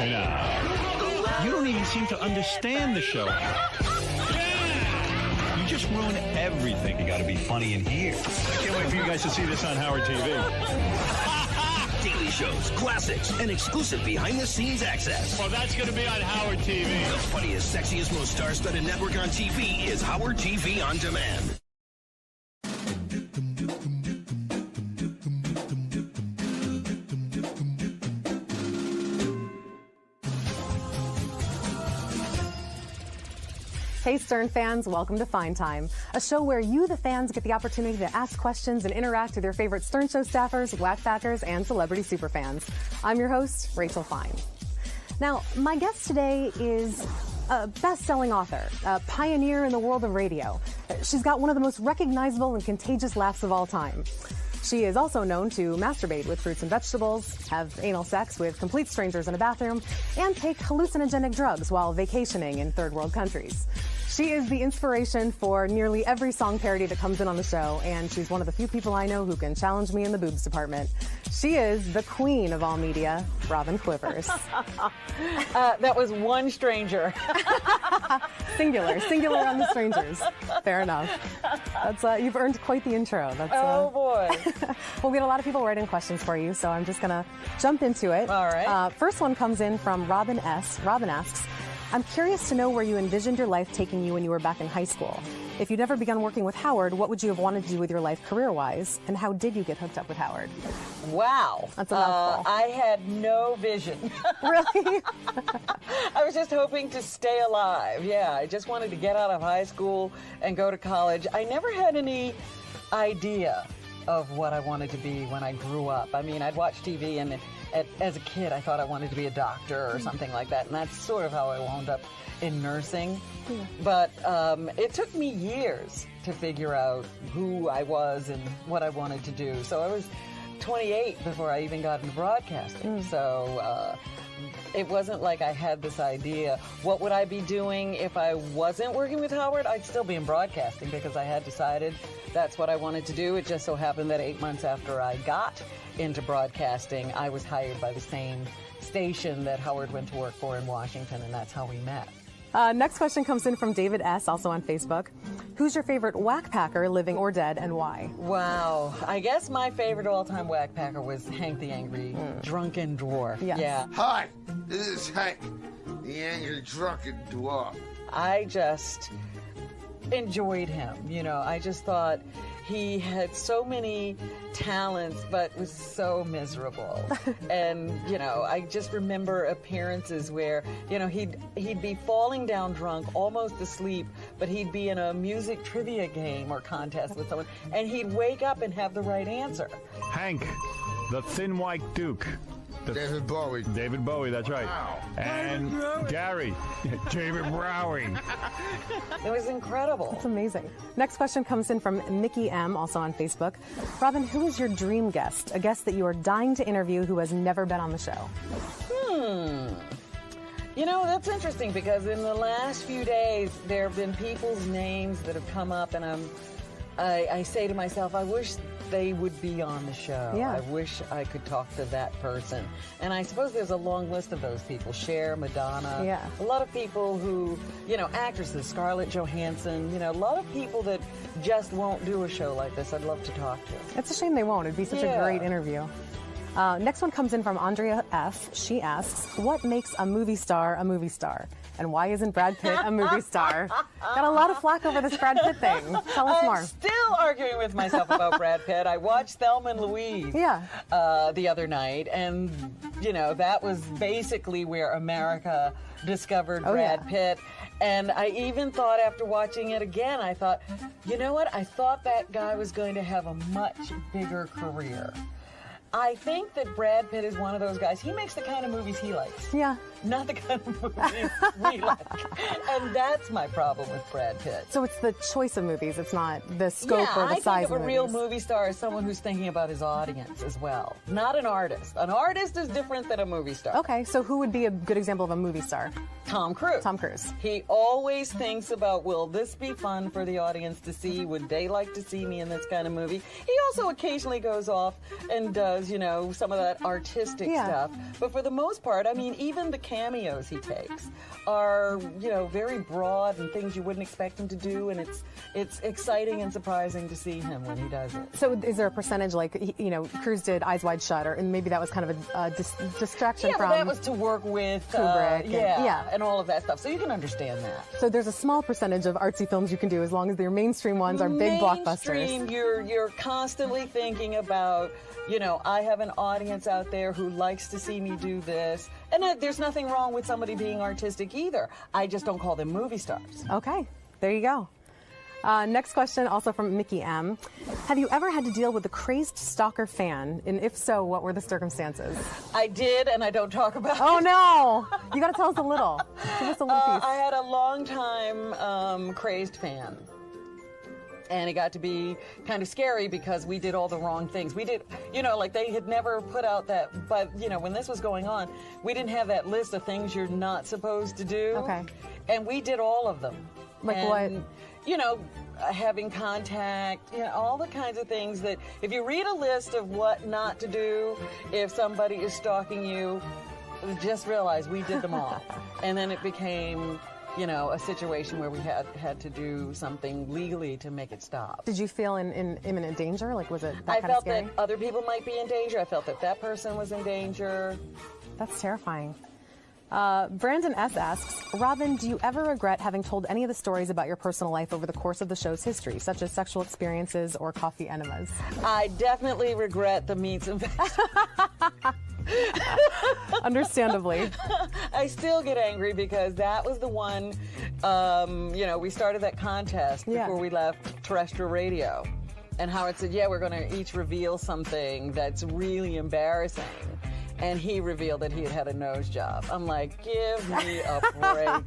You don't even seem to understand the show. You just ruin everything. You got to be funny in here. I can't wait for you guys to see this on Howard TV. Daily shows, classics, and exclusive behind-the-scenes access. Well, that's going to be on Howard TV. The funniest, sexiest, most star-studded network on TV is Howard TV On Demand. Hey Stern fans, welcome to Fine Time, a show where you, the fans, get the opportunity to ask questions and interact with your favorite Stern Show staffers, whack packers, and celebrity superfans. I'm your host, Rachel Fine. Now, my guest today is a best-selling author, a pioneer in the world of radio. She's got one of the most recognizable and contagious laughs of all time. She is also known to masturbate with fruits and vegetables, have anal sex with complete strangers in a bathroom, and take hallucinogenic drugs while vacationing in third world countries. She is the inspiration for nearly every song parody that comes in on the show, and she's one of the few people I know who can challenge me in the boobs department. She is the queen of all media, Robin Quivers. That was one stranger. Singular on the strangers. Fair enough. That's you've earned quite the intro. Oh boy. Well, we had a lot of people writing questions for you, so I'm just gonna jump into it. All right. First one comes in from Robin S. Robin asks, I'm curious to know where you envisioned your life taking you when you were back in high school. If you'd never begun working with Howard, what would you have wanted to do with your life career-wise? And how did you get hooked up with Howard? Wow. That's a mouthful. I had no vision. Really? I was just hoping to stay alive. Yeah, I just wanted to get out of high school and go to college. I never had any idea of what I wanted to be when I grew up. I mean, I'd watch TV and as a kid, I thought I wanted to be a doctor or something like that, and that's sort of how I wound up in nursing. Yeah. But it took me years to figure out who I was and what I wanted to do. So I was 28 before I even got into broadcasting. So it wasn't like I had this idea. What would I be doing if I wasn't working with Howard? I'd still be in broadcasting because I had decided that's what I wanted to do. It just so happened that 8 months after I got into broadcasting, I was hired by the same station that Howard went to work for in Washington, and that's how we met. Next question comes in from David S., also on Facebook. Who's your favorite whack packer, living or dead, and why? Wow. I guess my favorite all-time whack packer was Hank the Angry Drunken Dwarf. Yes. Yeah. Hi, this is Hank, the Angry Drunken Dwarf. I just enjoyed him. You know, I just thought he had so many talents, but was so miserable. And, you know, I just remember appearances where, you know, he'd be falling down drunk, almost asleep, but he'd be in a music trivia game or contest with someone, and he'd wake up and have the right answer. Hank, the Thin White Duke. David Bowie. David Bowie, that's right. Wow. And Gary. David Bowie. It was incredible. That's amazing. Next question comes in from Nikki M., also on Facebook. Robin, who is your dream guest? A guest that you are dying to interview who has never been on the show? You know, that's interesting because in the last few days, there have been people's names that have come up, and I say to myself, I wish they would be on the show. Yeah. I wish I could talk to that person. And I suppose there's a long list of those people. Cher, Madonna. Yeah. A lot of people who, you know, actresses, Scarlett Johansson, you know, a lot of people that just won't do a show like this I'd love to talk to. It's a shame they won't. It'd be such a great interview. Next one comes in from Andrea F. She asks, what makes a movie star a movie star? And why isn't Brad Pitt a movie star? Got a lot of flack over this Brad Pitt thing. Tell us more. I'm still arguing with myself about Brad Pitt. I watched Thelma and Louise the other night, and, you know, that was basically where America discovered Brad Pitt. And I even thought after watching it again, I thought, you know what? I thought that guy was going to have a much bigger career. I think that Brad Pitt is one of those guys. He makes the kind of movies he likes. Yeah. Not the kind of movies we like. And that's my problem with Brad Pitt. So it's the choice of movies. It's not the scope or the size of movies. I think of a real movie star as someone who's thinking about his audience as well. Not an artist. An artist is different than a movie star. Okay, so who would be a good example of a movie star? Tom Cruise. Tom Cruise. He always thinks about, will this be fun for the audience to see? Would they like to see me in this kind of movie? He also occasionally goes off and does does, you know, some of that artistic stuff. But for the most part, I mean, even the cameos he takes are, you know, very broad and things you wouldn't expect him to do, and it's exciting and surprising to see him when he does it. So is there a percentage, like, you know, Cruise did Eyes Wide Shut, and maybe that was kind of a distraction from... Yeah, that was to work with Kubrick. and all of that stuff, so you can understand that. So there's a small percentage of artsy films you can do as long as their mainstream ones are big blockbusters. You're constantly thinking about, you know, I have an audience out there who likes to see me do this. And there's nothing wrong with somebody being artistic either. I just don't call them movie stars. Okay, there you go. Next question, also from Mickey M. Have you ever had to deal with a crazed stalker fan? And if so, what were the circumstances? I did, and I don't talk about it. Oh, no. You got to tell us a little. Give us a little piece. I had a long-time crazed fan. And it got to be kind of scary because we did all the wrong things. We did, you know, like they had never put out that, but, you know, when this was going on, we didn't have that list of things you're not supposed to do. Okay. And we did all of them. Like what? You know, having contact, you know, all the kinds of things that, if you read a list of what not to do, if somebody is stalking you, just realize we did them all. And then it became... you know, a situation where we had to do something legally to make it stop. Did you feel in imminent danger? Like, was it that kind of scary? I felt that other people might be in danger. I felt that that person was in danger. That's terrifying. Brandon S. asks, Robin, do you ever regret having told any of the stories about your personal life over the course of the show's history, such as sexual experiences or coffee enemas? I definitely regret the meats and vegetables. Understandably. I still get angry because that was the one, you know, we started that contest before we left terrestrial radio. And Howard said, yeah, we're going to each reveal something that's really embarrassing. And he revealed that he had had a nose job. I'm like, give me a break.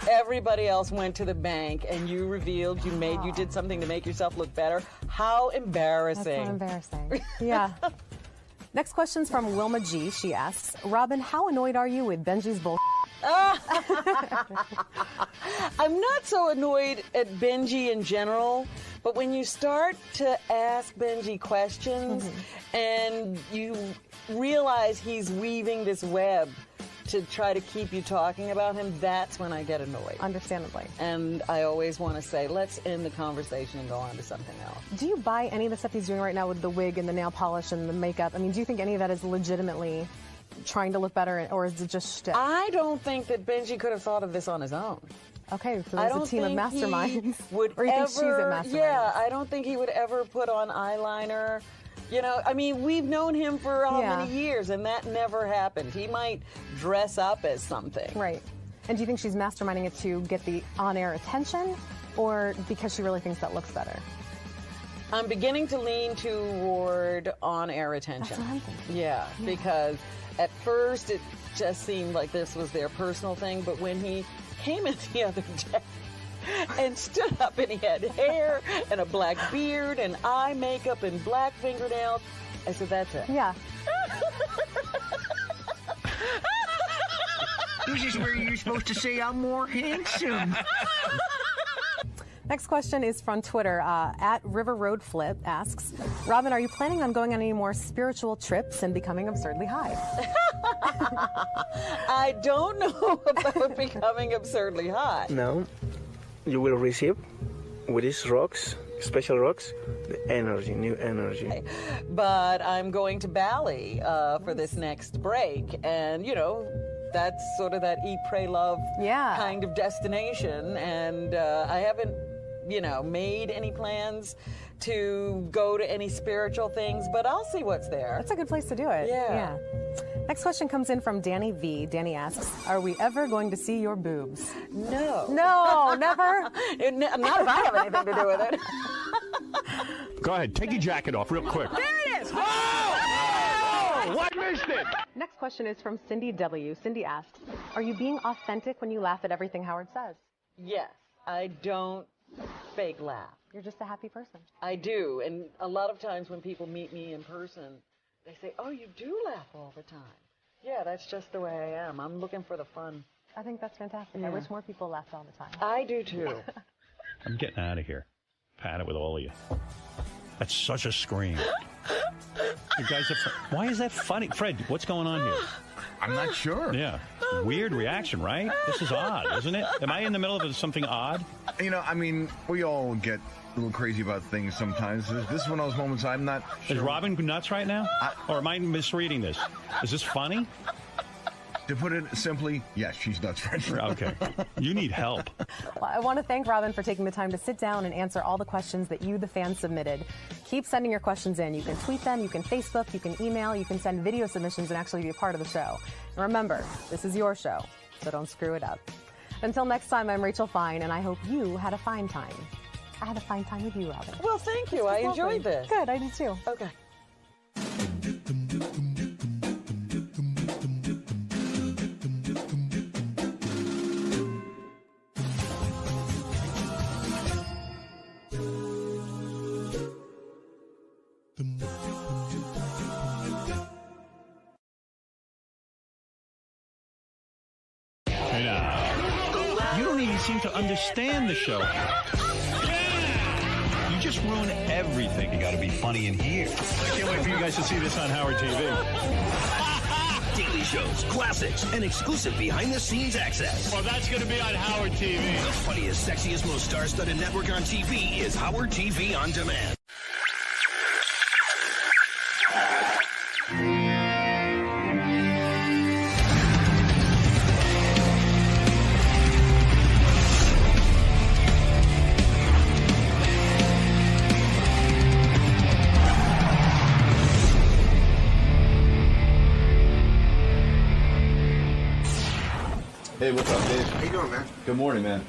Everybody else went to the bank, and you revealed you did something to make yourself look better. How embarrassing. That's so embarrassing. Yeah. Next question's from Wilma G. She asks, Robin, how annoyed are you with Benji's bull? I'm not so annoyed at Benji in general, but when you start to ask Benji questions and you realize he's weaving this web to try to keep you talking about him, that's when I get annoyed. Understandably. And I always want to say, let's end the conversation and go on to something else. Do you buy any of the stuff he's doing right now with the wig and the nail polish and the makeup? I mean, do you think any of that is legitimately trying to look better, or is it just shtick? I don't think that Benji could have thought of this on his own. Okay, so there's a team of masterminds. Would or you think she's a mastermind? Yeah, I don't think he would ever put on eyeliner. You know, I mean, we've known him for how many years, and that never happened. He might dress up as something. Right. And do you think she's masterminding it to get the on-air attention, or because she really thinks that looks better? I'm beginning to lean toward on-air attention. That's what I'm thinking. Yeah, because at first it just seemed like this was their personal thing, but when he came in the other day and stood up and he had hair and a black beard and eye makeup and black fingernails, I said, that's it. Yeah. This is where you're supposed to say I'm more handsome. Next question is from Twitter. At River Road Flip asks, Robin, are you planning on going on any more spiritual trips and becoming absurdly high? I don't know about becoming absurdly high. Now, you will receive with these rocks, special rocks, the energy, new energy. But I'm going to Bali for this next break, and you know, that's sort of that eat, pray, love kind of destination, and I haven't, you know, made any plans to go to any spiritual things, but I'll see what's there. That's a good place to do it. Yeah. Next question comes in from Danny V. Danny asks, are we ever going to see your boobs? No. No, never? Not if I have anything to do with it. Go ahead, take your jacket off real quick. There it is! Oh! I missed it! Next question is from Cindy W. Cindy asks, are you being authentic when you laugh at everything Howard says? Yes, I don't fake laugh. You're just a happy person. I do, and a lot of times when people meet me in person, they say, oh, you do laugh all the time. Yeah, that's just the way I am. I'm looking for the fun. I think that's fantastic. I wish more people laughed all the time. I do too. I'm getting out of here. Pat it with all of you. That's such a scream. You guys are why is that funny? Fred, what's going on here? I'm not sure. Yeah. Weird reaction, right? This is odd, isn't it? Am I in the middle of something odd? You know, I mean, we all get a little crazy about things sometimes. This is one of those moments I'm not sure. Is Robin nuts right now? Or am I misreading this? Is this funny? To put it simply, yes, she's nuts right now. Okay. You need help. Well, I want to thank Robin for taking the time to sit down and answer all the questions that you, the fans, submitted. Keep sending your questions in. You can tweet them, you can Facebook, you can email, you can send video submissions and actually be a part of the show. And remember, this is your show, so don't screw it up. Until next time, I'm Rachel Fine, and I hope you had a fine time. I had a fine time with you, Robin. Well, thank you. I enjoyed this. Good, I did too. Okay. You don't even seem to understand the show. You just ruin everything. You got to be funny in here. I can't wait for you guys to see this on Howard TV. Daily shows, classics, and exclusive behind-the-scenes access. Well, that's going to be on Howard TV. The funniest, sexiest, most star-studded network on TV is Howard TV On Demand. Hey, what's up, Dave? How you doing, man? Good morning, man.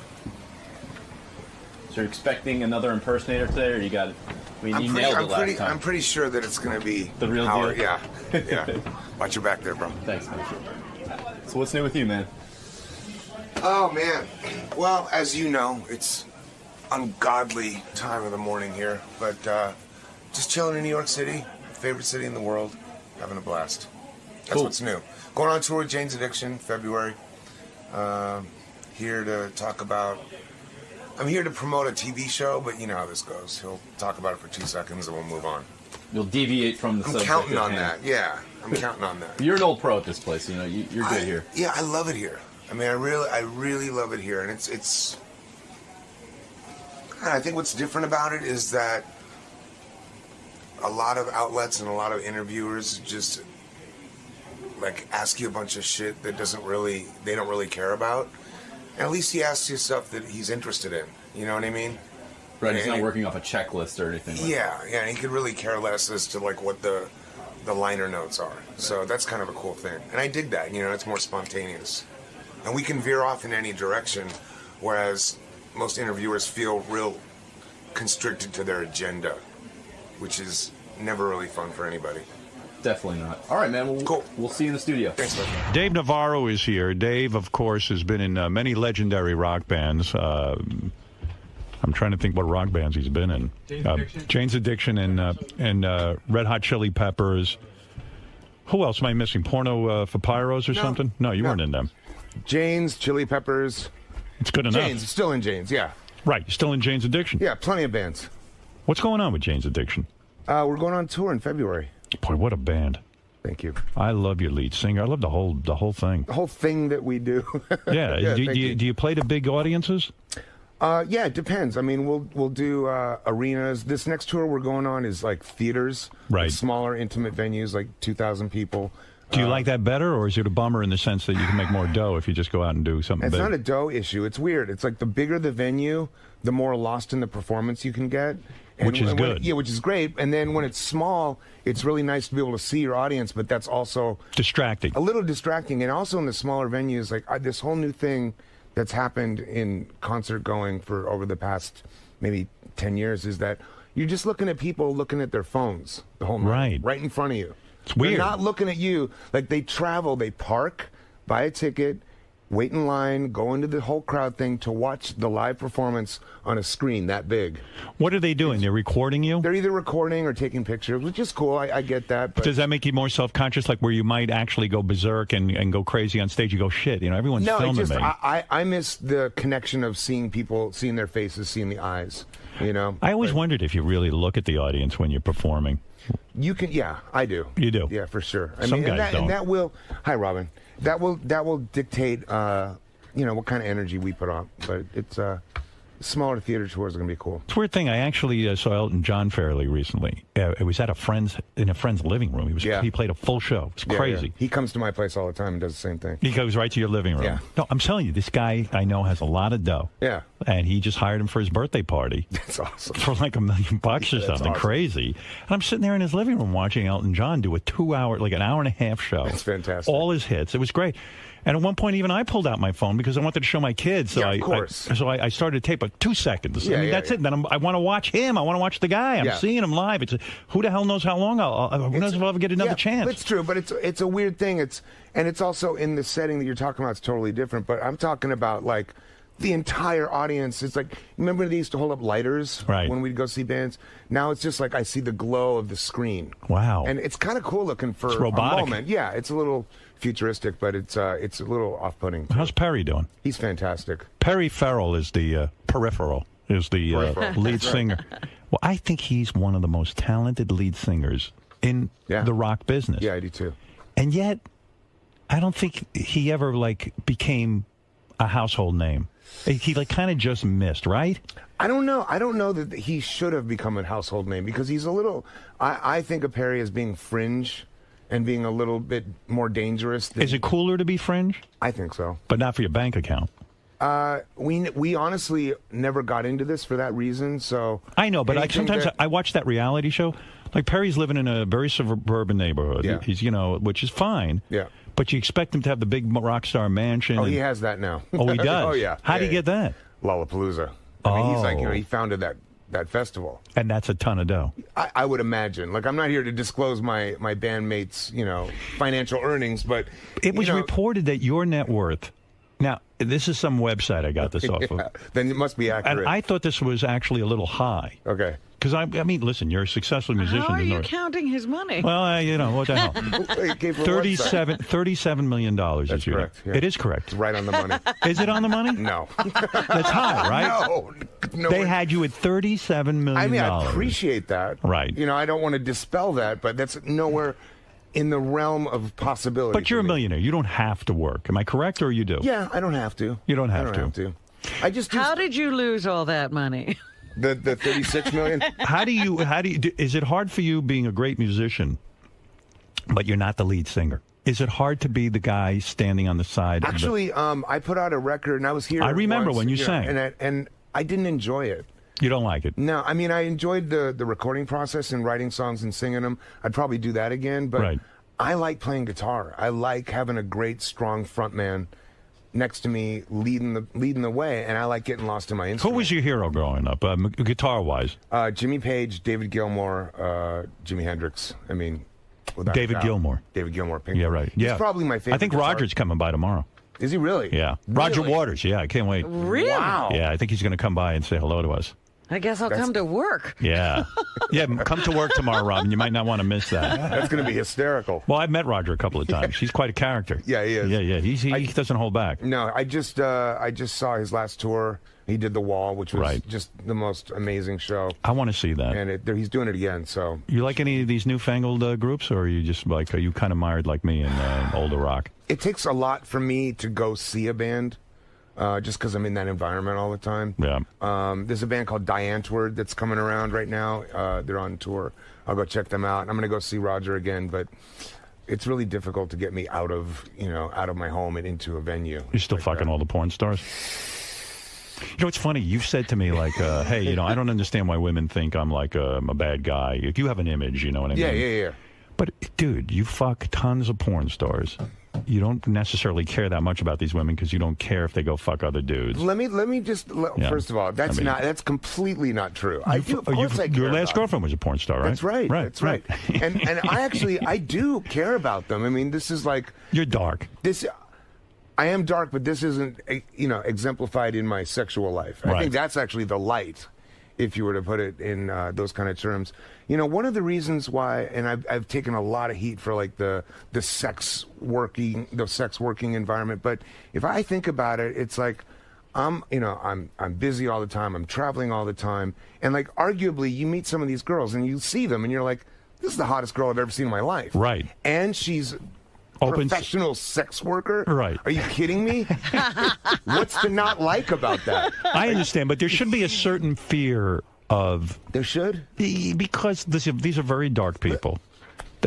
So you're expecting another impersonator today, or you got it? I mean, you nailed it last time. I'm pretty sure that it's going to be The real Howard. deal? Yeah. Watch your back there, bro. Thanks, man. So what's new with you, man? Oh, man. Well, as you know, it's ungodly time of the morning here, but just chilling in New York City, favorite city in the world, having a blast. That's Cool. what's new. Going on tour with Jane's Addiction, February. Here to talk about. I'm here to promote a TV show, but you know how this goes. He'll talk about it for 2 seconds and we'll move on. You'll deviate from the I'm subject. counting at on hand. that. Yeah, I'm counting on that. You're an old pro at this place. You know, you're good here. Yeah, I love it here. I mean, I really love it here, and it's. I think what's different about it is that a lot of outlets and a lot of interviewers just like ask you a bunch of shit that they don't really care about. And at least he asks you stuff that he's interested in. You know what I mean? Right, he's not working off a checklist or anything like that. Yeah, and he could really care less as to like what the liner notes are. So that's kind of a cool thing. And I dig that, you know, it's more spontaneous. And we can veer off in any direction, whereas most interviewers feel real constricted to their agenda, which is never really fun for anybody. Definitely not. All right, man. Well, Cool. We'll see you in the studio. Thanks, man. Dave Navarro is here. Dave, of course, has been in many legendary rock bands. I'm trying to think what rock bands he's been in. Jane's Addiction and Red Hot Chili Peppers. Who else am I missing? Porno for Pyros or something? No, you weren't in them. Jane's, Chili Peppers. It's good enough. Jane's, still in Jane's, yeah. Right, you're still in Jane's Addiction. Yeah, plenty of bands. What's going on with Jane's Addiction? We're going on tour in February. Boy, what a band. Thank you. I love your lead singer. I love the whole thing. The whole thing that we do. Yeah. do you play to big audiences? Yeah, it depends. I mean, we'll do arenas. This next tour we're going on is like theaters, Right. Smaller, intimate venues, like 2,000 people. Do you like that better, or is it a bummer in the sense that you can make more dough if you just go out and do something It's big? not a dough issue. It's weird. It's like the bigger the venue, the more lost in the performance you can get. Which is good. Yeah, which is great. And then when it's small, it's really nice to be able to see your audience, but that's also Distracting. a little distracting. And also in the smaller venues, like this whole new thing that's happened in concert going for over the past maybe 10 years is that you're just looking at people looking at their phones the whole night, right in front of you. It's weird. They're not looking at you. Like they travel, they park, buy a ticket, wait in line, go into the whole crowd thing to watch the live performance on a screen that big. What are they doing? They're recording you? They're either recording or taking pictures, which is cool. I get that. But Does that make you more self-conscious, like where you might actually go berserk and go crazy on stage? You go, shit, everyone's no, filming me. I miss the connection of seeing people, seeing their faces, seeing the eyes, I always wondered if you really look at the audience when you're performing. You can, yeah, I do. You do? Yeah, for sure. I Some mean, guys don't. And that will, hi, Robin. That will dictate, what kind of energy we put on. But it's, smaller theater tours are going to be cool. It's a weird thing. I actually saw Elton John fairly recently. It was at a friend's living room. He played a full show. It's crazy. Yeah. He comes to my place all the time and does the same thing. He goes right to your living room. Yeah. No, I'm telling you, this guy I know has a lot of dough. Yeah. And he just hired him for his birthday party. That's awesome. For like $1 million or something awesome. crazy. And I'm sitting there in his living room watching Elton John do a 2-hour, like an hour and a half show. That's fantastic. All his hits. It was great. And at one point, even I pulled out my phone because I wanted to show my kids. So of course. So I started a tape of 2 seconds. Yeah, I mean, that's it. Then I want to watch him. I want to watch the guy. I'm seeing him live. Who the hell knows how long who knows if I'll ever get another chance. It's true, but it's a weird thing. It's also in the setting that you're talking about. It's totally different. But I'm talking about like the entire audience. It's like, remember they used to hold up lighters when we'd go see bands? Now it's just like I see the glow of the screen. Wow. And it's kind of cool looking for a robotic. moment. Yeah, it's a little futuristic, but it's a little off-putting. How's Perry doing? He's fantastic. Perry Farrell is the Peripheral, lead singer. Well, I think he's one of the most talented lead singers in the rock business. Yeah, I do too. And yet, I don't think he ever became a household name. He kind of just missed, right? I don't know. I don't know that he should have become a household name because he's a little. I think of Perry as being fringe and being a little bit more dangerous. Is it cooler to be fringe? I think so. But not for your bank account. We honestly never got into this for that reason. So I know, but sometimes I watch that reality show. Like Perry's living in a very suburban neighborhood. Yeah. He's which is fine. Yeah. But you expect him to have the big rock star mansion. Oh, he has that now. Oh, he does. Oh, yeah. How do you get that? Lollapalooza. I mean, he's like, he founded that festival. And that's a ton of dough. I would imagine. Like, I'm not here to disclose my bandmates, financial earnings, but it was reported that your net worth. Now, this is some website I got this off of. Then it must be accurate. And I thought this was actually a little high. Okay. Because, I mean, listen, you're a successful musician. How are you counting his money? Well, what the hell? $37 million. That's correct. Yeah. It is correct. It's right on the money. Is it on the money? No. That's high, right? No. They had you at $37 million. I mean, I appreciate that. Right. I don't want to dispel that, but that's nowhere in the realm of possibility. But you're a millionaire. You don't have to work. Am I correct, or you do? Yeah, I don't have to. You don't have to. I just. How did you lose all that money? The 36 million. How do you? Is it hard for you being a great musician, but you're not the lead singer? Is it hard to be the guy standing on the side? Actually, I put out a record, and I was here. I remember when you sang, and I didn't enjoy it. You don't like it? No, I mean, I enjoyed the recording process and writing songs and singing them. I'd probably do that again, but I like playing guitar. I like having a great, strong frontman next to me leading the way, and I like getting lost in my instrument. Who was your hero growing up, guitar-wise? Jimmy Page, David Gilmour, Jimi Hendrix. I mean, David Gilmour. David Gilmour. Yeah, right. He's probably my favorite. I think Roger's coming by tomorrow. Is he really? Yeah. Really? Roger Waters. Yeah, I can't wait. Really? Wow. Yeah, I think he's going to come by and say hello to us. I guess I'll come to work. Yeah. Yeah, come to work tomorrow, Robin. You might not want to miss that. That's going to be hysterical. Well, I've met Roger a couple of times. He's quite a character. Yeah, he is. Yeah. He doesn't hold back. No, I just saw his last tour. He did The Wall, which was just the most amazing show. I want to see that. And he's doing it again, so. You like any of these newfangled groups, or are you just are you kind of mired like me in older rock? It takes a lot for me to go see a band. Just because I'm in that environment all the time. Yeah. There's a band called Diantword that's coming around right now. They're on tour. I'll go check them out. I'm going to go see Roger again, but it's really difficult to get me out of my home and into a venue. You're still fucking all the porn stars? It's funny. You've said to me, like, hey, I don't understand why women think I'm like a bad guy. If you have an image, you know what I mean? Yeah. But, dude, you fuck tons of porn stars. You don't necessarily care that much about these women because you don't care if they go fuck other dudes. Let me just first of all, that's completely not true. I do. Of course, I care. Your last girlfriend was a porn star, right? That's right. That's right. And I do care about them. I mean, this is like you're dark. I am dark, but this isn't exemplified in my sexual life. I think that's actually the light, if you were to put it in those kind of terms. One of the reasons why, and I've taken a lot of heat for like the sex working environment, but if I think about it, it's like I'm busy all the time, I'm traveling all the time, and like arguably you meet some of these girls and you see them and you're like, this is the hottest girl I've ever seen in my life. Right. And she's Opens- professional sex worker. Right. Are you kidding me? What's to not like about that? I understand, but there should be a certain fear of. There should? Because these are very dark people.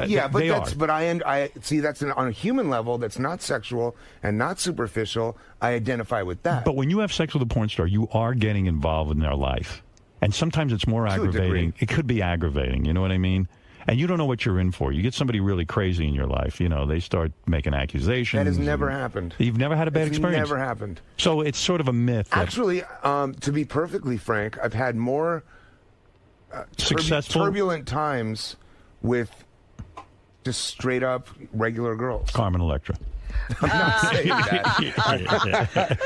Yeah, but they but I see that's on a human level that's not sexual and not superficial. I identify with that. But when you have sex with a porn star, you are getting involved in their life. And sometimes it's more aggravating. It could be aggravating, you know what I mean? And you don't know what you're in for. You get somebody really crazy in your life, you know, they start making accusations. That has never happened. You've never had a bad experience? Never happened. So it's sort of a myth. Actually, to be perfectly frank, I've had more turbulent times with just straight up regular girls. Carmen Electra. I'm not saying that.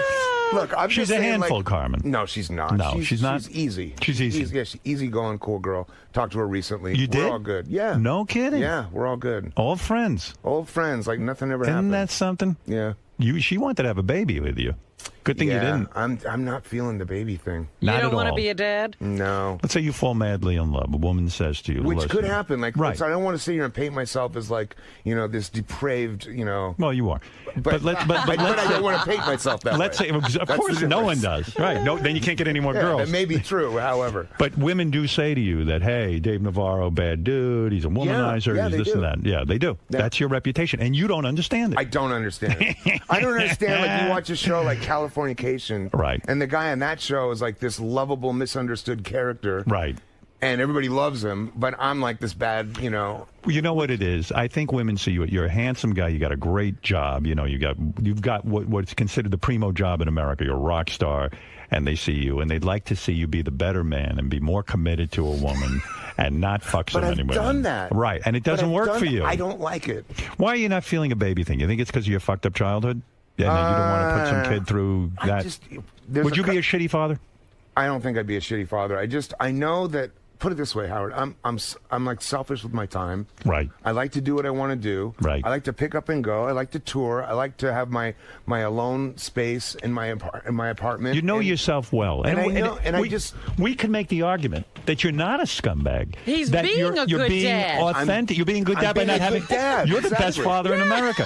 Look, I'm she's just a saying, handful, like, Carmen. No, she's not. No, she's not. She's easy. She's easy. Yeah, she's easygoing, cool girl. Talked to her recently. You did? We're all good. Yeah. No kidding? Yeah, we're all good. Old friends. Old friends, like nothing ever Isn't happened. that something? Yeah. She wanted to have a baby with you. Good thing you didn't. I'm not feeling the baby thing. You Not don't at want to all. be a dad? No. Let's say you fall madly in love. A woman says to you, Which listen, could happen. Like, right. I don't want to sit here and paint myself as like, you know, this depraved, you know. Well, you are. But I don't want to paint myself that let's way. say, of course, no one does. Right. No, then you can't get any more girls. That may be true, however. But women do say to you that, hey, Dave Navarro, bad dude, he's a womanizer, yeah, he's they this do. and that. Yeah, they do. Yeah. That's your reputation. And you don't understand it. I don't understand it. I don't understand, like, you watch a show like Californication. Right. And the guy on that show is like this lovable, misunderstood character. Right. And everybody loves him, but I'm like this bad, you know. You know what it is? I think women see you. You're a handsome guy. You got a great job. You know, you've got what's considered the primo job in America. You're a rock star, and they see you, and they'd like to see you be the better man and be more committed to a woman and not fuck so But many I've women. done that. Right, and it But doesn't I've work done for you. I don't like it. Why are you not feeling a baby thing? You think it's because of your fucked up childhood? Yeah, and you don't want to put some kid through that. Would you be a shitty father? I don't think I'd be a shitty father. I know that. Put it this way, Howard. I'm like selfish with my time. Right. I like to do what I want to do. Right. I like to pick up and go. I like to tour. I like to have my alone space in my apartment. You know yourself well, we can make the argument that you're not a scumbag. He's that being you're a good being dad. Authentic. You're being a good I'm dad by being not a having. good dad. You're the best Exactly. father in America.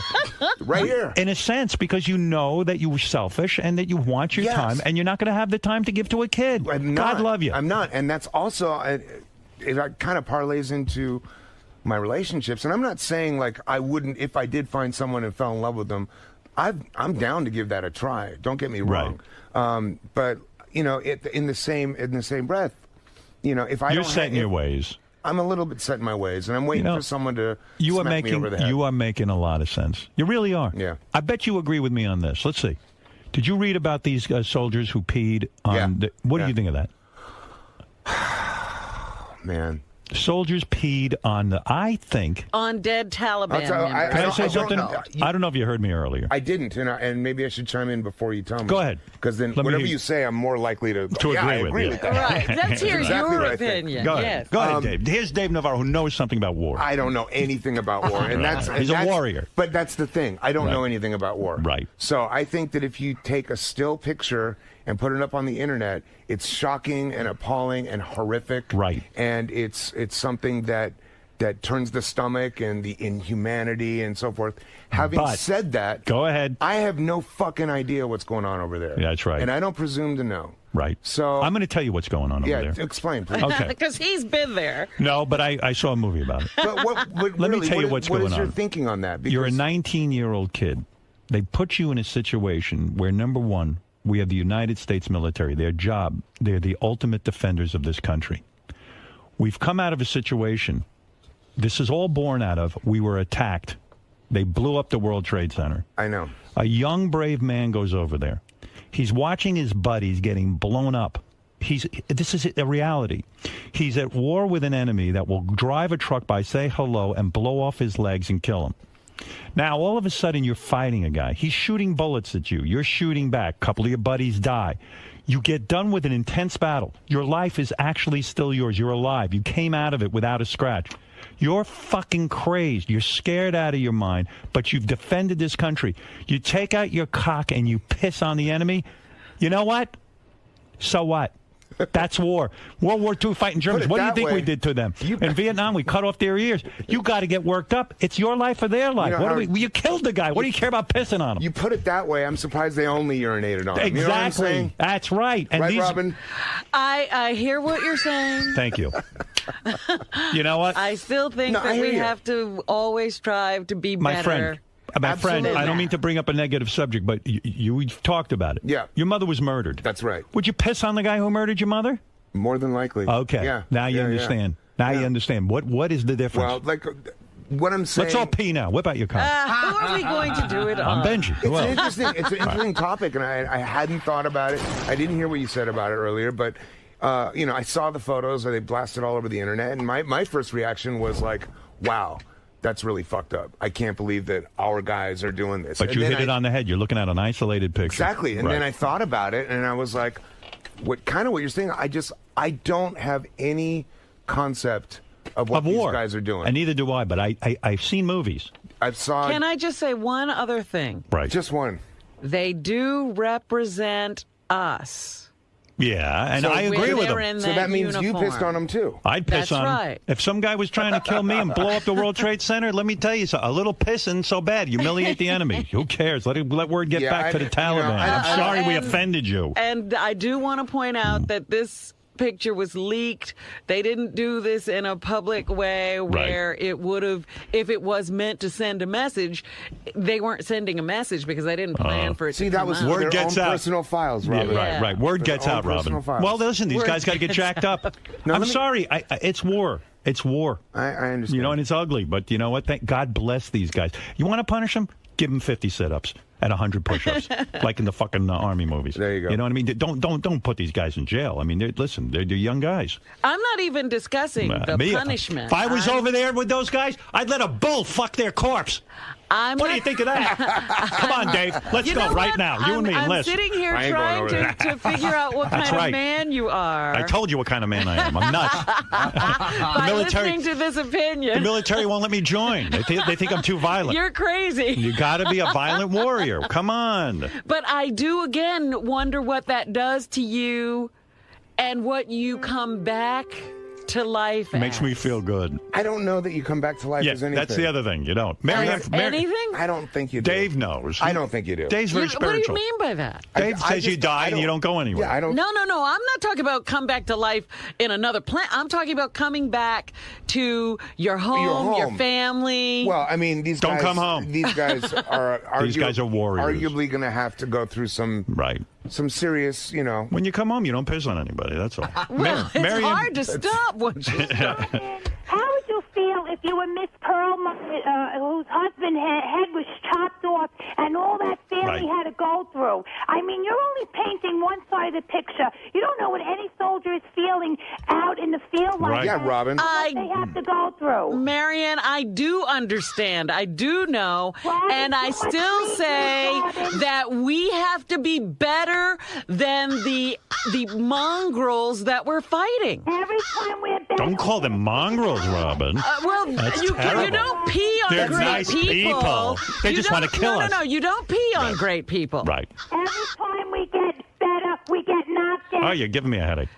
Right here. In a sense, because you know that you were selfish and that you want your Yes. time, and you're not going to have the time to give to a kid. God love you. I'm not, and that's also it kind of parlays into my relationships. And I'm not saying like I wouldn't if I did find someone and fell in love with them. I'm down to give that a try. Don't get me wrong. But you know, in the same breath, you know, if I You're don't set in your ways. I'm a little bit set in my ways, and I'm waiting for someone to smack me over the head. You are making a lot of sense. You really are. Yeah. I bet you agree with me on this. Let's see. Did you read about these soldiers who peed on? What do you think of that? Man. Soldiers peed on on dead Taliban members. Can I say something? I don't know if you heard me earlier. I didn't, and maybe I should chime in before you tell me. Go ahead. Because then Let me whatever hear- you say, I'm more likely to agree with you. that. Right. Let's hear Exactly your what I think. opinion. Go ahead. Yes. Go ahead, Dave. Here's Dave Navarro, who knows something about war. I don't know anything about war, and He's a warrior. But that's the thing. I don't Right. know anything about war. Right. So I think that if you take a still picture and put it up on the internet, it's shocking and appalling and horrific. Right. And it's something that turns the stomach and the inhumanity and so forth. Having But- said that, Go ahead. I have no fucking idea what's going on over there. Yeah, that's right. And I don't presume to know. Right. So I'm going to tell you what's going on over yeah, there. explain, please. Okay. Because he's been there. No, but I saw a movie about it. But Let me really, tell you what what's what going is your on. thinking on that? You're a Because- 19-year-old kid. They put you in a situation where, number one, we have the United States military. Their job, they're the ultimate defenders of this country. We've come out of a situation. This is all born out of we were attacked. They blew up the World Trade Center. I know. A young, brave man goes over there. He's watching his buddies getting blown up. This is a reality. He's at war with an enemy that will drive a truck by, say hello, and blow off his legs and kill him. Now, all of a sudden, you're fighting a guy. He's shooting bullets at you. You're shooting back. A couple of your buddies die. You get done with an intense battle. Your life is actually still yours. You're alive. You came out of it without a scratch. You're fucking crazed. You're scared out of your mind, but you've defended this country. You take out your cock and you piss on the enemy. You know what? So what? That's war. World War II fighting Germans. What do you think we did to them? In Vietnam, we cut off their ears. You got to get worked up. It's your life or their life. You killed the guy. What do you care about pissing on him? You put it that way. I'm surprised they only urinated on him. Exactly. You know what I'm saying? That's right. And right, Robin? I hear what you're saying. Thank you. You know what? I still think that we have to always strive to be better. My friend, I don't mean to bring up a negative subject, but you've talked about it. Yeah. Your mother was murdered. That's right. Would you piss on the guy who murdered your mother? More than likely. Okay. Yeah. Now you understand. Now you understand. What is the difference? Well, like what I'm saying. Let's all pee now. Whip out your car. Who are we going to do it on? I'm Benji. It's an interesting topic, and I hadn't thought about it. I didn't hear what you said about it earlier, but I saw the photos. They blasted all over the internet, and my first reaction was like, wow. That's really fucked up. I can't believe that our guys are doing this. But you hit it on the head. You're looking at an isolated picture. Exactly. And then I thought about it, and I was like, what you're saying, I don't have any concept of what these guys are doing. And neither do I, but I've seen movies. Can I just say one other thing? Right. Just one. They do represent us. Yeah, and I agree with them. So that means you pissed on them, too. I'd piss on him. If some guy was trying to kill me and blow up the World Trade Center, let me tell you something. A little pissing so bad. Humiliate the enemy. Who cares? Let word get back to the Taliban. I'm sorry we offended you. And I do want to point out that this picture was leaked. They didn't do this in a public way where it would have, if it was meant to send a message, they weren't sending a message because they didn't plan for it to come out. Word gets out. Personal files, Robin. Yeah, right. Word gets out, Robin. Well, listen, these guys got to get jacked up. I'm sorry. It's war. It's war. I understand. You know, and it's ugly. But you know what? God bless these guys. You want to punish them? Give them 50 sit-ups and 100 push-ups, like in the fucking army movies. There you go. You know what I mean? Don't put these guys in jail. I mean, they're young guys. I'm not even discussing the punishment. If I was over there with those guys, I'd let a bull fuck their corpse. What do you think of that? Come on, Dave. Let's go right now. You and me, I'm sitting here trying to figure out what kind of man you are. I told you what kind of man I am. I'm nuts. By listening to this opinion. The military won't let me join. They think I'm too violent. You're crazy. You got to be a violent warrior. Come on. But I do, again, wonder what that does to you and what you come back to life Makes me feel good. I don't know that you come back to life as anything. That's the other thing. You don't. Anything? I don't think you do. Dave knows. I don't think you do. Dave's very spiritual. What do you mean by that? Dave says you die and you don't go anywhere. Yeah, I don't. No. I'm not talking about come back to life in another planet. I'm talking about coming back to your home, your family. Well, I mean, these guys don't come home. These guys are these guys are warriors. Arguably going to have to go through some serious, When you come home, you don't piss on anybody. That's all. Well, it's hard to stop once you start. How would you feel if you were Miss Perlman, whose husband's head was chopped off, and all that family had to go through? I mean, you're only painting one side of the picture. You don't know what any soldier is feeling out in the field like that. Yeah, Robin. What they have to go through. Marion, I do understand. I do know. And I still say that we have to be better than the mongrels that we're fighting. Every time we're better. Don't call them mongrels, Robin. You don't pee on They're great nice people. They just want to kill us. No, you don't pee on great people. Right. Every time we get better, we get knocked down. Oh, you're giving me a headache.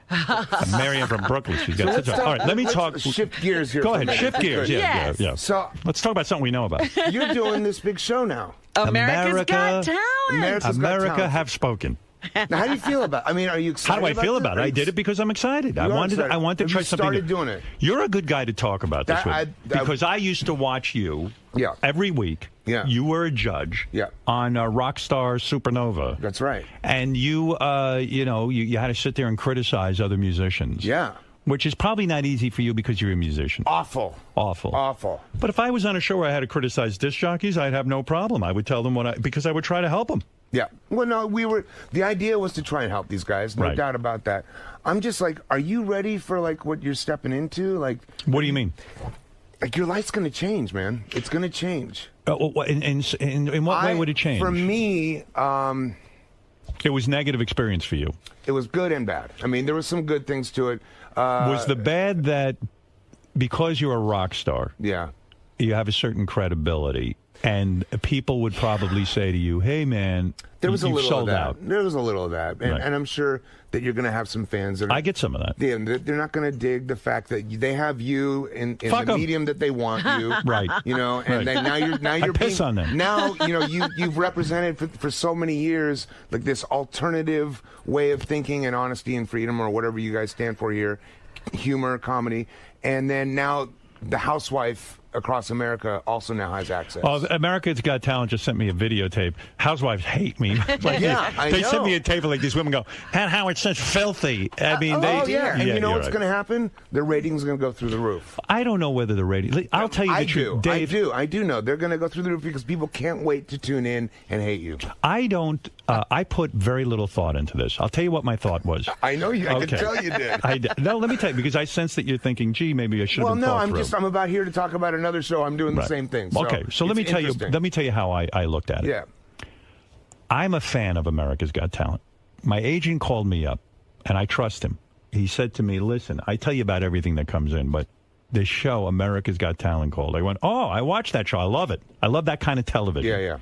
Marion from Brooklyn. She's got such a... All right, let me talk. Shift gears here. Go ahead. Shift gears. Yeah. So let's talk about something we know about. You're doing this big show now. America's Got Talent. America have spoken. Now, how do you feel about it? I mean, are you excited? How do I feel about it? I did it because I'm excited. I wanted to try something. You started doing it. You're a good guy to talk about this with. Because I used to watch you every week. Yeah. You were a judge on Rockstar Supernova. That's right. And you had to sit there and criticize other musicians. Yeah. Which is probably not easy for you because you're a musician. Awful. But if I was on a show where I had to criticize disc jockeys, I'd have no problem. I would tell them because I would try to help them. Yeah. Well, no, the idea was to try and help these guys. No doubt about that. I'm just like, are you ready for like what you're stepping into? Like, what do you mean? Like your life's going to change, man. It's going to change. In what way would it change? For me, it was negative experience for you. It was good and bad. I mean, there were some good things to it. Was the bad that because you're a rock star? Yeah. you have a certain credibility, and people would probably say to you, "Hey, man, there was a you've little sold of that. out." There was a little of that, and, Right. and I'm sure that you're going to have some fans that are, I get some of that. They're not going to dig the fact that they have you in Fuck the 'em. medium that they want you, Right. You know, and Right. then now you're piss being, on them. Now you've represented for so many years like this alternative way of thinking and honesty and freedom, or whatever you guys stand for here, humor, comedy, and then now the housewife across America also now has access. Well, America's Got Talent just sent me a videotape. Housewives hate me. Like, Yeah, I they know. sent me a tape of like these women go, "Pat Howard's such filthy." I mean, oh yeah, and you know you're what's right. going to happen? Their ratings are going to go through the roof. I don't know whether the rating. I'll tell you the truth, Dave. I do know they're going to go through the roof because people can't wait to tune in and hate you. I don't. I put very little thought into this. I'll tell you what my thought was. I know you. I Okay. can tell you did. I did. No, let me tell you, because I sense that you're thinking, "Gee, maybe I should have Well, been no, thought through." I'm about here to talk about another show. I'm doing the Right. same thing. Okay, so let me it's tell you. interesting. Let me tell you how I looked at it. Yeah. I'm a fan of America's Got Talent. My agent called me up, and I trust him. He said to me, "Listen, I tell you about everything that comes in, but this show, America's Got Talent, called." I went, "Oh, I watched that show. I love it. I love that kind of television." Yeah, yeah.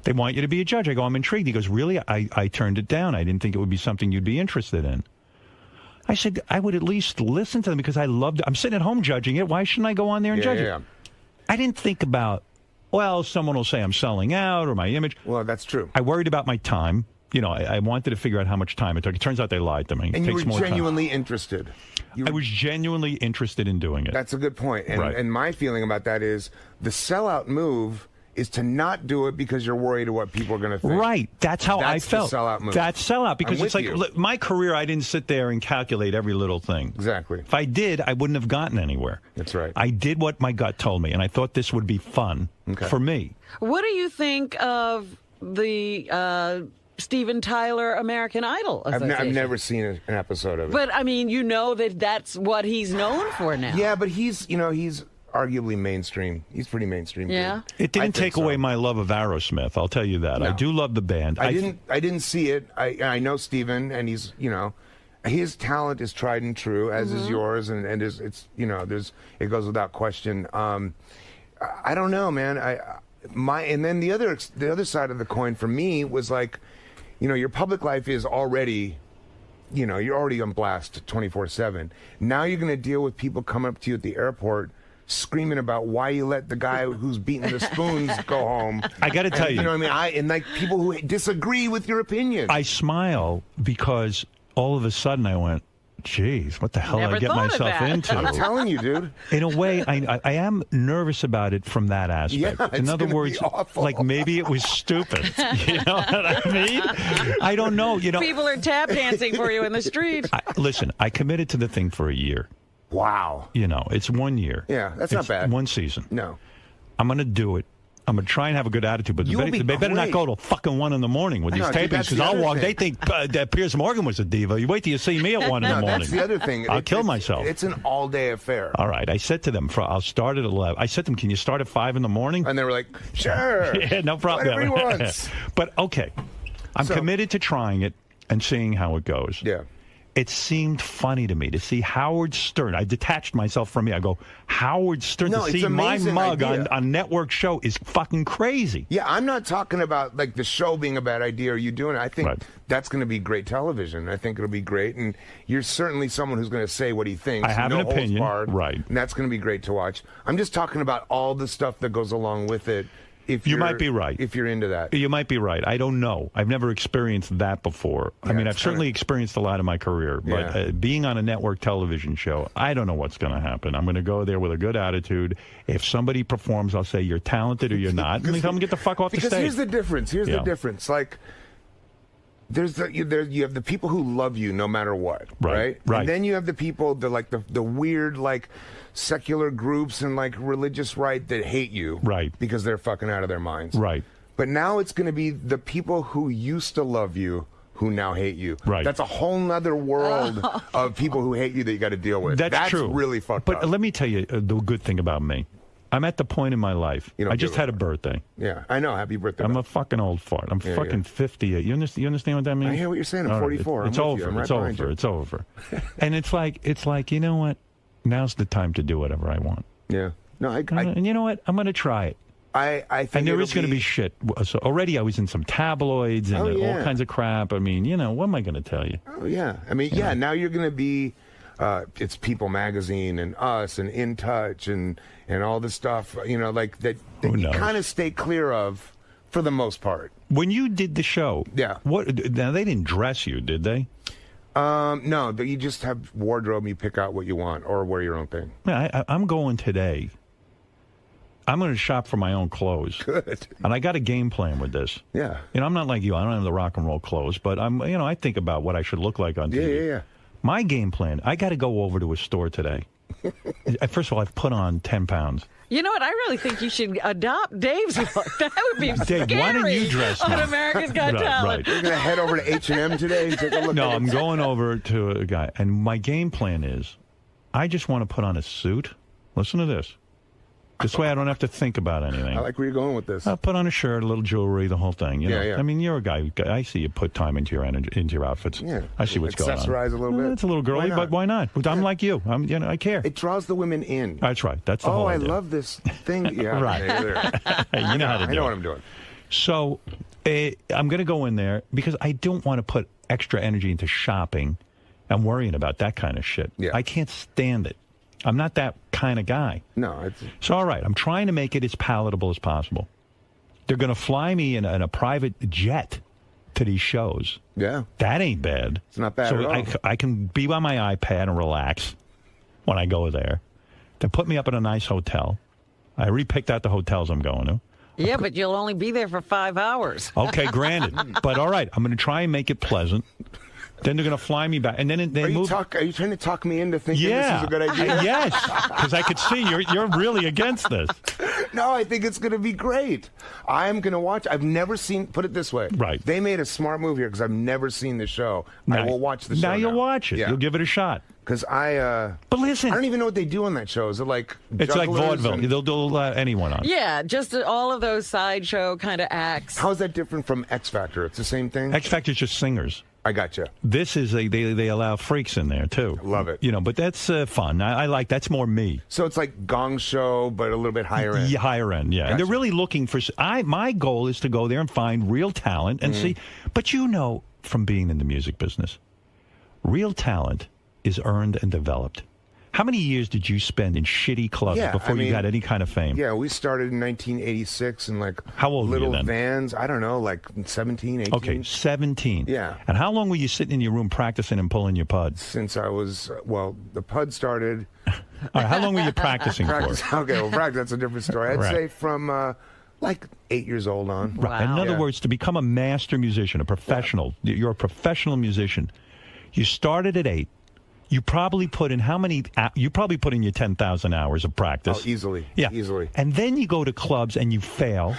They want you to be a judge. I go, "I'm intrigued." He goes, "Really?" I turned it down. I didn't think it would be something you'd be interested in. I said, "I would at least listen to them because I loved it. I'm sitting at home judging it. Why shouldn't I go on there and judge it?" I didn't think about, well, someone will say I'm selling out or my image. Well, that's true. I worried about my time. You know, I wanted to figure out how much time it took. It turns out they lied to me. And it you takes were more genuinely interested. I was genuinely interested in doing it. That's a good point. And, Right. and my feeling about that is the sellout move is to not do it because you're worried of what people are going to think. Right. That's how I That's felt. the sellout move. That's sellout. Because I'm it's with like, you. look, my career, I didn't sit there and calculate every little thing. Exactly. If I did, I wouldn't have gotten anywhere. That's right. I did what my gut told me, and I thought this would be fun for me. What do you think of the Steven Tyler American Idol I've Association? never seen an episode of it. But I mean, you know that that's what he's known for now. Yeah, but he's arguably mainstream. He's pretty mainstream. Yeah. Dude. It didn't I think take away my love of Aerosmith. I'll tell you that. No. I do love the band. I didn't see it. I know Steven, and he's his talent is tried and true, as is yours, and it's it goes without question. I don't know, man. And then the other side of the coin for me was like, your public life is already, you're already on blast 24/7. Now you're going to deal with people coming up to you at the airport screaming about why you let the guy who's beating the spoons go home. I got to tell you. You know what I mean? And like people who disagree with your opinion. I smile because all of a sudden I went, geez, what the hell did I get myself into? I'm telling you, dude. In a way, I am nervous about it from that aspect. Yeah, In other words, like maybe it was stupid. You know what I mean? I don't know. People are tap dancing for you in the street. Listen, I committed to the thing for a year. Wow. It's 1 year. Yeah, that's not It's bad. One season. No. I'm going to do it. I'm going to try and have a good attitude, but they better not go till fucking 1 in the morning with I these know, dude, tapings, that's because the I'll other walk. thing. They think that Piers Morgan was a diva. You wait till you see me at 1 in the morning. That's the other thing. I'll kill myself. It's an all-day affair. All right. I said to them, I'll start at 11. I said to them, can you start at 5 in the morning? And they were like, sure. Yeah, no problem. Whatever he wants. But, okay. I'm committed to trying it and seeing how it goes. Yeah. It seemed funny to me to see Howard Stern. I detached myself from me. I go, Howard Stern, No, to it's see my amazing mug idea. on network show is fucking crazy. Yeah, I'm not talking about like the show being a bad idea or you doing it. I think that's going to be great television. I think it'll be great. And you're certainly someone who's going to say what he thinks. I have no an opinion. holds barred, Right. And that's going to be great to watch. I'm just talking about all the stuff that goes along with it. You might be right. If you're into that. You might be right. I don't know. I've never experienced that before. I mean, I've certainly experienced a lot in my career, but being on a network television show, I don't know what's going to happen. I'm going to go there with a good attitude. If somebody performs, I'll say, you're talented or you're not. And then tell them to get the fuck off the stage. Because here's the difference. Here's the difference. Like, you have the people who love you no matter what, right? And then you have the people, the weird, like, secular groups and, like, religious right that hate you. Right. Because they're fucking out of their minds. Right. But now it's going to be the people who used to love you who now hate you. Right. That's a whole nother world of people who hate you that you got to deal with. That's true. Really fucked up. But let me tell you the good thing about me. I'm at the point in my life. I just had a birthday. Yeah, I know. Happy birthday. I'm a fucking old fart. I'm fucking 58. You understand what that means? I hear what you're saying. I'm All 44. Right. It's I'm with you. over. I'm right It's behind over. you. It's over. And it's like, you know what? Now's the time to do whatever I want. Yeah. No, and you know what? I'm going to try it. I think and there is going to be shit. So already I was in some tabloids and all kinds of crap. I mean, you know, what am I going to tell you? Oh, yeah. I mean, yeah, now you're going to be, it's People Magazine and Us and In Touch and all this stuff, you know, like that you kind of stay clear of for the most part. When you did the show, now they didn't dress you, did they? No, you just have wardrobe and you pick out what you want or wear your own thing. Yeah, I'm going today. I'm going to shop for my own clothes. Good. And I got a game plan with this. Yeah. You know, I'm not like you. I don't have the rock and roll clothes, but I think about what I should look like on TV. Yeah. My game plan, I got to go over to a store today. First of all, I've put on 10 pounds. You know what? I really think you should adopt Dave's look. That would be Dave, scary why don't you dress on me? America's Got Talent. Right. You're going to head over to H&M today and take a look No, at it? I'm going over to a guy, and my game plan is I just want to put on a suit. Listen to this. This way I don't have to think about anything. I like where you're going with this. I'll put on a shirt, a little jewelry, the whole thing. You know? Yeah. I mean, you're a guy. I see you put time into your outfits. Yeah. I see what's going on. Accessorize a little bit. It's a little girly, but why not? I'm like you. I care. It draws the women in. That's right. That's the whole I idea. love this thing. Yeah. Right. You know how to do it. I know what I'm doing. So I'm going to go in there because I don't want to put extra energy into shopping and worrying about that kind of shit. Yeah. I can't stand it. I'm not that kind of guy. No. So, all right, I'm trying to make it as palatable as possible. They're going to fly me in a private jet to these shows. Yeah. That ain't bad. It's not bad at all. I can be on my iPad and relax when I go there. They put me up in a nice hotel. I re-picked out the hotels I'm going to. Yeah, but you'll only be there for 5 hours. Okay, granted. But all right, I'm going to try and make it pleasant. Then they're going to fly me back, and then they move. Are you trying to talk me into thinking this is a good idea? Yes, because I could see you're really against this. No, I think it's going to be great. I'm going to watch. I've never seen. Put it this way. Right. They made a smart move here because I've never seen the show. Now, I will watch the show. Now you'll watch it. Yeah. You'll give it a shot. Because But listen, I don't even know what they do on that show. Is it like it's like vaudeville? They'll do anyone on. Yeah, just all of those sideshow kind of acts. How is that different from X Factor? It's the same thing. X Factor's just singers. I gotcha. This is they allow freaks in there too. Love it. You know, but that's fun. I like that's more me. So it's like Gong Show, but a little bit higher end. Yeah, higher end. Yeah, Gotcha. and they're really looking for. My goal is to go there and find real talent and see. But you know, from being in the music business, real talent is earned and developed. How many years did you spend in shitty clubs before you got any kind of fame? Yeah, we started in 1986 in like how old little were you then? vans. I don't know, like 17, 18. Okay, 17. Yeah. And how long were you sitting in your room practicing and pulling your puds? Since I was, the pud started. All right, how long were you practicing for? Okay, well, practice, that's a different story. I'd say from like 8 years old on. Right. In other words, to become a master musician, a professional, you're a professional musician. You started at 8. You probably put in you probably put in your 10,000 hours of practice. Oh, easily. Yeah. Easily. And then you go to clubs and you fail.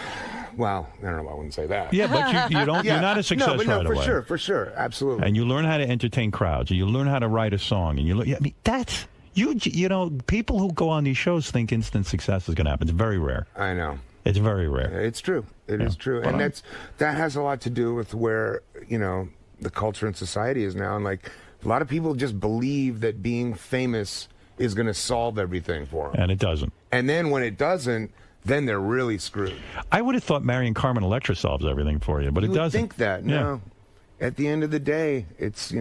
Well, I don't know. I wouldn't say that. Yeah, but you don't. You're not a success right away. For sure, absolutely. And you learn how to entertain crowds, and you learn how to write a song, and I mean, that's you know, people who go on these shows think instant success is going to happen. It's very rare. I know. It's very rare. It's true. It is true, and that has a lot to do with where the culture and society is now, and like. A lot of people just believe that being famous is going to solve everything for them. And it doesn't. And then when it doesn't, then they're really screwed. I would have thought marrying Carmen Electra solves everything for you, but it doesn't. You would think that. No. At the end of the day, it's,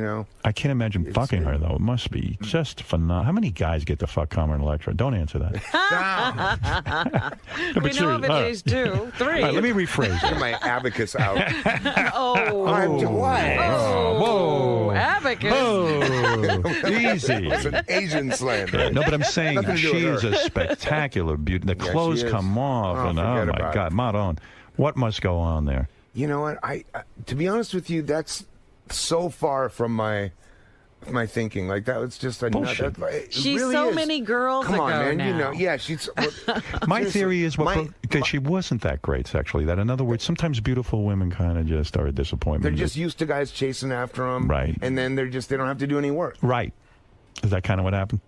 I can't imagine fucking her, though. It must be just phenomenal. How many guys get to fuck Carmen Electra? Don't answer that. No, we know of at least 2, 3. All right, let me rephrase it. Get my abacus out. Whoa. Abacus. Whoa. Easy. It's an Asian slang. Yeah, no, but I'm saying she is a spectacular beauty. The clothes come off, and oh my God, Madon, what must go on there? You know what? I to be honest with you, that's so far from my thinking. Like that was just a bullshit. She's really so is. many girls Come on, ago man. now. Yeah, she's. My theory is that she wasn't that great sexually. That, in other words, sometimes beautiful women kind of just are a disappointment. They're just used to guys chasing after them, right? And then they don't have to do any work, right? Is that kind of what happened?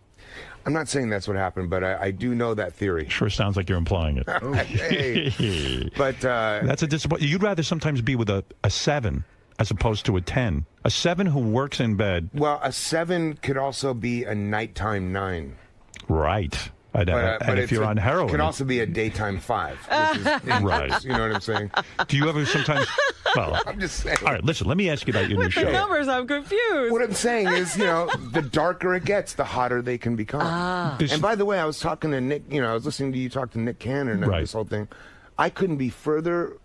I'm not saying that's what happened, but I do know that theory. Sure sounds like you're implying it. Hey. But that's a disappointment. You'd rather sometimes be with a 7 as opposed to a 10. A 7 who works in bed. Well, a 7 could also be a nighttime 9. Right. And if you're on heroin, it can also be a daytime 5. Which is right. You know what I'm saying? Do you ever sometimes? Well, I'm just saying. All right, listen. Let me ask you about your new show. With the numbers, I'm confused. What I'm saying is, the darker it gets, the hotter they can become. And by the way, I was talking to Nick. I was listening to you talk to Nick Cannon and this whole thing. I couldn't be further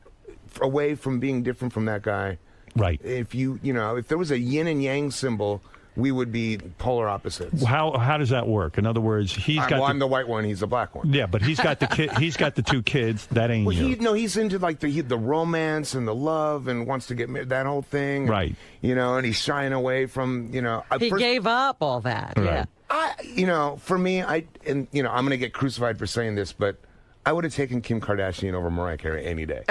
away from being different from that guy. Right. If if there was a yin and yang symbol, we would be polar opposites. How does that work? In other words, I'm the white one, he's the black one. Yeah, but he's got the kid. He's got the 2 kids. That ain't you. He's into like the romance and the love and wants to get married, that whole thing. Right. And he's shying away from He gave up all that. Right. Yeah. For me, I'm going to get crucified for saying this, but I would have taken Kim Kardashian over Mariah Carey any day.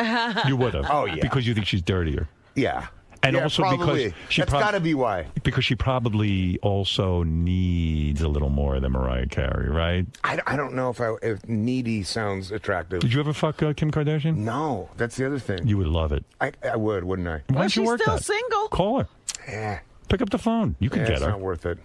You would have. Oh, yeah. Because you think she's dirtier. Yeah. And also probably. because she That's got to be why. Because she probably also needs a little more than Mariah Carey, right? I don't know if needy sounds attractive. Did you ever fuck Kim Kardashian? No, that's the other thing. You would love it. I would, wouldn't I? Why don't you work still that? Single. Call her. Yeah. Pick up the phone. You could get It's her. not worth it.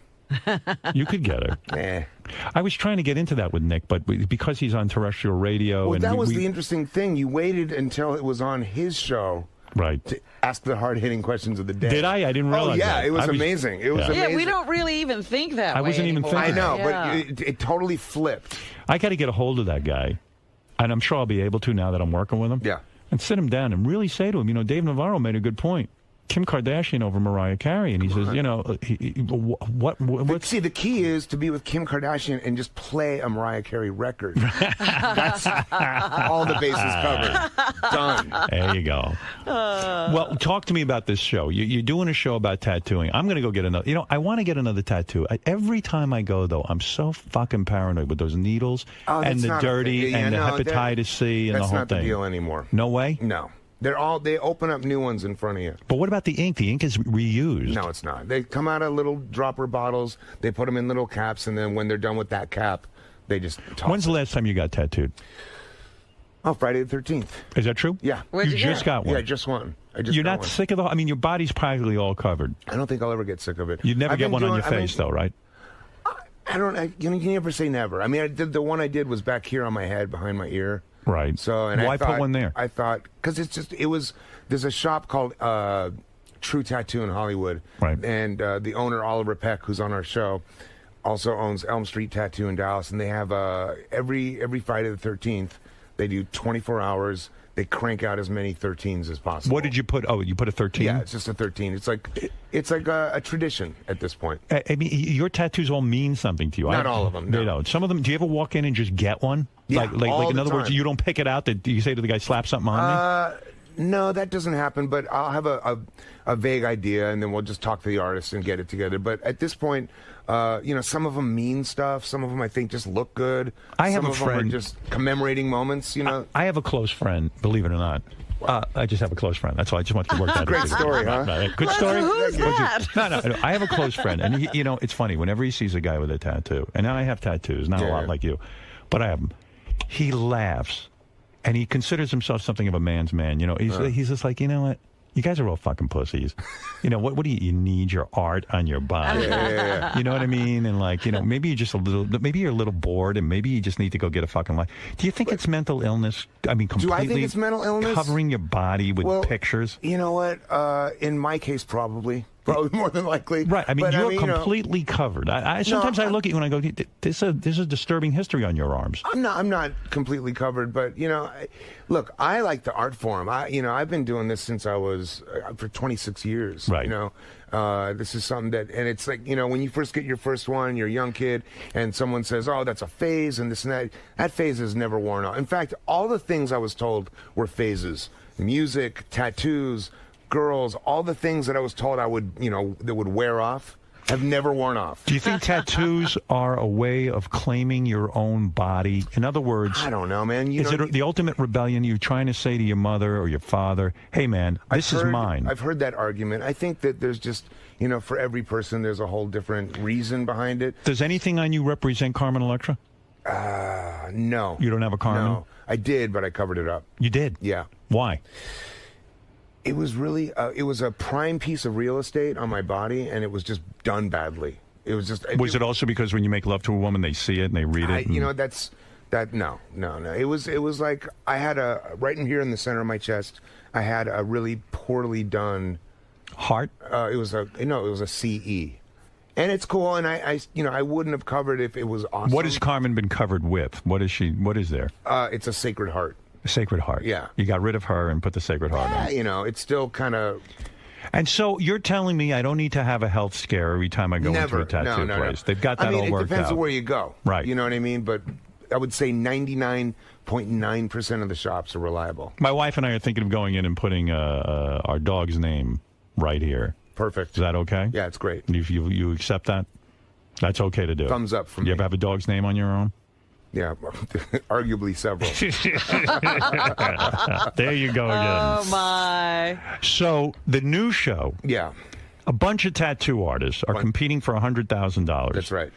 You could get her. I was trying to get into that with Nick, but because he's on terrestrial radio. Well, and that was the interesting thing. You waited until it was on his show. Right. To ask the hard-hitting questions of the day. Did I? I didn't realize that. It was amazing. It was amazing. Yeah, we don't really even think that way. I wasn't even anymore. thinking. I know, but it totally flipped. I got to get a hold of that guy, and I'm sure I'll be able to now that I'm working with him. Yeah. And sit him down and really say to him, Dave Navarro made a good point. Kim Kardashian over Mariah Carey, and he says, what? See, the key is to be with Kim Kardashian and just play a Mariah Carey record. That's all the bases covered. Done. There you go. Well, talk to me about this show. You're doing a show about tattooing. I'm going to go get another. I want to get another tattoo. Every time I go, though, I'm so fucking paranoid with those needles and the dirty and the hepatitis C and the whole thing. That's not the deal anymore. No way? No. They open up new ones in front of you. But what about the ink? The ink is reused. No, it's not. They come out of little dropper bottles. They put them in little caps, and then when they're done with that cap, they just toss When's the last time you got tattooed? Oh, Friday the 13th. Is that true? Yeah. You just got one? Yeah, just one. You're not sick of your body's practically all covered. I don't think I'll ever get sick of it. You'd never get one on your face, though, right? You never say never. I mean, the one I did was back here on my head, behind my ear. Right. So, why put one there? I thought because there's a shop called True Tattoo in Hollywood, right? And the owner Oliver Peck, who's on our show, also owns Elm Street Tattoo in Dallas, and they have every Friday the 13th. They do 24 hours. They crank out as many 13s as possible. What did you put? Oh, you put a 13? Yeah, it's just a 13. It's like a tradition at this point. I mean, your tattoos all mean something to you. Not all of them. No. They don't. Some of them. Do you ever walk in and just get one? Yeah, like in other words, you don't pick it out. That you say to the guy, "Slap something on me." No, that doesn't happen. But I'll have a vague idea, and then we'll just talk to the artist and get it together. But at this point, some of them mean stuff. Some of them I think just look good. I have some a of friend them are just commemorating moments. I have a close friend. Believe it or not. I just have a close friend. That's all. I just want you to work that out. Great story, huh? Right. Good story. Who's that? No. I have a close friend, and it's funny. Whenever he sees a guy with a tattoo, and I have tattoos, not a lot like you, but I have them. He laughs, and he considers himself something of a man's man. He's just like, you know what? You guys are all fucking pussies. What do you need your art on your body? Yeah. You know what I mean? And maybe you're just maybe you're a little bored, and maybe you just need to go get a fucking life. Do you think it's mental illness? I mean, completely. Do I think it's mental illness? Covering your body with pictures? You know what? In my case, probably more than likely. Right. I mean, you're completely covered. Sometimes I look at you and I go, "There's a disturbing history on your arms." I'm not completely covered, but look, I like the art form. I've been doing this since I was for 26 years. Right. This is something that, and it's like when you first get your first one, you're a young kid, and someone says, "Oh, that's a phase," and this and that. That phase has never worn off. In fact, all the things I was told were phases: music, tattoos, girls, all the things that I was told I would, that would wear off, have never worn off. Do you think tattoos are a way of claiming your own body? In other words, I don't know, man. Is it the ultimate rebellion? You're trying to say to your mother or your father, "Hey, man, this is mine." I've heard that argument. I think that there's just, for every person, there's a whole different reason behind it. Does anything on you represent Carmen Electra? No. You don't have a Carmen? No. I did, but I covered it up. You did? Yeah. Why? It was really, it was a prime piece of real estate on my body, and it was just done badly. It was just. Was it also because when you make love to a woman, they see it and they read it? You know, no. It was like I had right in here in the center of my chest, I had a really poorly done heart. It was a CE. And it's cool, and I wouldn't have covered if it was awesome. What has Carmen been covered with? What is there? It's a Sacred Heart. A Sacred Heart. Yeah. You got rid of her and put the Sacred Heart on. You know, it's still kind of. And so you're telling me I don't need to have a health scare every time I go into a tattoo place. They've got that all worked out. It depends on where you go. Right. You know what I mean? But I would say 99.9% of the shops are reliable. My wife and I are thinking of going in and putting our dog's name right here. Perfect. Is that okay? Yeah, it's great. You accept that? That's okay to do. Thumbs up from me. You ever have a dog's name on your own? Yeah, arguably several. There you go again. Oh, my. So, the new show. Yeah. A bunch of tattoo artists are competing for $100,000. That's right.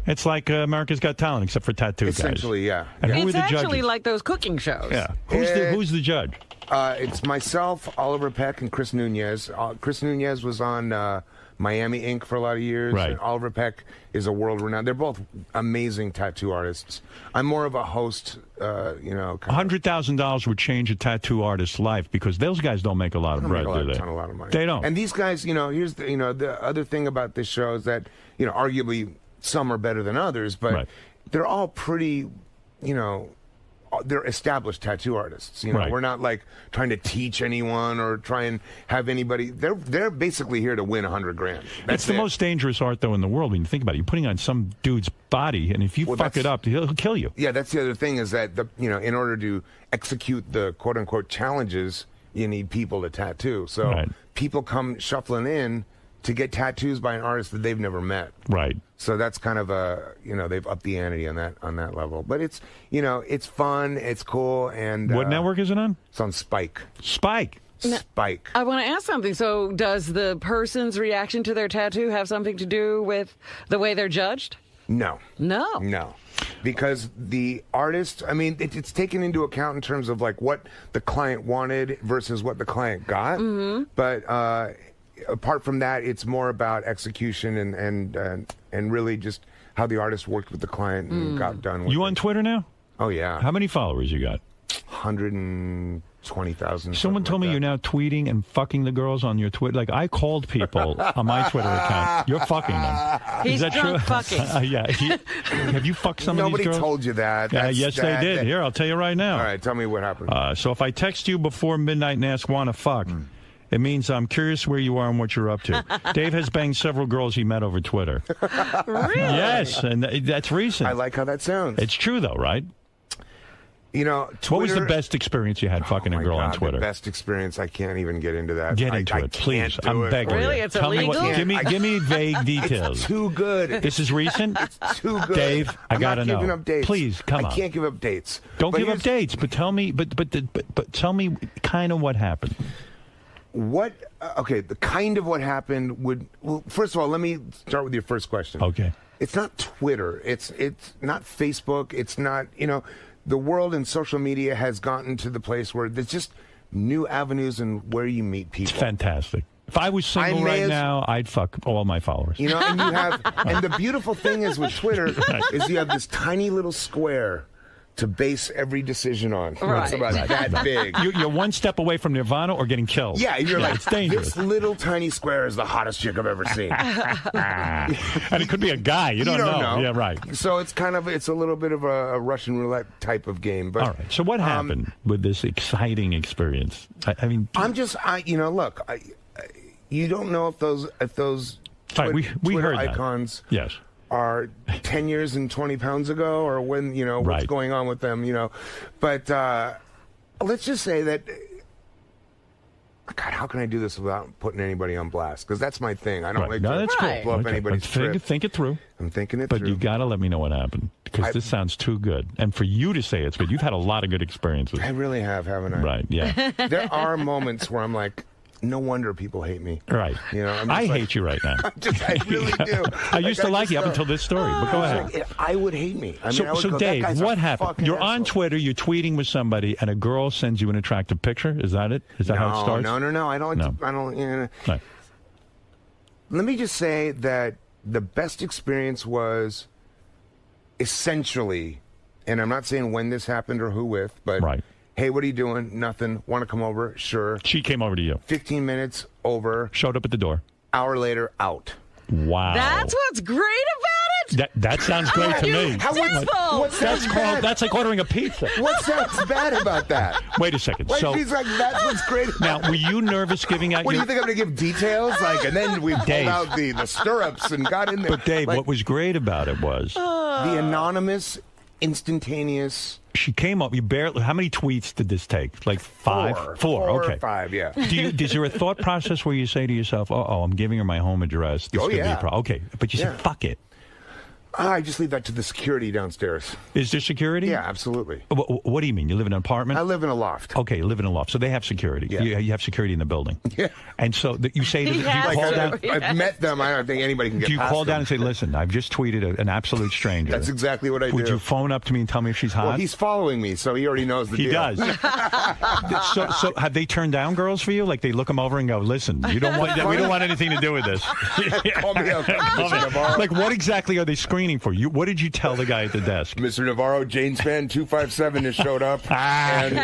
It's like America's Got Talent, except for tattoo guys. Essentially, yeah. And who are It's the actually judges? like those cooking shows. Yeah. Who's the judge? It's myself, Oliver Peck, and Chris Nunez. Chris Nunez was on Miami Ink for a lot of years. Right. And Oliver Peck is a world-renowned. They're both amazing tattoo artists. I'm more of a host, $100,000 would change a tattoo artist's life because those guys don't make a lot of bread, do they? A lot of money. They don't. And these guys, here's the other thing about this show is that arguably some are better than others, but they're all pretty, they're established tattoo artists. Right. We're not like trying to teach anyone or try and have anybody. They're basically here to win $100,000. It's the most dangerous art, though, in the world when you think about it. You're putting on some dude's body, and if you fuck it up, he'll kill you. Yeah, that's the other thing is that in order to execute the quote unquote challenges, you need people to tattoo. So people come shuffling in to get tattoos by an artist that they've never met. Right. So that's kind of they've upped the ante on that level. But it's it's fun, it's cool, and what network is it on? It's on Spike. Spike. Spike. I want to ask something. So does the person's reaction to their tattoo have something to do with the way they're judged? No. No. Because the artist, it's taken into account in terms of like what the client wanted versus what the client got. Mm-hmm. But apart from that, it's more about execution and really just how the artist worked with the client and got done with You on Twitter now? Oh, yeah. How many followers you got? 120,000. Someone told me you're now tweeting and fucking the girls on your Twitter. Like, I called people on my Twitter account. You're fucking them. He's Is that drunk true? fucking. Yeah. Have you fucked some Nobody of these girls? told you that. Yes, they did. Here, I'll tell you right now. All right, tell me what happened. So if I text you before midnight and ask, wanna fuck, it means I'm curious where you are and what you're up to. Dave has banged several girls he met over Twitter. Really? Yes, and that's recent. I like how that sounds. It's true, though, right? Twitter, what was the best experience you had fucking a girl on Twitter? The best experience, I can't even get into that. Get into it, please. I'm begging you. Really? It's Tell me illegal? give me vague details. It's too good. This is recent? It's too good. Dave, I gotta know. I'm not giving up dates. Please, come on. I can't give up dates. Don't give up dates, but tell me, but tell me kind of what happened. Okay, the kind of what happened well, first of all, let me start with your first question. Okay. It's not Twitter. It's not Facebook. It's not, the world and social media has gotten to the place where there's just new avenues and where you meet people. It's fantastic. If I was single now, I'd fuck all my followers. And you have, and the beautiful thing is with Twitter is you have this tiny little square to base every decision on. Right. It's about that big. You're one step away from Nirvana or getting killed. Yeah, you're like, it's dangerous. This little tiny square is the hottest chick I've ever seen. And it could be a guy. You don't know. Yeah, right. So it's a little bit of a Russian roulette type of game. But all right. So what happened with this exciting experience? Look, you don't know if those we Twitter heard icons. That. Yes. Are 10 years and 20 pounds ago, or when, what's going on with them, But let's just say that, God, how can I do this without putting anybody on blast? Because that's my thing. I don't like to blow up anybody's trip. Think it through. I'm thinking it through. But you got to let me know what happened, because this sounds too good. And for you to say it's good, you've had a lot of good experiences. I really have, haven't I? Right, yeah. There are moments where I'm like, no wonder people hate me. Right. I hate you right now. I really do. I used to like you up until this story, but go ahead. I would hate me. So Dave, what happened? You're on Twitter, you're tweeting with somebody, and a girl sends you an attractive picture? Is that it? Is that how it starts? No. I don't. No. Let me just say that the best experience was essentially, and I'm not saying when this happened or who with, but hey, what are you doing? Nothing. Want to come over? Sure. She came over to you. 15 minutes over. Showed up at the door. Hour later, out. Wow. That's what's great about it. That sounds great to me. That's like ordering a pizza. What sounds bad about that? Wait a second. Like, So he's like, that's what's great. now, were you nervous giving out? What do you think I'm going to give details? Like, and then we pulled out the stirrups and got in there. But Dave, like, what was great about it was the anonymous, instantaneous. She came up. You barely. How many tweets did this take? Like 5? 4. Okay. Or 5. Yeah. Is there a thought process where you say to yourself, "Oh, I'm giving her my home address. This could be a problem." Okay, but you said, "Fuck it." I just leave that to the security downstairs. Is there security? Yeah, absolutely. What do you mean? You live in an apartment? I live in a loft. Okay, you live in a loft. So they have security. Yeah. You have security in the building. Yeah. And so you say to I've met them. I don't think anybody can get Do you past call down them. and say, listen, I've just tweeted an absolute stranger. That's exactly what I do. Would you phone up to me and tell me if she's hot? Well, he's following me, so he already knows the deal. He does. So have they turned down girls for you? Like they look them over and go, listen, we don't want anything to do with this. Call me up, Mr. Navarro. Like what exactly are they screening for? What did you tell the guy at the desk? Mr. Navarro, Jane's fan 257 has showed up, and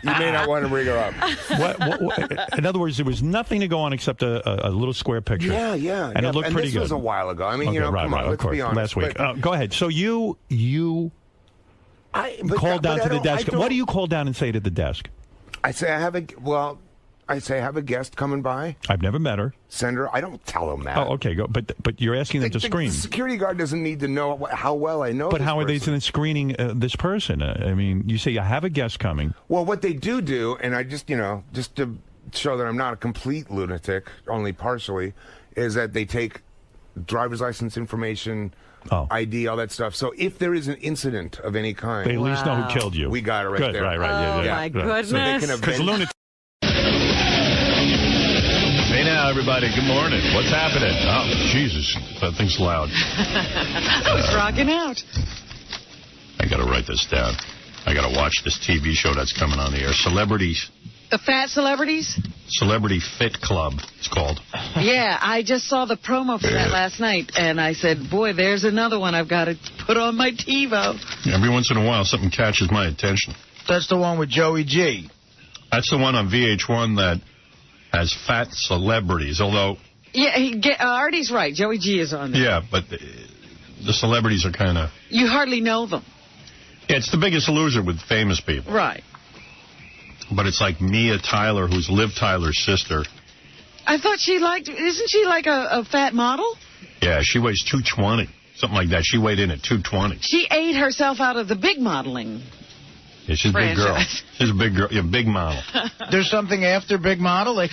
you may not want to bring her up. What, in other words, there was nothing to go on except a little square picture. Yeah. And it looked pretty this good. was a while ago. I mean, okay, come on, let's be honest. Last week. Go ahead. So you called down to the desk. What do you call down and say to the desk? I say I have a guest coming by. I've never met her. Send her. I don't tell them that. Oh, okay. Go. But you're asking them to screen. The security guard doesn't need to know how well I know. But how are they screening this person? I mean, you say I have a guest coming. Well, what they do, and I just to show that I'm not a complete lunatic, only partially, is that they take driver's license information, ID, all that stuff. So if there is an incident of any kind, they at least know who killed you. We got it right Good, there. Right. My goodness. So they can avenge. Hey now, everybody. Good morning. What's happening? Oh, Jesus. That thing's loud. I was rocking out. I got to write this down. I got to watch this TV show that's coming on the air. Celebrities. The fat celebrities? Celebrity Fit Club, it's called. Yeah, I just saw the promo for that last night, and I said, boy, there's another one I've got to put on my TiVo. Every once in a while, something catches my attention. That's the one with Joey G. That's the one on VH1 that has fat celebrities, although... Yeah, Artie's right. Joey G is on there. Yeah, but the celebrities are kind of... You hardly know them. Yeah, it's The Biggest Loser with famous people. Right. But it's like Mia Tyler, who's Liv Tyler's sister. I thought isn't she like a fat model? Yeah, she weighs 220, something like that. She weighed in at 220. She ate herself out of the big modeling. Yeah, she's a big girl. She's a big girl. Yeah, big model. There's something after big model? They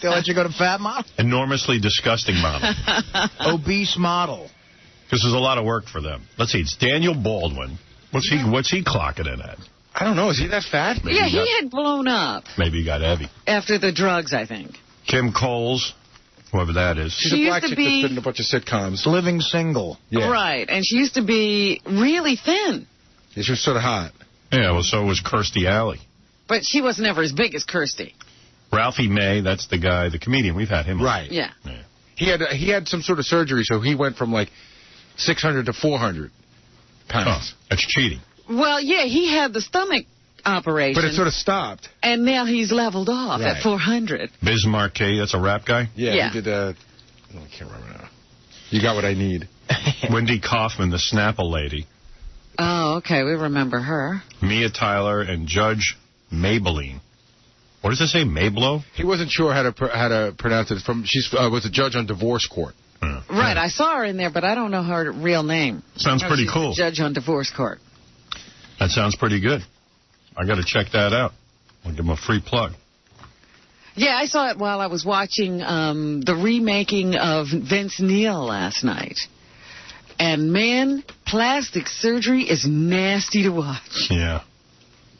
let you go to fat model? Enormously disgusting model. Obese model. Because there's a lot of work for them. Let's see, it's Daniel Baldwin. What's he clocking in at? I don't know. Is he that fat? Maybe he had blown up. Maybe he got heavy. After the drugs, I think. Kim Coles, whoever that is. She's a black chick that's been in a bunch of sitcoms. Living single. Yeah. Right, and she used to be really thin. Yeah, she was sort of hot. Yeah, well, so was Kirstie Alley. But she was never as big as Kirstie. Ralphie May, that's the guy, the comedian. We've had him on. Right. Yeah. He had some sort of surgery, so he went from like 600 to 400 pounds. Oh, that's cheating. Well, yeah, he had the stomach operation. But it sort of stopped. And now he's leveled off at 400. Biz Marquet, that's a rap guy? Yeah. He did, I can't remember now. You Got What I Need. Wendy Kaufman, the Snapple lady. Oh, okay, we remember her. Mia Tyler and Judge Maybelline. What does it say, Mayblow? He wasn't sure how to pronounce it. She was a judge on divorce court. Right, I saw her in there, but I don't know her real name. Sounds pretty cool. Judge on divorce court. That sounds pretty good. I got to check that out. I'll give him a free plug. Yeah, I saw it while I was watching the remaking of Vince Neil last night. And, man, plastic surgery is nasty to watch. Yeah.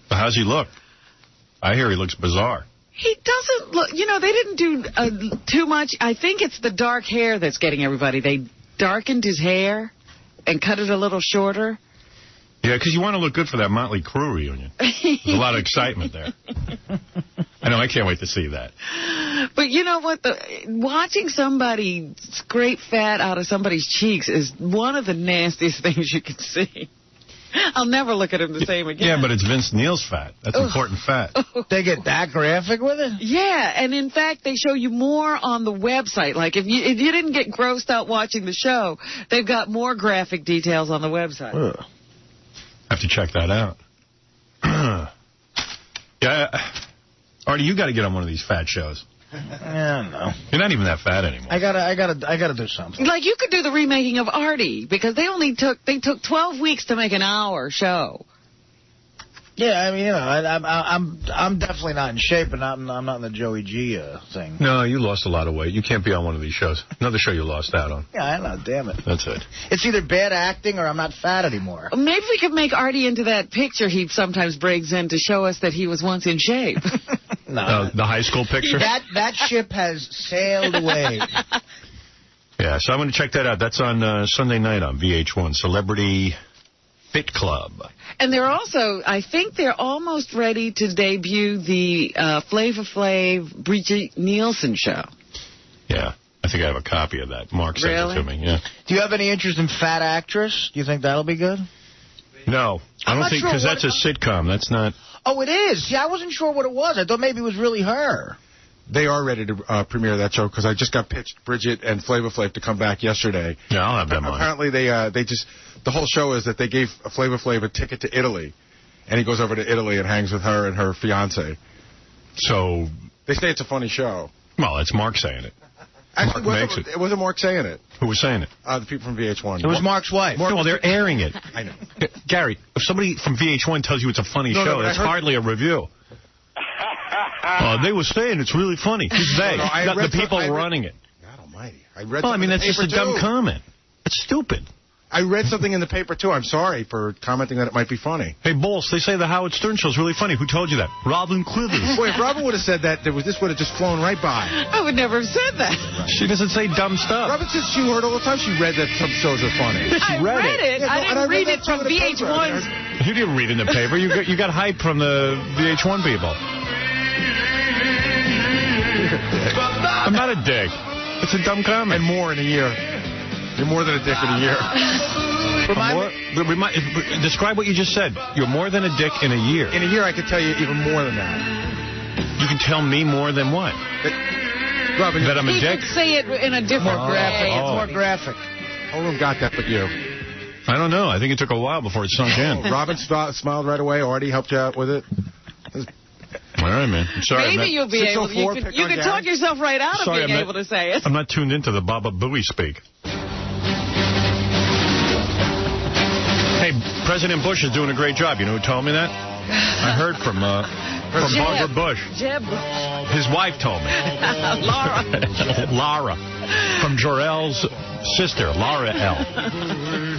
But how's he look? I hear he looks bizarre. He doesn't look... You know, they didn't do too much. I think it's the dark hair that's getting everybody. They darkened his hair and cut it a little shorter. Yeah, because you want to look good for that Motley Crue reunion. There's a lot of excitement there. I know. I can't wait to see that. But you know what? Watching somebody scrape fat out of somebody's cheeks is one of the nastiest things you can see. I'll never look at him the same again. Yeah, but it's Vince Neil's fat. That's important fat. They get that graphic with it? Yeah, and in fact, they show you more on the website. Like, if you didn't get grossed out watching the show, they've got more graphic details on the website. Ugh. Have to check that out. Yeah, Artie, you got to get on one of these fat shows. Yeah, no. You're not even that fat anymore. I gotta do something. Like, you could do the remaking of Artie, because they took 12 weeks to make an hour show. Yeah, I mean, you know, I'm definitely not in shape, and I'm not in the Joey G thing. No, you lost a lot of weight. You can't be on one of these shows. Another show you lost out on. Yeah, I know, damn it. That's it. It's either bad acting or I'm not fat anymore. Maybe we could make Artie into that picture he sometimes breaks in to show us that he was once in shape. No. The high school picture? That ship has sailed away. Yeah, so I'm going to check that out. That's on Sunday night on VH1, Celebrity Fit Club. And they're also, I think they're almost ready to debut the Flavor Flav Brigitte Nielsen show. Yeah, I think I have a copy of that. Mark sent it to me, yeah. Do you have any interest in Fat Actress? Do you think that'll be good? No, I don't think, because that's a sitcom. That's not... Oh, it is? See, I wasn't sure what it was. I thought maybe it was really her. They are ready to premiere that show, because I just got pitched Bridget and Flavor Flav to come back yesterday. Yeah, I'll have them on. Apparently, they just... The whole show is that they gave Flavor Flav a ticket to Italy, and he goes over to Italy and hangs with her and her fiancé. So... They say it's a funny show. Well, it's Mark saying it. Actually, Mark makes it. It wasn't Mark saying it. Who was saying it? The people from VH1. It was Mark's wife. Well, they're airing it. I know. Gary, if somebody from VH1 tells you it's a funny show, that's hardly a review. They were saying it's really funny. Who's they? The people running it. God almighty. I read that's just a dumb comment. It's stupid. I read something in the paper, too. I'm sorry for commenting that it might be funny. Hey, Bulls, they say the Howard Stern show's really funny. Who told you that? Robin Quivers. Boy, if Robin would have said that, this would have just flown right by. I would never have said that. She doesn't say dumb stuff. Robin says she heard all the time she read that some shows are funny. She read it. Yeah, I didn't read it from VH1. You didn't read it in the paper. You got hype from the VH1 people. I'm not a dick. It's a dumb comment. And more in a year. You're more than a dick in a year. Describe what you just said. You're more than a dick in a year. In a year, I could tell you even more than that. You can tell me more than what? Robin, that I'm a dick? He could say it in a different way. It's more graphic. Whole room got that but you. I don't know. I think it took a while before it sunk in. Robin smiled right away. Artie helped you out with it. All right, man. I'm sorry. Maybe you'll be able to. You can talk yourself right out of being able to say it. I'm not tuned into the Baba Booey speak. Hey, President Bush is doing a great job. You know who told me that? I heard from Barbara Bush. Jeb. His wife told me. Laura. Lara. From Jor-El's sister, Laura L.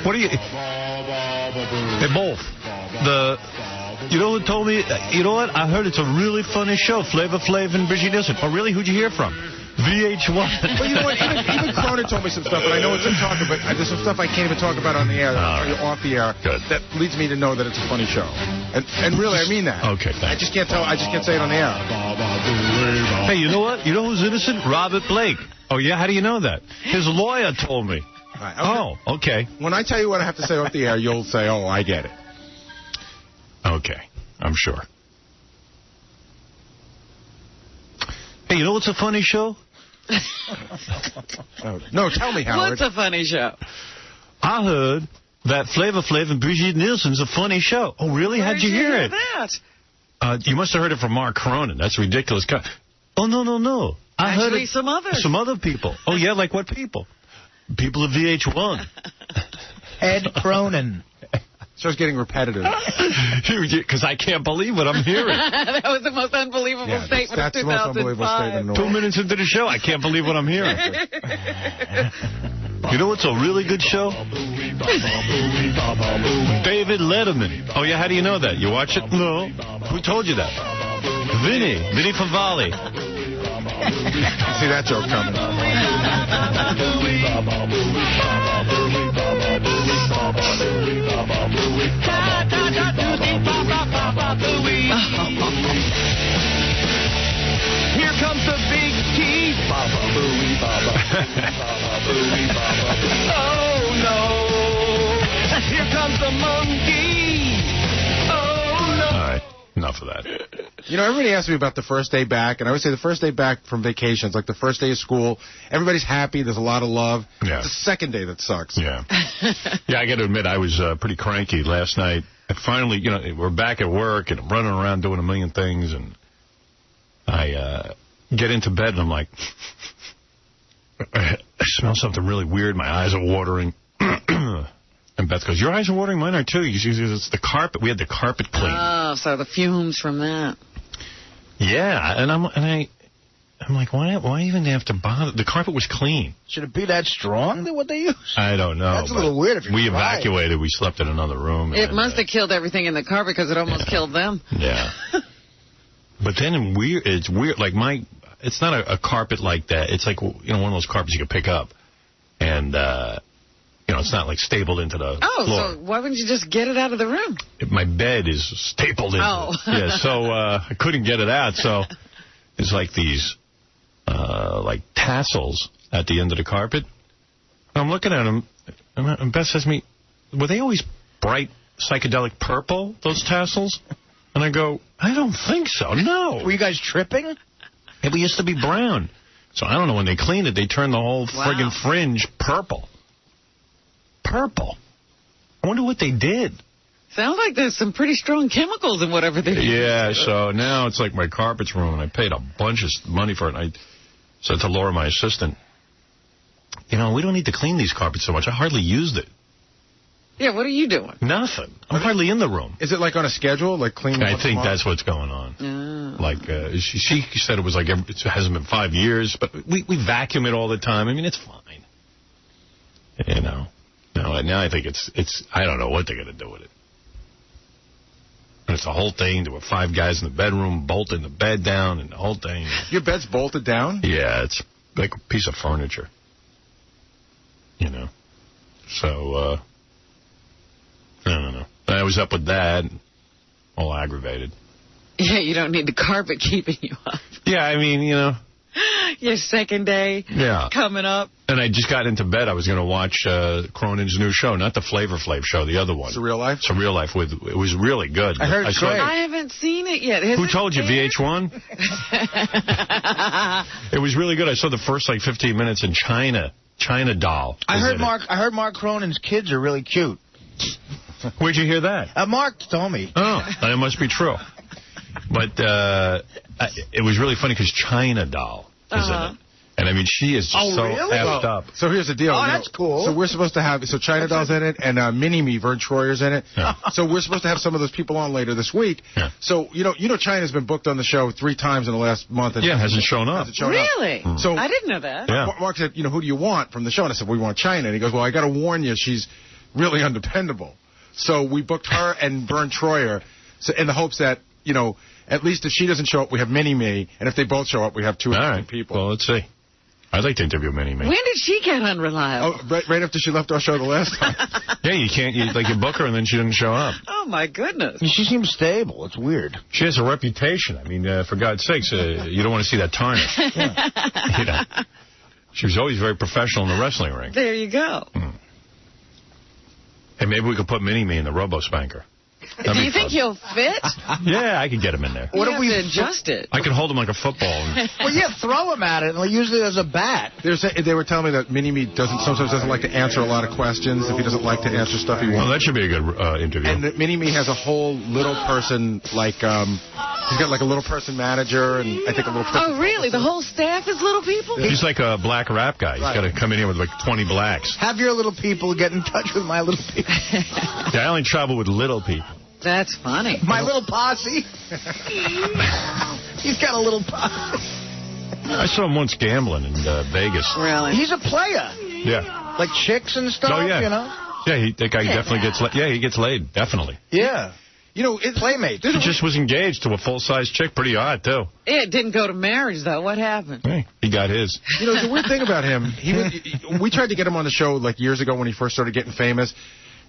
What do you... They both. You know who told me? You know what? I heard it's a really funny show, Flavor Flav and Brigitte Nielsen. Oh, really? Who'd you hear from? VH1. But you know what? Even Cronin told me some stuff, and I know it's in talking, but there's some stuff I can't even talk about on the air, off the air. Good. That leads me to know that it's a funny show. And really, I mean that. Okay, thanks. I just can't say it on the air. Hey, you know what? You know who's innocent? Robert Blake. Oh, yeah? How do you know that? His lawyer told me. Right, okay. Oh, okay. When I tell you what I have to say off the air, you'll say, oh, I get it. Okay, I'm sure. Hey, you know what's a funny show? No, tell me, Howard. What's a funny show? I heard that Flavor Flav and Brigitte Nielsen's a funny show. Oh, really? How'd you hear it? That? You must have heard it from Mark Cronin. That's ridiculous. Oh, no. I heard it some others. Some other people. Oh, yeah, like what people? People of VH1. Ed Cronin. So it's getting repetitive. Because I can't believe what I'm hearing. That was the most unbelievable statement that's of 2005. the most unbelievable statement in the world. 2 minutes into the show, I can't believe what I'm hearing. You know what's a really good show? David Letterman. Oh, yeah, how do you know that? You watch it? No. Who told you that? Vinny Favale. See that joke coming. comes the big T. Baba booey baba. Baba booey baba. Oh no. Here comes the monkey. Oh no. All right. Enough of that. You know, everybody asks me about the first day back, and I would say the first day back from vacations, like the first day of school, everybody's happy, there's a lot of love. Yeah. It's the second day that sucks. Yeah. Yeah, I got to admit, I was pretty cranky last night. I finally, you know, we're back at work, and I'm running around doing a million things, and I get into bed, and I'm like, I smell something really weird. My eyes are watering. And Beth goes, your eyes are watering? Mine are too. It's the carpet. We had the carpet cleaned. Oh, so the fumes from that. Yeah, and I'm like, why even have to bother? The carpet was clean. Should it be that strong than what they use? I don't know. That's a little weird if you're We quiet. evacuated. We slept in another room. It must have killed everything in the carpet because it almost killed them. Yeah. But then it's weird. Like it's not a carpet like that. It's like, you know, one of those carpets you can pick up. And, you know, it's not like stapled into the floor. So why wouldn't you just get it out of the room? My bed is stapled into it. Yeah, so I couldn't get it out. So it's like these like tassels at the end of the carpet. And I'm looking at them, and Beth says to me, were they always bright psychedelic purple, those tassels? And I go, I don't think so, no. Were you guys tripping? It used to be brown. So I don't know, when they cleaned it, they turned the whole friggin' fringe purple. Purple. I wonder what they did. Sounds like there's some pretty strong chemicals in whatever they do. Yeah, so now it's like my carpet's ruined. I paid a bunch of money for it. And I said to Laura, my assistant, you know, we don't need to clean these carpets so much. I hardly used it. Yeah, what are you doing? Nothing. I'm hardly in the room. Is it like on a schedule, like cleaning? I think that's what's going on. Like, she said it was like, it hasn't been 5 years, but we vacuum it all the time. I mean, it's fine. You know. Now I think it's I don't know what they're going to do with it. And it's a whole thing. There were 5 guys in the bedroom, bolting the bed down, and the whole thing. Your bed's bolted down? Yeah, it's like a piece of furniture. You know. So, I don't know. I was up with that, all aggravated. Yeah, you don't need the carpet keeping you up. Yeah, I mean, you know. Your second day coming up. And I just got into bed. I was going to watch Cronin's new show, not the Flavor Flav show, the other one. It's a Real Life? It's a Real Life. It was really good. I heard it's great. I haven't seen it yet. Who told you, VH1? It was really good. I saw the first, 15 minutes in China. China Doll. I heard Mark Cronin's kids are really cute. Where'd you hear that? Mark told me. Oh, that must be true. But it was really funny because China Doll is in it. And, I mean, she is just so really? effed up. So here's the deal. Oh, that's cool. So we're supposed to have... So China Doll's in it, and Mini-Me, Vern Troyer's in it. Yeah. So we're supposed to have some of those people on later this week. Yeah. So, you know, China's been booked on the show 3 times in the last month. And hasn't shown up. Really? So I didn't know that. Yeah. Mark said, who do you want from the show? And I said, we want China. And he goes, well, I got to warn you, she's really undependable. So we booked her and Vern Troyer in the hopes that, at least if she doesn't show up, we have Mini-Me. And if they both show up, we have 2 people. Well, let's see. I'd like to interview Mini-Me. When did she get unreliable? Oh, right after she left our show the last time. Yeah, you can't. You book her and then she didn't show up. Oh, my goodness. She seems stable. It's weird. She has a reputation. I mean, for God's sakes, you don't want to see that tarnished. Yeah. She was always very professional in the wrestling ring. There you go. Hey, maybe we could put Mini-Me in the Robo-Spanker. Do you think he'll fit? Yeah, I could get him in there. What if we adjust it? I could hold him like a football. Well, throw him at it and use it as a bat. They were telling me that Mini-Me sometimes doesn't like to answer a lot of questions. If he doesn't like to answer stuff he wants. Well, that should be a good interview. And Mini-Me has a whole little person, he's got like a little person manager and I think a little person. Oh, really? The whole staff is little people? He's like a black rap guy. He's got to come in here with 20 blacks. Have your little people get in touch with my little people. Yeah, I only travel with little people. That's funny. My little posse. He's got a little posse. I saw him once gambling in Vegas. Really? He's a player. Yeah. Like chicks and stuff, Oh, yeah. Yeah, that guy definitely gets laid. Yeah, he gets laid, definally. Yeah. Playmate. He just was engaged to a full-size chick. Pretty odd, too. It didn't go to marriage, though. What happened? Hey, he got his. The weird thing about him, we tried to get him on the show years ago when he first started getting famous.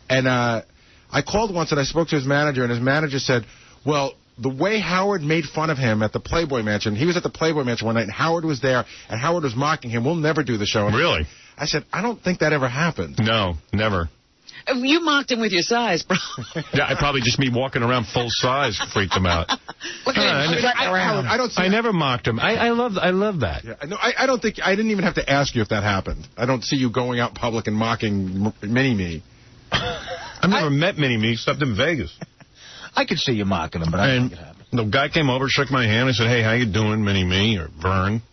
And I called once and I spoke to his manager, and his manager said, well, the way Howard made fun of him at the Playboy Mansion, he was at the Playboy Mansion one night, and Howard was there, and Howard was mocking him. We'll never do the show. Really? I said, I don't think that ever happened. No, never. You mocked him with your size, bro. Yeah, I probably just me walking around full size freaked him out. I never mocked him. I love that. Yeah, no, I don't think, I didn't even have to ask you if that happened. I don't see you going out in public and mocking Mini-Me. I've never met Mini-Me except in Vegas. I could see you mocking him, but I don't think it happened. The guy came over, shook my hand, I said, hey, how you doing, Mini-Me, or Vern?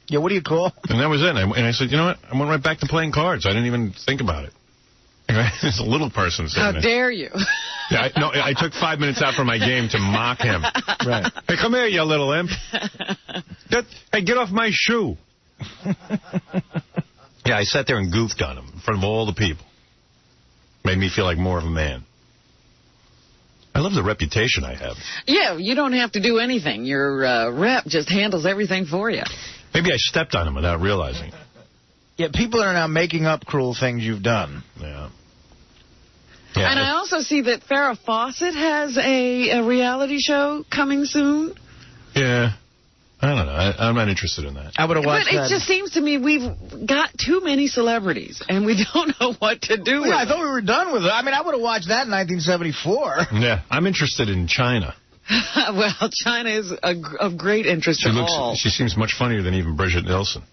Yeah, what do you call? And that was it. And I said, you know what? I went right back to playing cards. I didn't even think about it. It's a little person sitting How there. dare you? Yeah, I took 5 minutes out from my game to mock him. Right. Hey, come here, you little imp. Hey, get off my shoe. Yeah, I sat there and goofed on him in front of all the people. Made me feel like more of a man. I love the reputation I have. Yeah, you don't have to do anything. Your rep just handles everything for you. Maybe I stepped on him without realizing it. Yeah, people are now making up cruel things you've done. Yeah. And I also see that Farrah Fawcett has a reality show coming soon. Yeah. I don't know. I'm not interested in that. I would have watched But that. it just seems to me we've got too many celebrities, and we don't know what to do with I them. thought we were done with it. I mean, I would have watched that in 1974. Yeah. I'm interested in China. Well, China is of great interest to all. She seems much funnier than even Bridget Nielsen,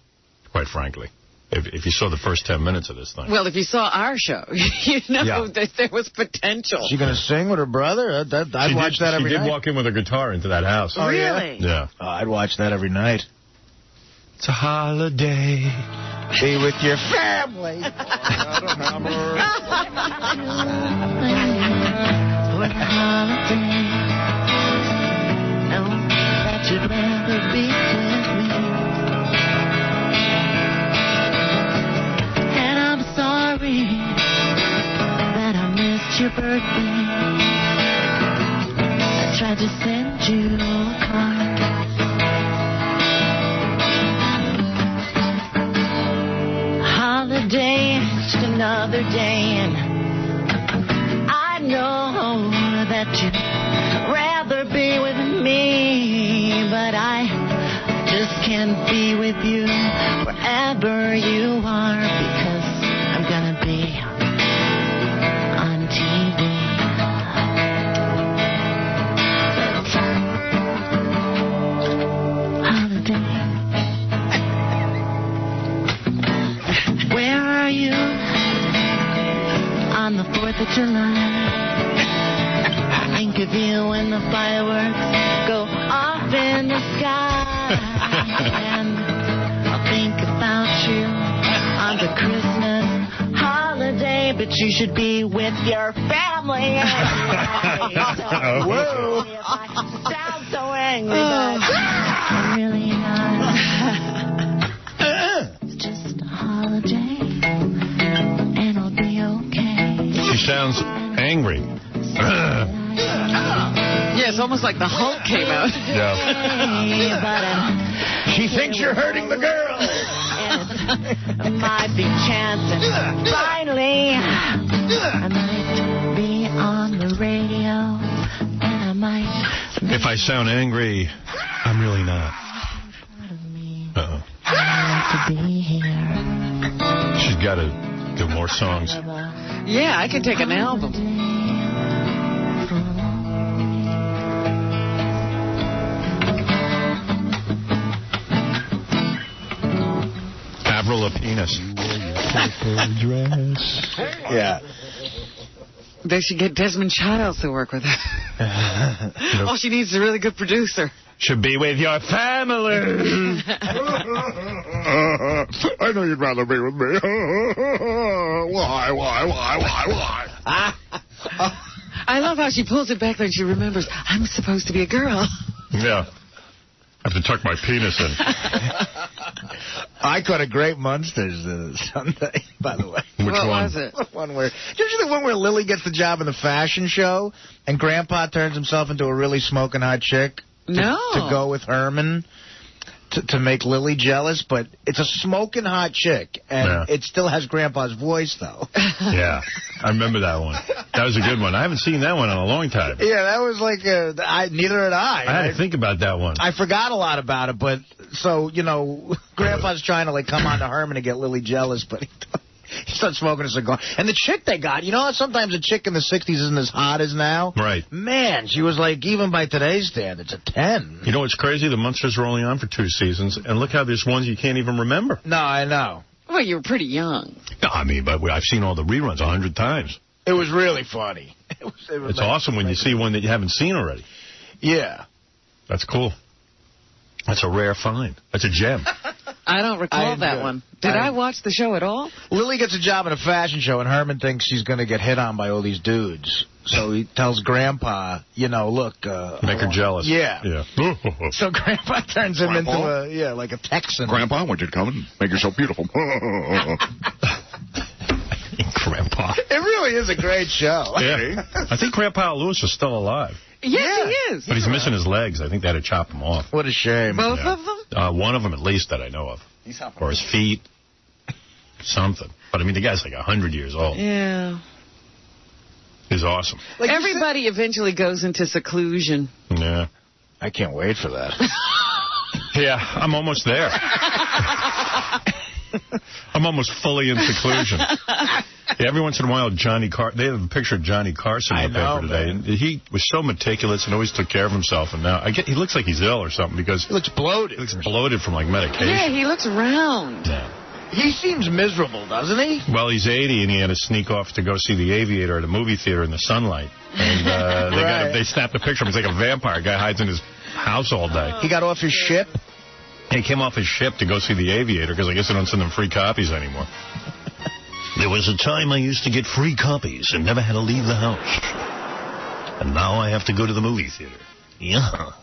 quite frankly. If you saw the first 10 minutes of this thing. Well, if you saw our show, you know that there was potential. Is she going to sing with her brother? I'd watch that every night. She did walk in with her guitar into that house. Oh, really? Yeah. Oh, I'd watch that every night. It's a holiday. Be with your family. You'd rather be with me. And I'm sorry that I missed your birthday. I tried to send you a card. Holiday, just another day, and I know that you'd rather be with me, but I just can't be with you wherever you are, because I'm gonna be on TV. Holiday. Where are you on the 4th of July? Think of you when the fireworks go off in the sky. And I'll think about you on the Christmas holiday, but you should be with your family. Whoa. If I sound so angry, but I'm really not. It's just a holiday, and I'll be okay. She sounds angry. Yeah, it's almost like the Hulk came out. Yeah. She thinks you're hurting the girl. It might be chance, and finally, I might be on the radio, and I might. If I sound angry, I'm really not. Uh-oh. To be here. She's got to do more songs. Yeah, I could take an album. Avril Lapenis. Yeah. They should get Desmond Childs to work with her. All she needs is a really good producer. Should be with your family. I know you'd rather be with me. Why? I love how she pulls it back when she remembers, I'm supposed to be a girl. Yeah. I have to tuck my penis in. I caught a great Munsters Sunday, by the way. Which what one? was it? Usually the one where Lily gets the job in the fashion show and Grandpa turns himself into a really smoking hot chick to go with Herman. to make Lily jealous, but it's a smoking hot chick, and it still has Grandpa's voice, though. Yeah, I remember that one. That was a good one. I haven't seen that one in a long time. Yeah, that was like, neither had I. I had to think about that one. I forgot a lot about it, but, so, you know, Grandpa's trying to, like, come on to Herman and get Lily jealous, but he starts smoking a cigar. And the chick they got, you know how sometimes a chick in the 60s isn't as hot as now? Right. Man, she was like, even by today's standards, a 10. You know what's crazy? The Munsters are only on for 2 seasons, and look how there's ones you can't even remember. No, I know. Well, you were pretty young. No, I mean, but I've seen all the reruns 100 times. It was really funny. It was it's awesome when you see one that you haven't seen already. Yeah. That's cool. That's a rare find. That's a gem. I don't recall that one. Did I watch the show at all? Lily gets a job in a fashion show, and Herman thinks she's going to get hit on by all these dudes. So he tells Grandpa, you know, look. Make her jealous. Yeah. So Grandpa turns him into like a Texan. Grandpa, I want you to come and make yourself beautiful. Grandpa. It really is a great show. Yeah. I think Grandpa Lewis is still alive. Yes, he is. But he's missing his legs. I think they had to chop him off. What a shame. Both of them? One of them, at least, that I know of. Or his feet. Something. But, I mean, the guy's like 100 years old. Yeah. He's awesome. Like everybody eventually goes into seclusion. Yeah. I can't wait for that. Yeah, I'm almost there. I'm almost fully in seclusion. Yeah, every once in a while, they have a picture of Johnny Carson in the paper today. And he was so meticulous and always took care of himself. And now he looks like he's ill or something because he looks bloated. He looks bloated from like medication. Yeah, he looks round. Yeah. He seems miserable, doesn't he? Well, he's 80 and he had to sneak off to go see The Aviator at a movie theater in the sunlight. And they snapped a picture of him. He's like a vampire. Guy hides in his house all day. He got off his ship? He came off his ship to go see The Aviator because I guess they don't send them free copies anymore. There was a time I used to get free copies and never had to leave the house. And now I have to go to the movie theater. Yeah.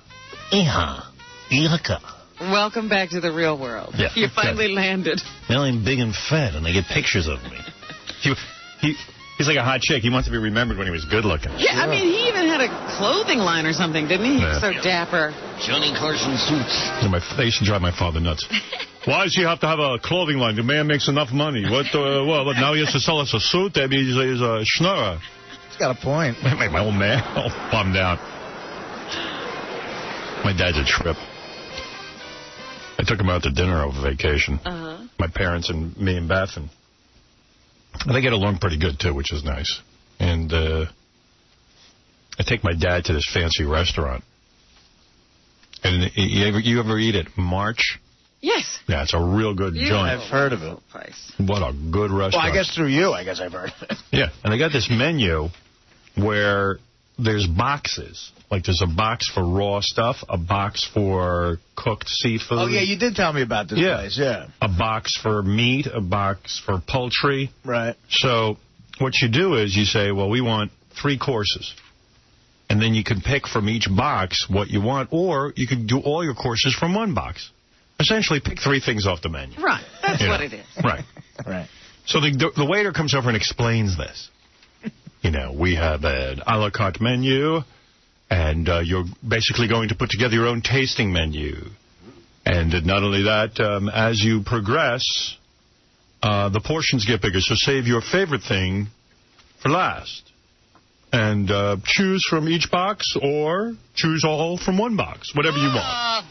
Welcome back to the real world. Yeah. You finally landed. Now I'm big and fat and they get pictures of me. He's like a hot chick. He wants to be remembered when he was good looking. Yeah, I mean, he even had a clothing line or something, didn't he? Yeah. So dapper. Johnny Carson suits. They used to drive my father nuts. Why does he have to have a clothing line? The man makes enough money. What now he has to sell us a suit? That means he's a schnorrer. He's got a point. My old man all bummed out. My dad's a trip. I took him out to dinner over vacation. My parents and me and Beth. And they get along pretty good, too, which is nice. And I take my dad to this fancy restaurant. And you ever eat at March? Yes. Yeah, it's a real good joint. I've heard of it. What a good restaurant. Well, I guess through you, I've heard of it. Yeah, and they got this menu where there's boxes. Like there's a box for raw stuff, a box for cooked seafood. Oh, yeah, you did tell me about this place, yeah. A box for meat, a box for poultry. Right. So what you do is you say, well, we want 3 courses. And then you can pick from each box what you want, or you can do all your courses from one box. Essentially, pick 3 things off the menu. Right. That's what it is. Right. Right. So the waiter comes over and explains this. You know, we have an a la carte menu, and you're basically going to put together your own tasting menu. And not only that, as you progress, the portions get bigger. So save your favorite thing for last. And choose from each box or choose all from one box, whatever you want.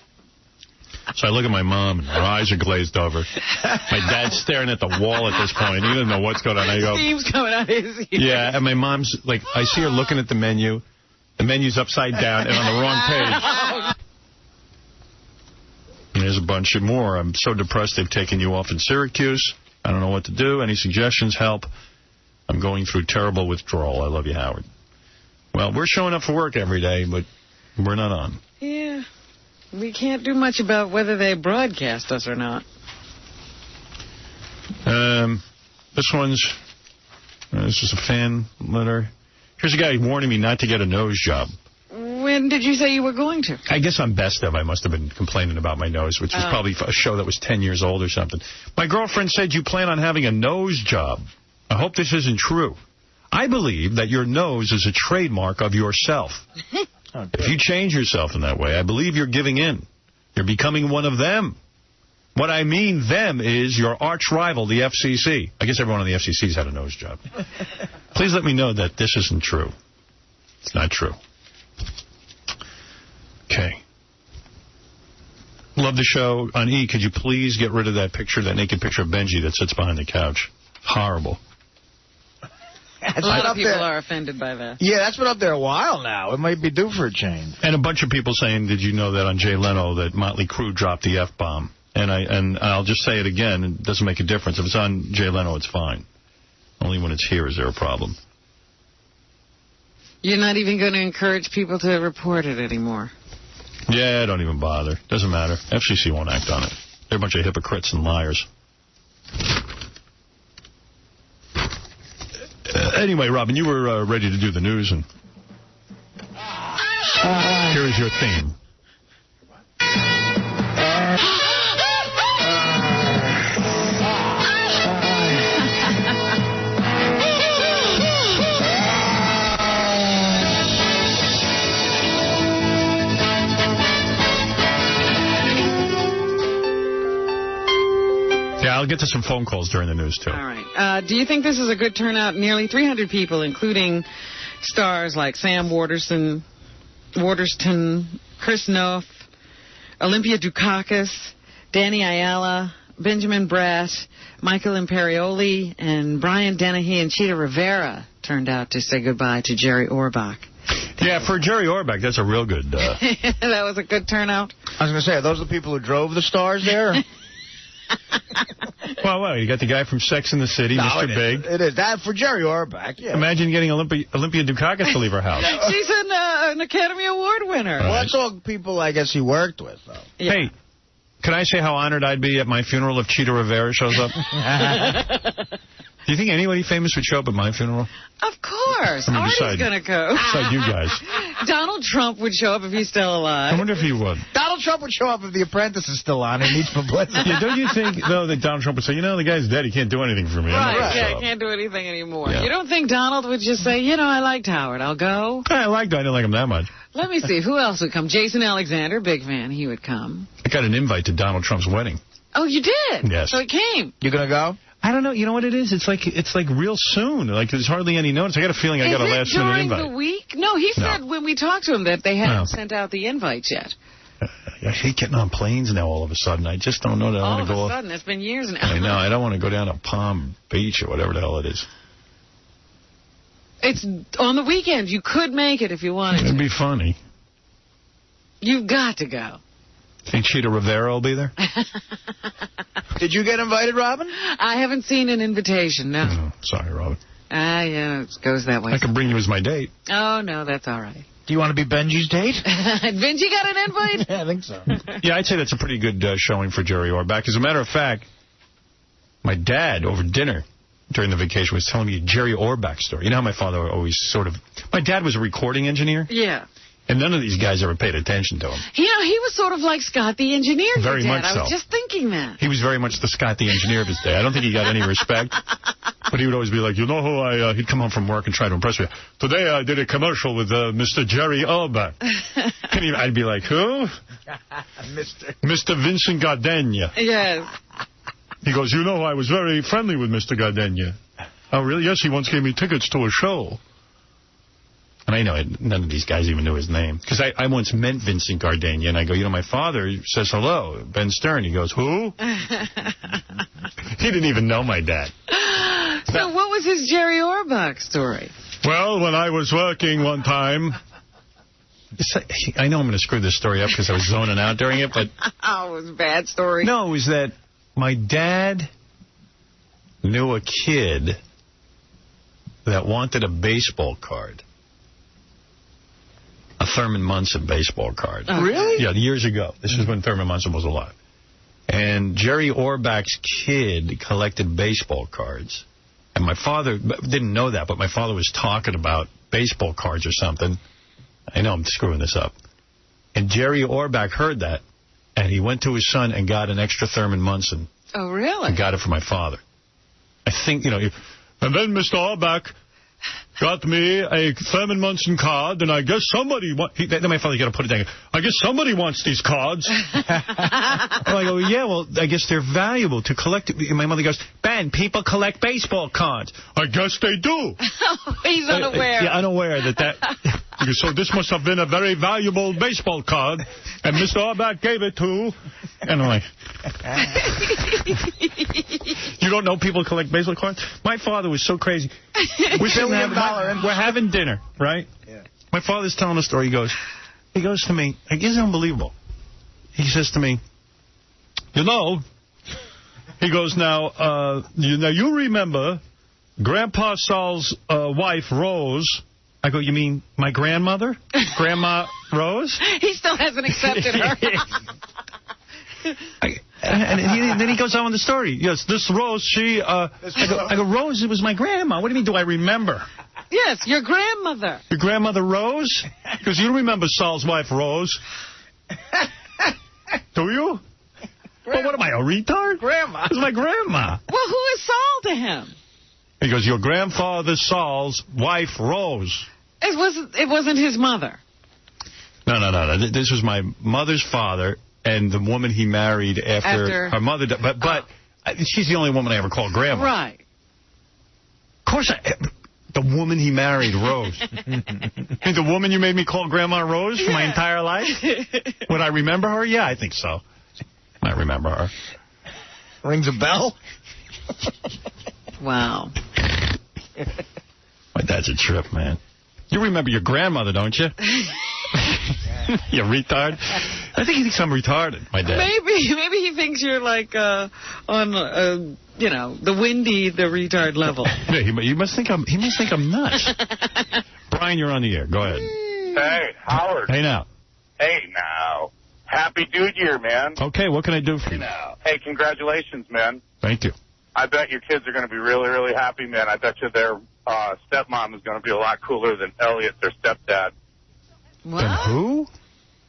So I look at my mom, and her eyes are glazed over. My dad's staring at the wall at this point. He doesn't know what's going on. I go, steam's coming out of his ears. Yeah, and my mom's like, I see her looking at the menu. The menu's upside down and on the wrong page. And there's a bunch of more. I'm so depressed they've taken you off in Syracuse. I don't know what to do. Any suggestions? Help. I'm going through terrible withdrawal. I love you, Howard. Well, we're showing up for work every day, but we're not on. Yeah. We can't do much about whether they broadcast us or not. This is a fan letter. Here's a guy warning me not to get a nose job. When did you say you were going to? I guess on Best Of, I must have been complaining about my nose, which was probably a show that was 10 years old or something. My girlfriend said you plan on having a nose job. I hope this isn't true. I believe that your nose is a trademark of yourself. If you change yourself in that way, I believe you're giving in You're becoming one of them. What I mean, them, is your arch rival, the FCC. I guess everyone on the FCC's had a nose job. Please let me know that this isn't true. It's not true. Okay. Love the show. On E, could you please get rid of that picture, that naked picture of Benji that sits behind the couch? Horrible. A lot of people are offended by that. Yeah, that's been up there a while now. It might be due for a change. And a bunch of people saying, did you know that on Jay Leno that Motley Crue dropped the F-bomb? And I'll just say it again. It doesn't make a difference. If it's on Jay Leno, it's fine. Only when it's here is there a problem. You're not even going to encourage people to report it anymore. Yeah, don't even bother. Doesn't matter. FCC won't act on it. They're a bunch of hypocrites and liars. Anyway, Robin, you were ready to do the news, and here is your theme. Yeah, I'll get to some phone calls during the news, too. All right. Do you think this is a good turnout? Nearly 300 people, including stars like Sam Waterston, Chris Noth, Olympia Dukakis, Danny Ayala, Benjamin Bratt, Michael Imperioli, and Brian Dennehy and Cheetah Rivera turned out to say goodbye to Jerry Orbach. Yeah, for Jerry Orbach, that's a real good... That was a good turnout. I was going to say, are those the people who drove the stars there? Well, you got the guy from Sex and the City, Mr. Big. It is. That for Jerry Orbach, yeah. Imagine getting Olympia Dukakis to leave her house. She's an Academy Award winner. Well, that's all people, I guess, he worked with, though. Yeah. Hey, can I say how honored I'd be at my funeral if Cheetah Rivera shows up? Do you think anybody famous would show up at my funeral? Of course. Artie's going to go. Beside you guys. Donald Trump would show up if he's still alive. I wonder if he would. Donald Trump would show up if The Apprentice is still on and needs publicity. Yeah, don't you think, though, that Donald Trump would say, you know, the guy's dead, he can't do anything for me. Right, yeah, he can't do anything anymore. Yeah. You don't think Donald would just say, you know, I liked Howard, I'll go? I didn't like him that much. Let me see, who else would come? Jason Alexander, big fan, he would come. I got an invite to Donald Trump's wedding. Oh, you did? Yes. So he came. You going to go? I don't know. You know what it is? It's like real soon. Like there's hardly any notice. I got a feeling I got a last minute invite. During the week? No, he said when we talked to him that they hadn't sent out the invites yet. I hate getting on planes now all of a sudden. I just don't know that I want to go. All of a sudden, it's been years now. I know. I don't want to go down to Palm Beach or whatever the hell it is. It's on the weekend. You could make it if you wanted to. It'd be funny. You've got to go. Think Cheetah Rivera will be there? Did you get invited, Robin? I haven't seen an invitation, no. Oh, sorry, Robin. Yeah, it goes that way. I can bring you as my date. Oh, no, that's all right. Do you want to be Benji's date? Benji got an invite? Yeah, I think so. Yeah, I'd say that's a pretty good showing for Jerry Orbach. As a matter of fact, my dad over dinner during the vacation was telling me a Jerry Orbach story. You know how my father always sort of... My dad was a recording engineer. Yeah. And none of these guys ever paid attention to him. You know, he was sort of like Scott the engineer. Very Dad. much so. I was just thinking that. He was very much the Scott the engineer of his day. I don't think he got any respect. But he would always be like, you know who he'd come home from work and try to impress me. Today I did a commercial with Mr. Jerry Orbach. I'd be like, who? Mr. Vincent Gardenia. Yes. He goes, you know, I was very friendly with Mr. Gardenia. Oh, really? Yes, he once gave me tickets to a show. And I know none of these guys even knew his name. Because I once met Vincent Gardenia, and I go, you know, my father says hello, Ben Stern. He goes, who? He didn't even know my dad. So what was his Jerry Orbach story? Well, when I was working one time... I know I'm going to screw this story up because I was zoning out during it, but... Oh, it was a bad story. No, it was that my dad knew a kid that wanted a baseball card. A Thurman Munson baseball card. Oh, really? Yeah, years ago. This is when Thurman Munson was alive. And Jerry Orbach's kid collected baseball cards. And my father didn't know that, but my father was talking about baseball cards or something. I know I'm screwing this up. And Jerry Orbach heard that, and he went to his son and got an extra Thurman Munson. Oh, really? And got it for my father. I think, you know, and then Mr. Orbach got me a Thurman Munson card, and I guess somebody... Then my father got to put it down. I guess somebody wants these cards. I go, yeah, well, I guess they're valuable to collect. And my mother goes, Ben, people collect baseball cards. I guess they do. He's unaware. Yeah, unaware that... So this must have been a very valuable baseball card, and Mr. Auerbach gave it to... And I'm like... You don't know people collect baseball cards? My father was so crazy. We're having dinner, right? Yeah. My father's telling a story. He goes to me, it's unbelievable. He says to me, he goes, now you remember Grandpa Saul's wife, Rose. I go, you mean my grandmother? Grandma Rose? He still hasn't accepted her. Then he goes on with the story. Yes, this Rose, I go, Rose, it was my grandma. What do you mean, do I remember? Yes, your grandmother. Your grandmother Rose? Because you don't remember Saul's wife, Rose. Do you? Well, what am I, a retard? Grandma. It's my grandma. Well, who is Saul to him? He goes, your grandfather Saul's wife, Rose. It wasn't his mother. No. This was my mother's father and the woman he married after her mother died. But she's the only woman I ever called grandma. Right. Of course, the woman he married, Rose. The woman you made me call Grandma Rose for my entire life? Would I remember her? Yeah, I think so. I remember her. Rings a bell? Wow. My dad's a trip, man. You remember your grandmother, don't you? You retard. I think he thinks I'm retarded, my dad. Maybe he thinks you're like on the Windy the retard level. Yeah, he must think I'm nuts. Brian, you're on the air. Go ahead. Hey, Howard. Hey now. Hey now. Happy Dude Year, man. Okay, what can I do for you? Hey, congratulations, man. Thank you. I bet your kids are going to be really, really happy, man. I bet you their stepmom is going to be a lot cooler than Elliot, their stepdad. What? Than who?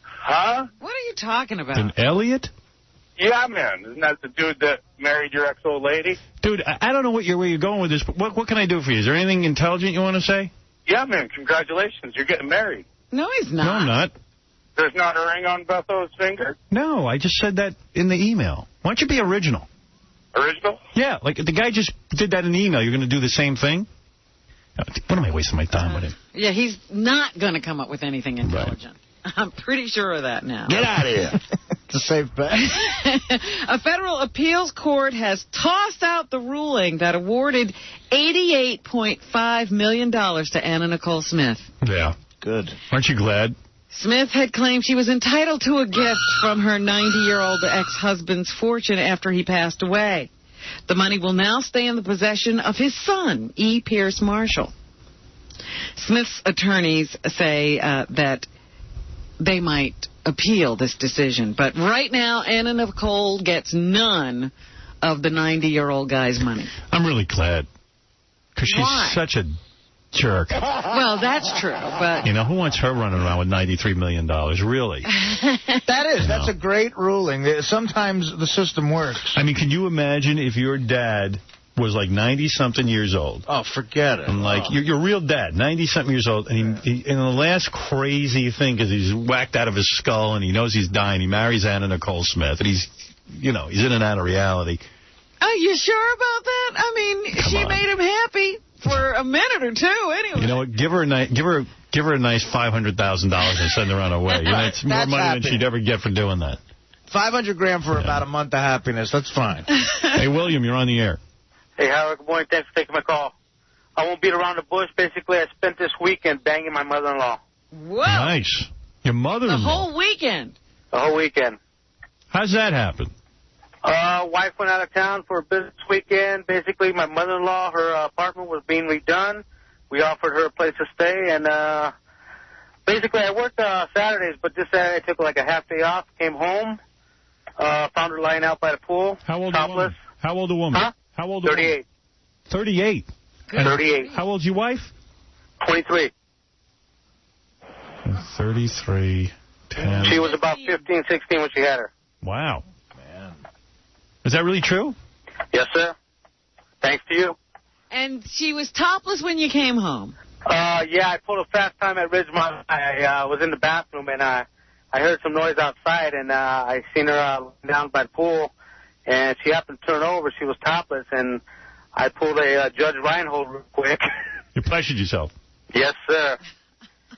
Huh? What are you talking about? Than Elliot? Yeah, man. Isn't that the dude that married your ex-old lady? Dude, I don't know where you're going with this, but what can I do for you? Is there anything intelligent you want to say? Yeah, man. Congratulations. You're getting married. No, he's not. No, I'm not. There's not a ring on Betho's finger? No, I just said that in the email. Why don't you be original? Original? Yeah, like the guy just did that in the email. You're going to do the same thing? What am I wasting my time with him? Yeah, he's not going to come up with anything intelligent. Right. I'm pretty sure of that now. Get out of here. It's a safe bet. A federal appeals court has tossed out the ruling that awarded $88.5 million to Anna Nicole Smith. Yeah. Good. Aren't you glad? Smith had claimed she was entitled to a gift from her 90-year-old ex-husband's fortune after he passed away. The money will now stay in the possession of his son, E. Pierce Marshall. Smith's attorneys say that they might appeal this decision. But right now, Anna Nicole gets none of the 90-year-old guy's money. I'm really glad. Because she's such a jerk. Well, that's true, but... You know, who wants her running around with $93 million, really? That's a great ruling. Sometimes the system works. I mean, can you imagine if your dad was like 90-something years old? Oh, forget it. And like, your real dad, 90-something years old, and and the last crazy thing is he's whacked out of his skull and he knows he's dying. He marries Anna Nicole Smith, and he's in and out of reality. Are you sure about that? I mean, she made him happy for a minute or two, anyway. You know what? Give her a nice $500,000 and send her on her way. You know, it's more money than she'd ever get for doing that. $500,000 for about a month of happiness. That's fine. Hey, William, you're on the air. Hey, Howard. Good morning. Thanks for taking my call. I won't beat around the bush. Basically, I spent this weekend banging my mother-in-law. Whoa. Nice. Your mother-in-law. The whole weekend. The whole weekend. How's that happen? Wife went out of town for a business weekend. Basically, my mother-in-law, her apartment was being redone. We offered her a place to stay, and basically I worked Saturdays, but this Saturday I took like a half day off, came home, found her lying out by the pool. How old topless. How old a woman? Huh? How old? 38. 38. 38. How old's your wife? 23. 33. 10. She was about 15, 16 when she had her. Wow. Man. Is that really true? Yes, sir. Thanks to you. And she was topless when you came home. Yeah, I pulled a fast time at Ridgemont. I was in the bathroom, and I heard some noise outside, and I seen her down by the pool, and she happened to turn over. She was topless, and I pulled a Judge Reinhold real quick. You pleasured yourself. Yes, sir.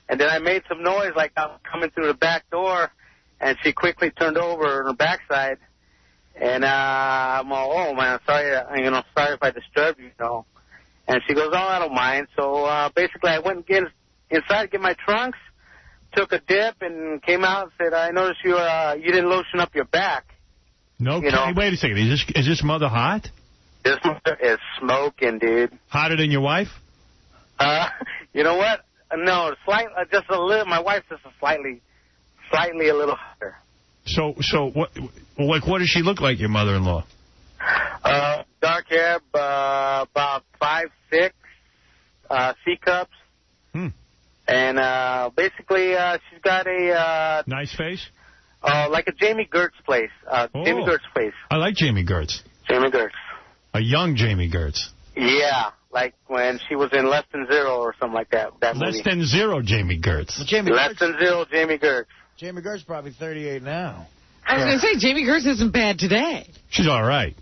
And then I made some noise like I was coming through the back door, and she quickly turned over on her backside. And I'm all, oh, man, sorry if I disturbed you, you know. And she goes, oh, I don't mind. So basically I went and inside to get my trunks, took a dip, and came out and said, I noticed you didn't lotion up your back. No, wait a second. Is this mother hot? This mother is smoking, dude. Hotter than your wife? You know what? No, just a little. My wife's just slightly a little hotter. So what does she look like, your mother-in-law? Dark hair, about 5'6", C cups. And basically, she's got a nice face. Like a Jamie Gertz face. Jamie Gertz face. I like Jamie Gertz. Jamie Gertz. A young Jamie Gertz. Yeah, like when she was in Less Than Zero or something like that. Less Than Zero, Jamie Gertz. Less Than Zero, Jamie Gertz. Jamie Gertz probably 38 now. I was going to say, Jamie Gertz isn't bad today. She's all right.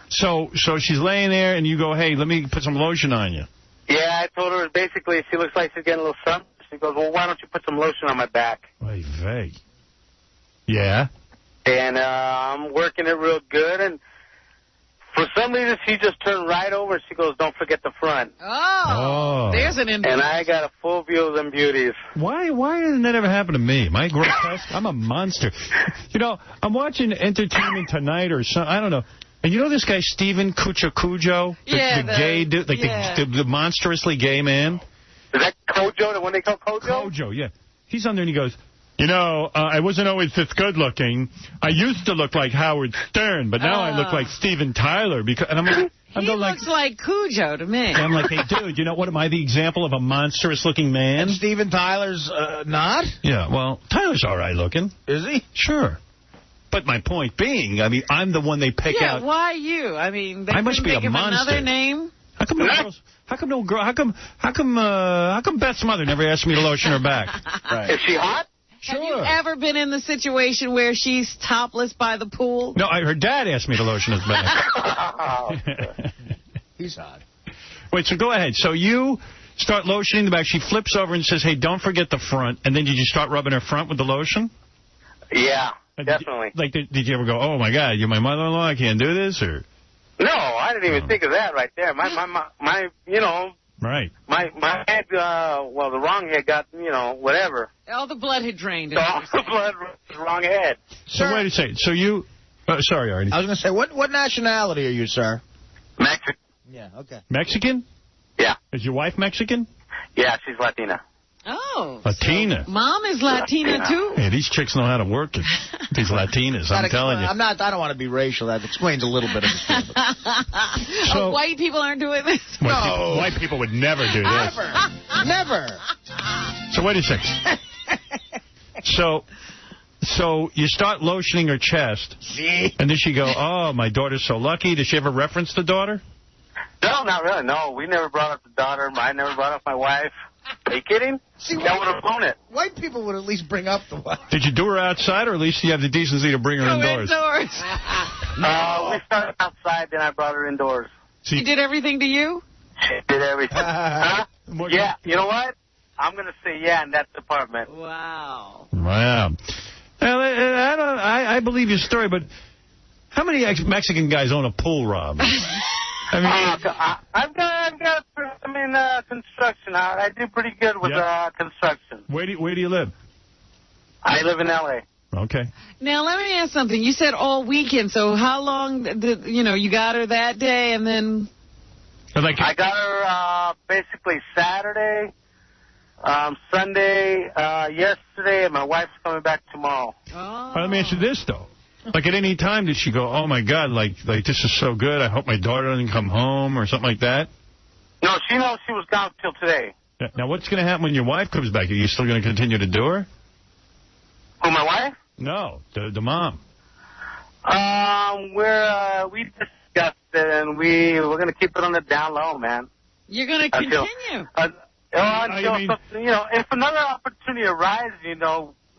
So she's laying there, and you go, hey, let me put some lotion on you. Yeah, I told her basically she looks like she's getting a little sun. She goes, well, why don't you put some lotion on my back? Oy vey. Yeah? And I'm working it real good, and for some reason, she just turned right over, and she goes, don't forget the front. Oh. There's an influence. And I got a full view of them beauties. Why doesn't that ever happen to me? Am I grotesque? I'm a monster. You know, I'm watching Entertainment Tonight or something. I don't know. And you know this guy, Steven Cujo? The gay dude, like the monstrously gay man? Is that Kojo, the one they call Kojo? Kojo, yeah. He's on there and he goes, you know, I wasn't always this good looking. I used to look like Howard Stern, but now I look like Steven Tyler. And I'm like, he looks like Cujo to me. I'm like, hey, dude, you know what? Am I the example of a monstrous-looking man? And Steven Tyler's not? Yeah, well, Tyler's all right looking. Is he? Sure. But my point being, I mean, I'm the one they pick out. Yeah, why you? I mean, they I must be think a of monster. another name. How come how come Beth's mother never asked me to lotion her back? Right. Is she hot? Sure. Have you ever been in the situation where she's topless by the pool? No, her dad asked me to lotion his back. He's hot. Wait, so go ahead. So you start lotioning the back. She flips over and says, hey, don't forget the front. And then did you start rubbing her front with the lotion? Yeah, definitely. Did you ever go, oh, my God, you're my mother-in-law, I can't do this? Or no, I didn't even think of that right there. My you know. Right. My head, well, the wrong head got, you know, whatever. All the blood had drained. All the blood was the wrong head. So wait a second. So you, sorry, Artie. I was going to say, what nationality are you, sir? Mexican. Yeah, okay. Mexican? Yeah. Is your wife Mexican? Yeah, she's Latina. Oh. Latina. So Mom is Latina, too? Hey, these chicks know how to work it. These Latinas, I'm telling you. I don't want to be racial. That explains a little bit of the So white people aren't doing this? White people would never do this. Never. So wait a second. So you start lotioning her chest. See? And then she go, oh, my daughter's so lucky. Does she ever reference the daughter? No, not really. No, we never brought up the daughter. I never brought up my wife. Are you kidding? See, that would have blown it. White people would at least bring up the wife. Did you do her outside, or at least you have the decency to bring her indoors? We started outside, then I brought her indoors. She did everything to you? She did everything. Huh? Yeah, you know what? I'm going to say yeah in that department. Wow. Wow. Well, I believe your story, but how many Mexican guys own a pool, Rob? I mean, I've got construction. I do pretty good with construction. Where do you live? I live in L.A. Okay. Now, let me ask something. You said all weekend, so how long did, you got her that day and then? I got her basically Saturday, Sunday, yesterday, and my wife's coming back tomorrow. Oh. Well, let me ask you this, though. Like, at any time, did she go, oh, my God, like this is so good, I hope my daughter doesn't come home, or something like that? No, she knows she was gone till today. Now, what's going to happen when your wife comes back? Are you still going to continue to do her? Who, my wife? No, the mom. We discussed it, and we're going to keep it on the down low, man. You're going to continue. If another opportunity arises,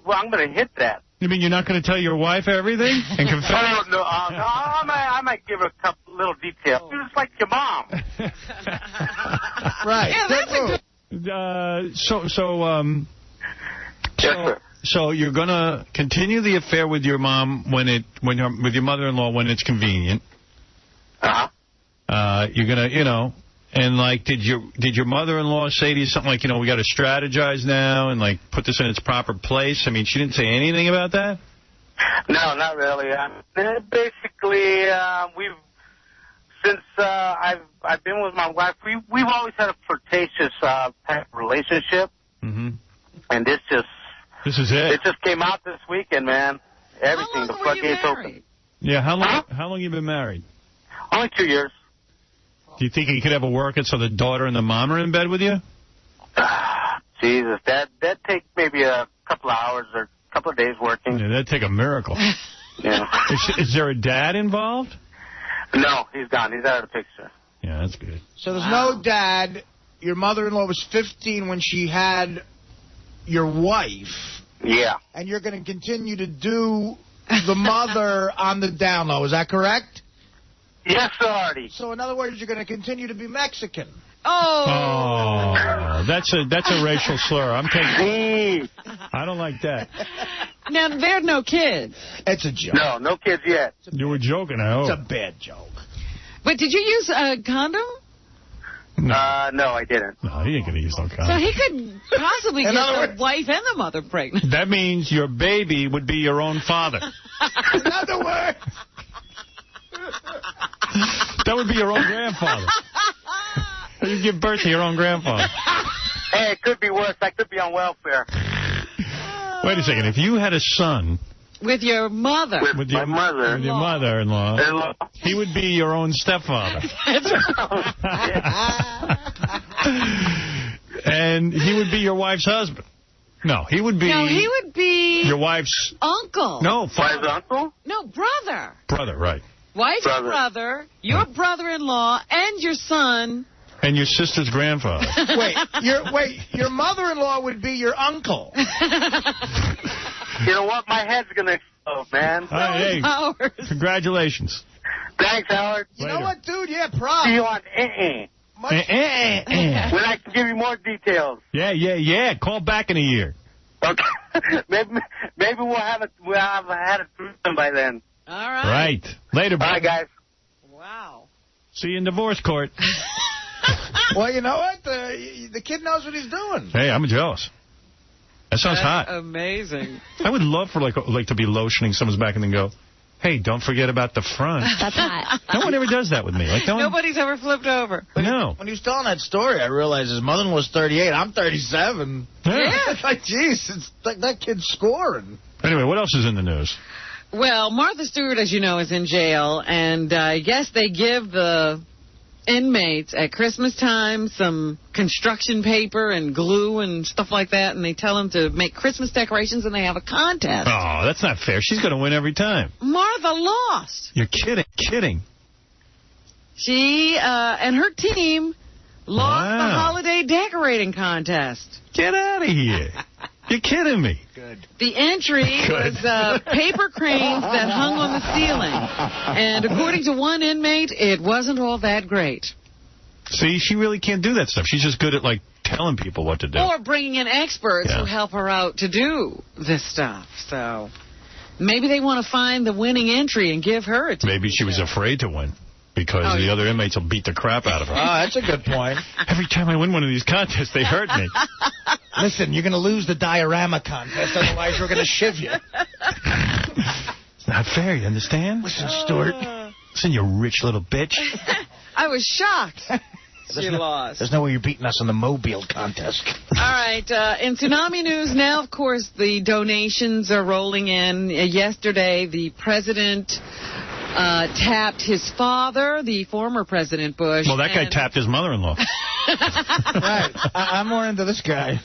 well, I'm going to hit that. You mean you're not going to tell your wife everything and confess? No, I might give her a couple little details. Just like your mom. Right. Yeah, that's a good... So you're going to continue the affair with your mom with your mother-in-law when it's convenient. You're going to, and like, did your mother-in-law say to you something like, we got to strategize now and like put this in its proper place? I mean, she didn't say anything about that? No, not really. Basically, since I've been with my wife, we've always had a flirtatious type of relationship. Mm-hmm. And this is it. It just came out this weekend, man. Everything, the floodgates open. Yeah, how long you been married? Only 2 years. Do you think you could ever work it so the daughter and the mom are in bed with you? Jesus, that'd take maybe a couple of hours or a couple of days working. Yeah, that'd take a miracle. Yeah. Is there a dad involved? No, he's gone. He's out of the picture. Yeah, that's good. So there's no dad. Your mother-in-law was 15 when she had your wife. Yeah. And you're going to continue to do the mother on the down low. Is that correct? Yes, Artie. So in other words, you're going to continue to be Mexican. Oh, that's a racial slur. I'm taking. I don't like that. Now there are no kids. It's a joke. No kids yet. You were joking, I hope. It's a bad joke. But did you use a condom? No, I didn't. No, he ain't going to use no condom. So he could possibly get the wife and the mother pregnant. That means your baby would be your own father. In other words. That would be your own grandfather. You give birth to your own grandfather. Hey, it could be worse. I could be on welfare. Wait a second. If you had a son... With your mother. With your mother. With your mother-in-law. He would be your own stepfather. And he would be your wife's husband. No, he would be... No, he would be... Your wife's... Uncle. No, wife's uncle? No, brother. Brother, right. Wife's brother, your brother-in-law, and your son. And your sister's grandfather. Your mother-in-law would be your uncle. You know what? My head's going to explode, man. Hey, congratulations. Thanks, Howard. You know what, dude? Yeah, props. See you on When I can give you more details. Yeah. Call back in a year. Okay. maybe we'll have had a threesome by then. All right. Right. Later, bye. Bye, guys. Wow. See you in divorce court. Well, you know what? The kid knows what he's doing. Hey, I'm jealous. That sounds hot. Amazing. I would love for like to be lotioning someone's back and then go, hey, don't forget about the front. That's hot. No one ever does that with me. Like Nobody's ever flipped over. No. When he was telling that story, I realized his mother was 38. I'm 37. Yeah. It's like, geez, it's like that kid's scoring. Anyway, what else is in the news? Well, Martha Stewart, as you know, is in jail, and I guess they give the inmates at Christmas time some construction paper and glue and stuff like that, and they tell them to make Christmas decorations, and they have a contest. Oh, that's not fair. She's going to win every time. Martha lost. You're kidding. She and her team lost the holiday decorating contest. Get out of here. You're kidding me. Good. The entry was paper cranes that hung on the ceiling. And according to one inmate, it wasn't all that great. See, she really can't do that stuff. She's just good at, like, telling people what to do. Or bringing in experts who help her out to do this stuff. So maybe they want to find the winning entry and give her a TV Maybe she was afraid to win. Because the other inmates will beat the crap out of her. Oh, that's a good point. Every time I win one of these contests, they hurt me. Listen, you're going to lose the diorama contest, otherwise we're going to shiv you. It's not fair, you understand? Listen, Stuart. Listen, you rich little bitch. I was shocked. She lost. There's no way you're beating us in the Mobile contest. All right. In tsunami news now, of course, the donations are rolling in. Yesterday, the president tapped his father, the former President Bush. Well, that guy tapped his mother-in-law. Right. I'm more into this guy.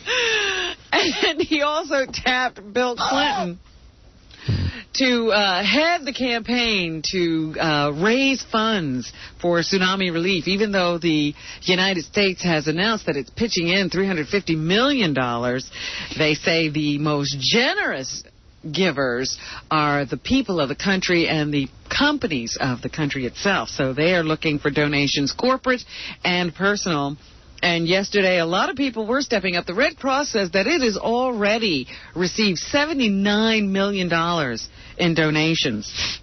And he also tapped Bill Clinton to head the campaign to raise funds for tsunami relief, even though the United States has announced that it's pitching in $350 million. They say the most generous givers are the people of the country and the companies of the country itself. So they are looking for donations, corporate and personal. And yesterday, a lot of people were stepping up. The Red Cross says that it has already received $79 million in donations.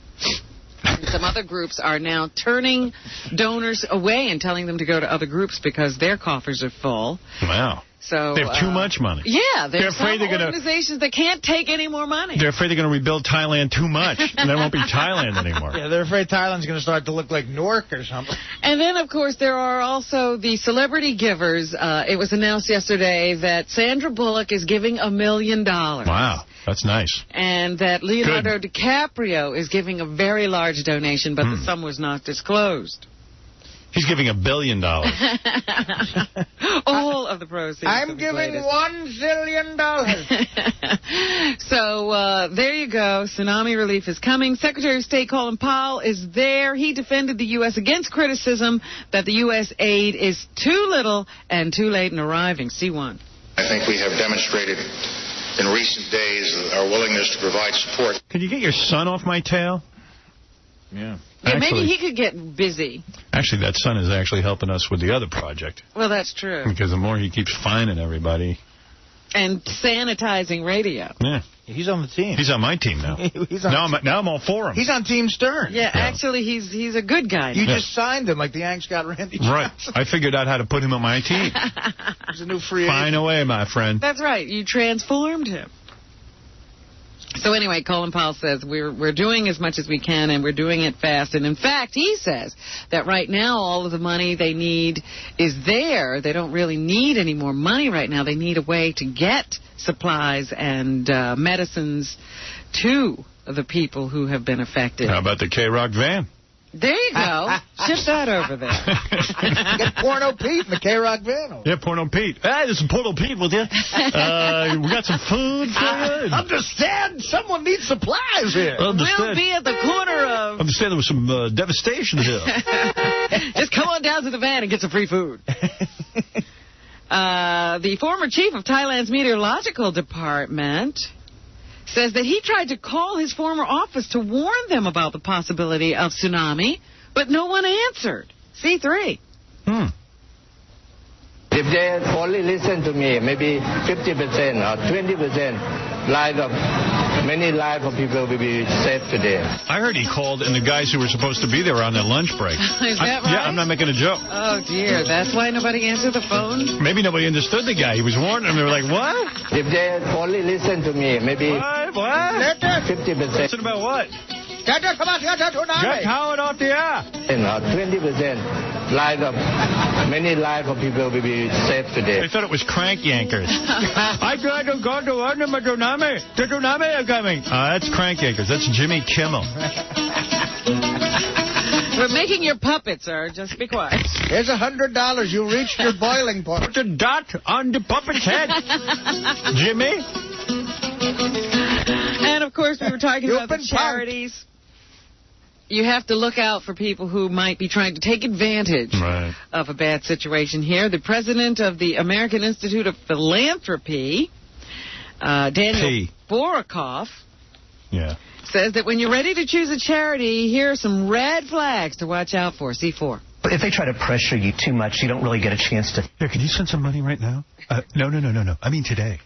And some other groups are now turning donors away and telling them to go to other groups because their coffers are full. Wow. So they have too much money. Yeah, they're afraid some organizations that can't take any more money. They're afraid they're going to rebuild Thailand too much, and there won't be Thailand anymore. Yeah, they're afraid Thailand's going to start to look like Newark or something. And then, of course, there are also the celebrity givers. It was announced yesterday that Sandra Bullock is giving $1 million. Wow, that's nice. And that Leonardo DiCaprio is giving a very large donation, but the sum was not disclosed. He's giving $1 billion. All of the proceeds. I'm giving $1 zillion. So there you go. Tsunami relief is coming. Secretary of State Colin Powell is there. He defended the U.S. against criticism that the U.S. aid is too little and too late in arriving. C1. I think we have demonstrated in recent days our willingness to provide support. Could you get your son off my tail? Yeah. Yeah, maybe he could get busy. Actually, that son is actually helping us with the other project. Well, that's true. Because the more he keeps fining everybody. And sanitizing radio. Yeah. He's on the team. He's on my team now. Now I'm all for him. He's on Team Stern. Yeah, actually, he's a good guy. You just signed him like the Yanks got Randy Johnson. Right. I figured out how to put him on my team. He's a new free agent. Fine away, my friend. That's right. You transformed him. So anyway, Colin Powell says we're doing as much as we can, and we're doing it fast. And in fact, he says that right now all of the money they need is there. They don't really need any more money right now. They need a way to get supplies and medicines to the people who have been affected. How about the K-Rock van? There you go. Ship that over there. Get Porno Pete in the K-Rock van. Yeah, Porno Pete. Hey, there's some Porno Pete with you. We got some food for you. Understand? Someone needs supplies here. We'll be at the corner of... Understand there was some devastation here. Just come on down to the van and get some free food. The former chief of Thailand's meteorological department says that he tried to call his former office to warn them about the possibility of tsunami, but no one answered. C3. If they only listen to me, maybe 50% or 20%, many lives of people will be saved today. I heard he called, and the guys who were supposed to be there were on their lunch break. Is that right? Yeah, I'm not making a joke. Oh, dear. That's why nobody answered the phone? Maybe nobody understood the guy. He was warning them. They were like, what? If they only listen to me, maybe... What? 50%. Listen about what? Get Howard off the air. 20%. Many lives of people will be saved today. They thought it was crank yankers. I tried to go to warn them about tsunami. The tsunami are coming. That's crank yankers. That's Jimmy Kimmel. We're making your puppets, sir. Just be quiet. Here's $100. You reached your boiling point. Put the dot on the puppet's head. Jimmy. And, of course, we were talking about the charities. You have to look out for people who might be trying to take advantage of a bad situation here. The president of the American Institute of Philanthropy, Daniel Borokoff, says that when you're ready to choose a charity, here are some red flags to watch out for. C4. If they try to pressure you too much, you don't really get a chance to... Here, can you send some money right now? No. I mean today.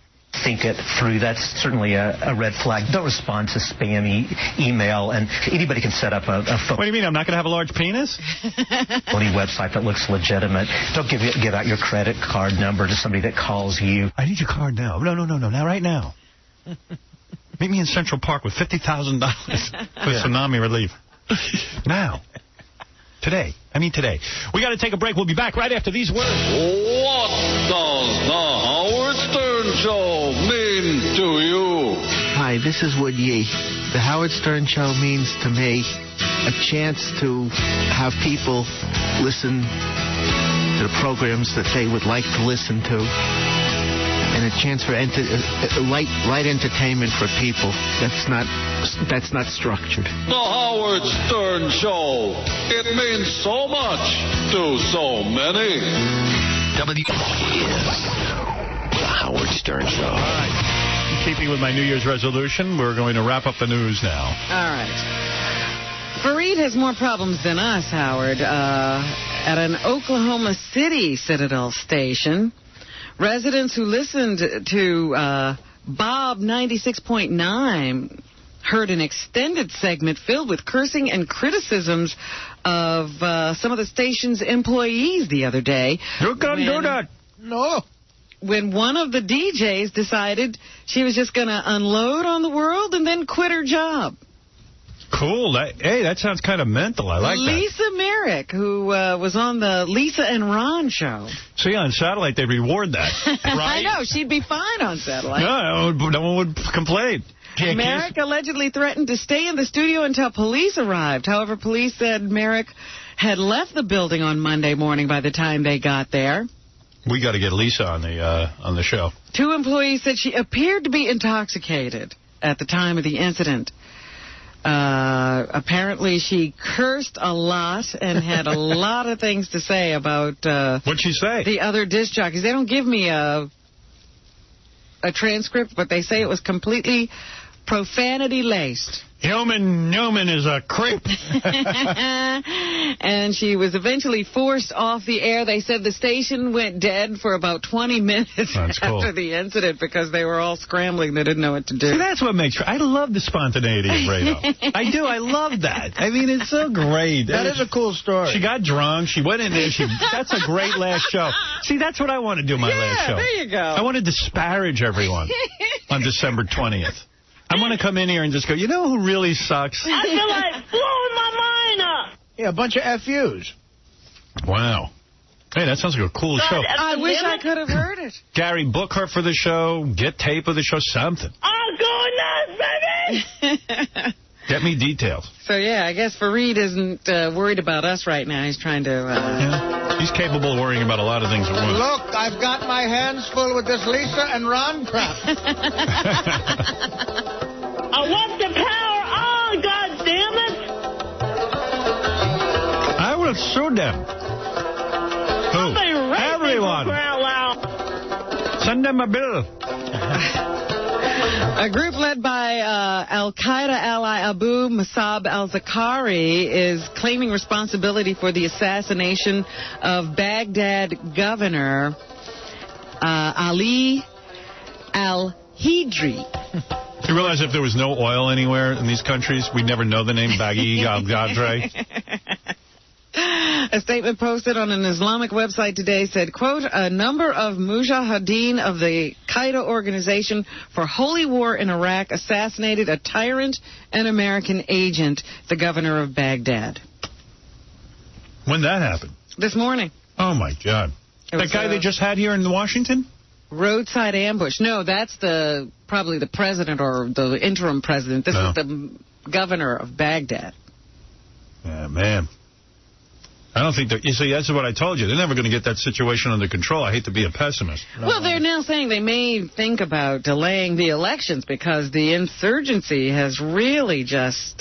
Think it through. That's certainly a red flag. Don't respond to spam email, and anybody can set up a phone. What do you mean? I'm not going to have a large penis? Any website that looks legitimate. Don't give out your credit card number to somebody that calls you. I need your card now. No. Now, right now. Meet me in Central Park with $50,000 for tsunami relief. Now. Today. We got to take a break. We'll be back right after these words. What does the Howard Stern Show mean to you? Hi, this is Wood Yee. The Howard Stern Show means to me a chance to have people listen to the programs that they would like to listen to, and a chance for light entertainment for people. That's not structured. The Howard Stern Show. It means so much to so many. The Howard Stern Show. All right. In keeping with my New Year's resolution, we're going to wrap up the news now. All right. Fareed has more problems than us, Howard. At an Oklahoma City Citadel station, residents who listened to Bob 96.9 heard an extended segment filled with cursing and criticisms of some of the station's employees the other day. You can't do that. No. When one of the DJs decided she was just going to unload on the world and then quit her job. Cool. That sounds kind of mental. I like Lisa Merrick, who was on the Lisa and Ron show. See, on satellite, they reward that. Right? I know. She'd be fine on satellite. No one would complain. Merrick allegedly threatened to stay in the studio until police arrived. However, police said Merrick had left the building on Monday morning by the time they got there. We got to get Lisa on the show. 2 employees said she appeared to be intoxicated at the time of the incident. Apparently, she cursed a lot and had a lot of things to say about what'd she say? The other disc jockeys. They don't give me a transcript, but they say it was completely profanity-laced. Newman is a creep. And she was eventually forced off the air. They said the station went dead for about 20 minutes after the incident because they were all scrambling. They didn't know what to do. See, that's what makes... I love the spontaneity of radio. I do. I love that. I mean, it's so great. That is a cool story. She got drunk. She went in there. That's a great last show. See, that's what I want to do my last show. There you go. I want to disparage everyone on December 20th. I want to come in here and just go, you know who really sucks? I feel like blowing my mind up. Yeah, a bunch of FUs. Wow. Hey, that sounds like a cool show. I wish I could have heard it. Gary, book her for the show. Get tape of the show. Something. I'm going nuts, baby. Get me details. So, yeah, I guess Fareed isn't worried about us right now. He's trying to... Yeah. He's capable of worrying about a lot of things at once. Look, I've got my hands full with this Lisa and Ron crap. I want the power on, goddammit! I will sue them. Who? Everyone. Send them a bill. A group led by al-Qaeda ally Abu Musab al-Zakari is claiming responsibility for the assassination of Baghdad governor Ali al-Hidri. You realize if there was no oil anywhere in these countries, we'd never know the name Baghi al-Ghadri? A statement posted on an Islamic website today said, quote, a number of mujahideen of the Qaeda organization for holy war in Iraq assassinated a tyrant and American agent, the governor of Baghdad. When that happened? This morning. Oh, my God. That guy they just had here in Washington? Roadside ambush. No, that's probably the president or the interim president. This is the governor of Baghdad. Yeah, man. I don't think that... You see, that's what I told you. They're never going to get that situation under control. I hate to be a pessimist. Well, they're now saying they may think about delaying the elections because the insurgency has really just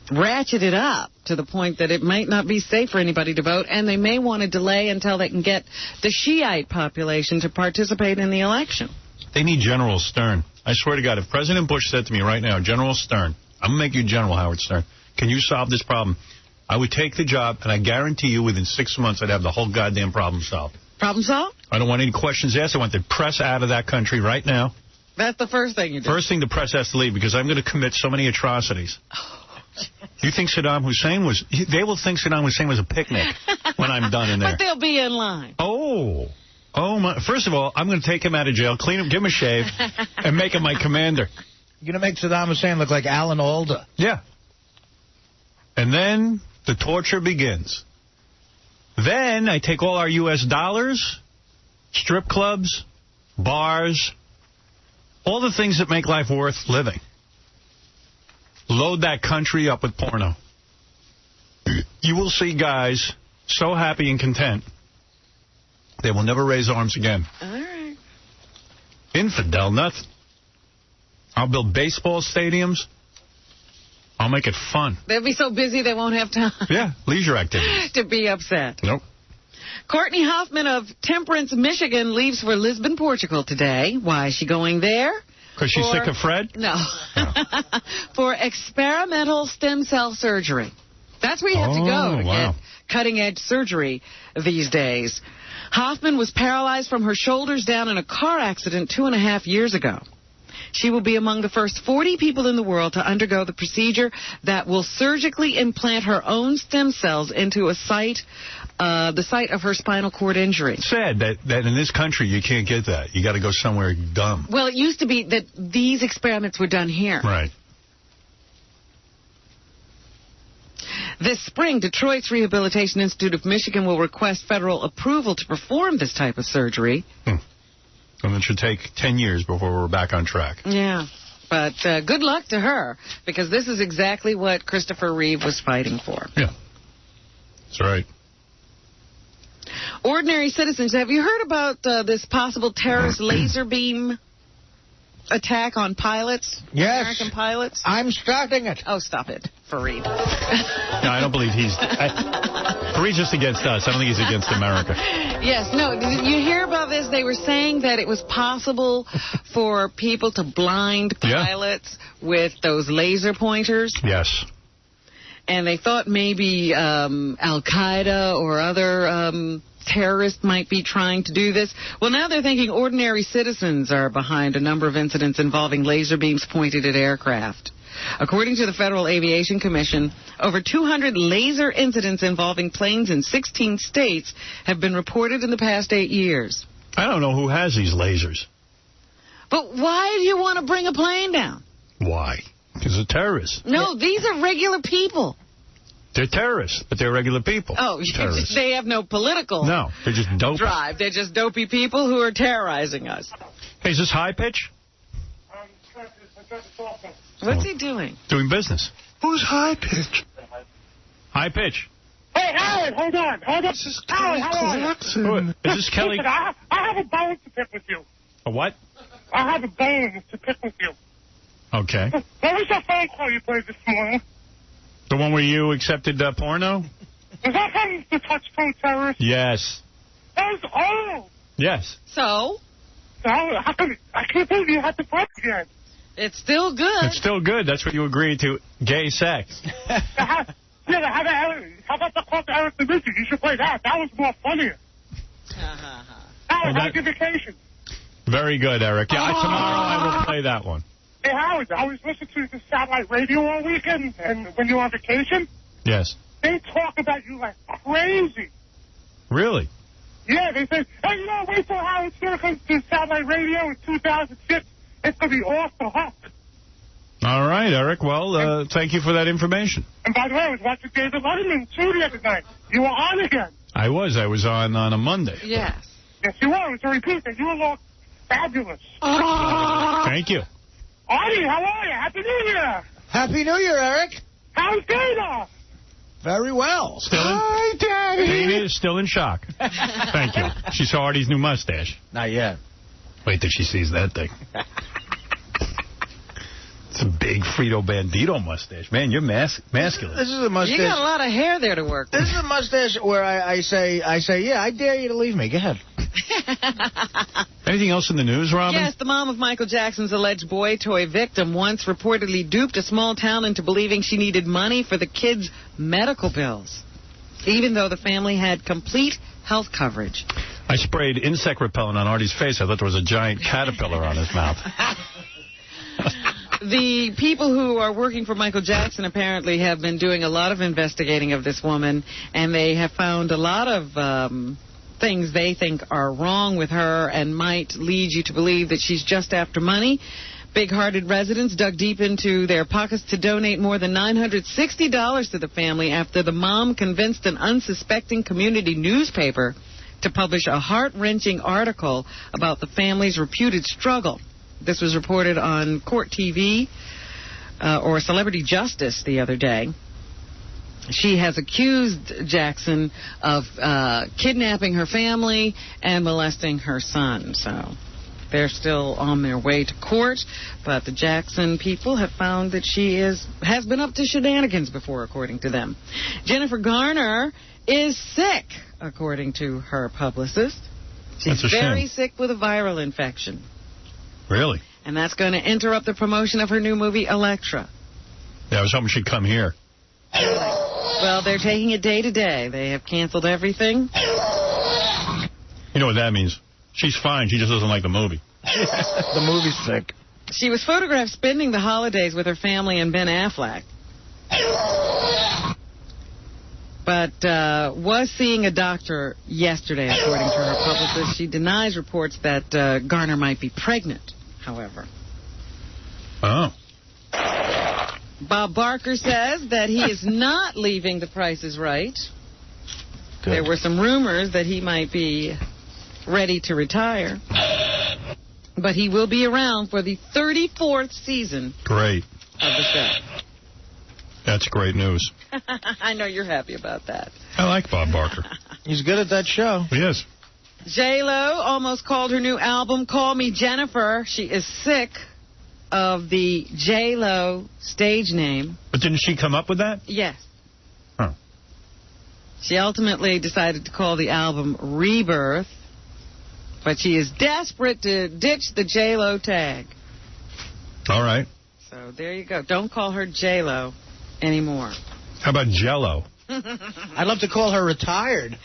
ratcheted up to the point that it might not be safe for anybody to vote, and they may want to delay until they can get the Shiite population to participate in the election. They need General Stern. I swear to God, if President Bush said to me right now, General Stern, I'm going to make you General Howard Stern, can you solve this problem? I would take the job, and I guarantee you within 6 months I'd have the whole goddamn problem solved. Problem solved? I don't want any questions asked. I want the press out of that country right now. That's the first thing you do. First thing, the press has to leave because I'm going to commit so many atrocities. You think Saddam Hussein was... They will think Saddam Hussein was a picnic when I'm done in there. But they'll be in line. Oh, my... First of all, I'm going to take him out of jail, clean him, give him a shave, and make him my commander. You're going to make Saddam Hussein look like Alan Alda. Yeah. And then the torture begins. Then I take all our U.S. dollars, strip clubs, bars, all the things that make life worth living. Load that country up with porno. You will see guys so happy and content, they will never raise arms again. All right. Infidel, nothing. I'll build baseball stadiums. I'll make it fun. They'll be so busy they won't have time. Yeah, leisure activities. To be upset. Nope. Courtney Hoffman of Temperance, Michigan, leaves for Lisbon, Portugal today. Why is she going there? Because she's sick of Fred? No. For experimental stem cell surgery. That's where you have to go to get cutting-edge surgery these days. Hoffman was paralyzed from her shoulders down in a car accident 2.5 years ago. She will be among the first 40 people in the world to undergo the procedure that will surgically implant her own stem cells into the site of her spinal cord injury. It's sad that in this country you can't get that. You got to go somewhere dumb. Well, it used to be that these experiments were done here. Right. This spring, Detroit's Rehabilitation Institute of Michigan will request federal approval to perform this type of surgery. And it should take 10 years before we're back on track. Yeah. But good luck to her, because this is exactly what Christopher Reeve was fighting for. Yeah. That's right. Ordinary citizens, have you heard about this possible terrorist laser beam attack on pilots? Yes. American pilots? I'm starting it. Oh, stop it, Fareed. No, I don't believe Fareed's just against us. I don't think he's against America. Yes, no, did you hear about this? They were saying that it was possible for people to blind pilots with those laser pointers. Yes. And they thought maybe Al-Qaeda or other terrorists might be trying to do this. Well, now they're thinking ordinary citizens are behind a number of incidents involving laser beams pointed at aircraft. According to the Federal Aviation Commission, over 200 laser incidents involving planes in 16 states have been reported in the past 8 years. I don't know who has these lasers. But why do you want to bring a plane down? Why? Because they're terrorists. No, these are regular people. They're terrorists, but they're regular people. Oh, they have no political No, they're just dopey. drive. They're just dopey people who are terrorizing us. Hey, is this high pitch? What's he doing? Doing business. Who's high pitch? High pitch. Hey, Howard, hold on. This is Howard, how are you? Is this Kelly? Listen, I have a bone to pick with you. A what? I have a bone to pick with you. Okay. What was that phone call you played this morning? The one where you accepted porno? Was that from the Touchstone Terrorist? Yes. That was old. Yes. So? I can't believe you had to play again. It's still good. It's still good. That's what you agreed to. Gay sex. How about the call to Eric the Midget? You should play that. That was more funnier. Howard, how's your vacation? Very good, Eric. Yeah, tomorrow I will play that one. Hey, Howard, I was listening to the satellite radio all weekend, and when you're on vacation, yes, they talk about you like crazy. Really? Yeah, they say, hey, you know, wait till Howard Stern comes to satellite radio in 2006. It's going to be off the hook. All right, Eric. Well, thank you for that information. And by the way, I was watching David Letterman, too, the other night. You were on again. I was. I was on a Monday. Yes. Yes, you were. It's a repeat that you look fabulous. Thank you. Artie, how are you? Happy New Year. Happy New Year, Eric. How's Dana? Very well. Hi, Daddy. Dana is still in shock. Thank you. She saw Artie's new mustache. Not yet. Wait till she sees that thing. It's a big Frito Bandito mustache. Man, you're masculine. This is a mustache. You got a lot of hair there to work with. This is a mustache where I say, yeah, I dare you to leave me. Go ahead. Anything else in the news, Robin? Yes, the mom of Michael Jackson's alleged boy toy victim once reportedly duped a small town into believing she needed money for the kids' medical bills, even though the family had complete health coverage. I sprayed insect repellent on Artie's face. I thought there was a giant caterpillar on his mouth. The people who are working for Michael Jackson apparently have been doing a lot of investigating of this woman, and they have found a lot of things they think are wrong with her and might lead you to believe that she's just after money. Big-hearted residents dug deep into their pockets to donate more than $960 to the family after the mom convinced an unsuspecting community newspaper to publish a heart-wrenching article about the family's reputed struggle. This was reported on Court TV or Celebrity Justice the other day. She has accused Jackson of kidnapping her family and molesting her son. So They're still on their way to court, but the Jackson people have found that she has been up to shenanigans before, according to them. Jennifer Garner is sick, according to her publicist. She's very sick with a viral infection. Really? And that's going to interrupt the promotion of her new movie, Elektra. Yeah, I was hoping she'd come here. Well, they're taking it day to day. They have canceled everything. You know what that means? She's fine. She just doesn't like the movie. The movie's sick. She was photographed spending the holidays with her family and Ben Affleck. But was seeing a doctor yesterday, according to her publicist. She denies reports that Garner might be pregnant, however. Oh. Bob Barker says that he is not leaving The Price is Right. Good. There were some rumors that he might be ready to retire. But he will be around for the 34th season Great. of the show. That's great news. I know you're happy about that. I like Bob Barker. He's good at that show. He is. J-Lo almost called her new album Call Me Jennifer. She is sick of the J-Lo stage name. But didn't she come up with that? Yes. Oh. She ultimately decided to call the album Rebirth, but she is desperate to ditch the J-Lo tag. All right. So there you go. Don't call her J-Lo anymore. How about Jell-O? I'd love to call her retired.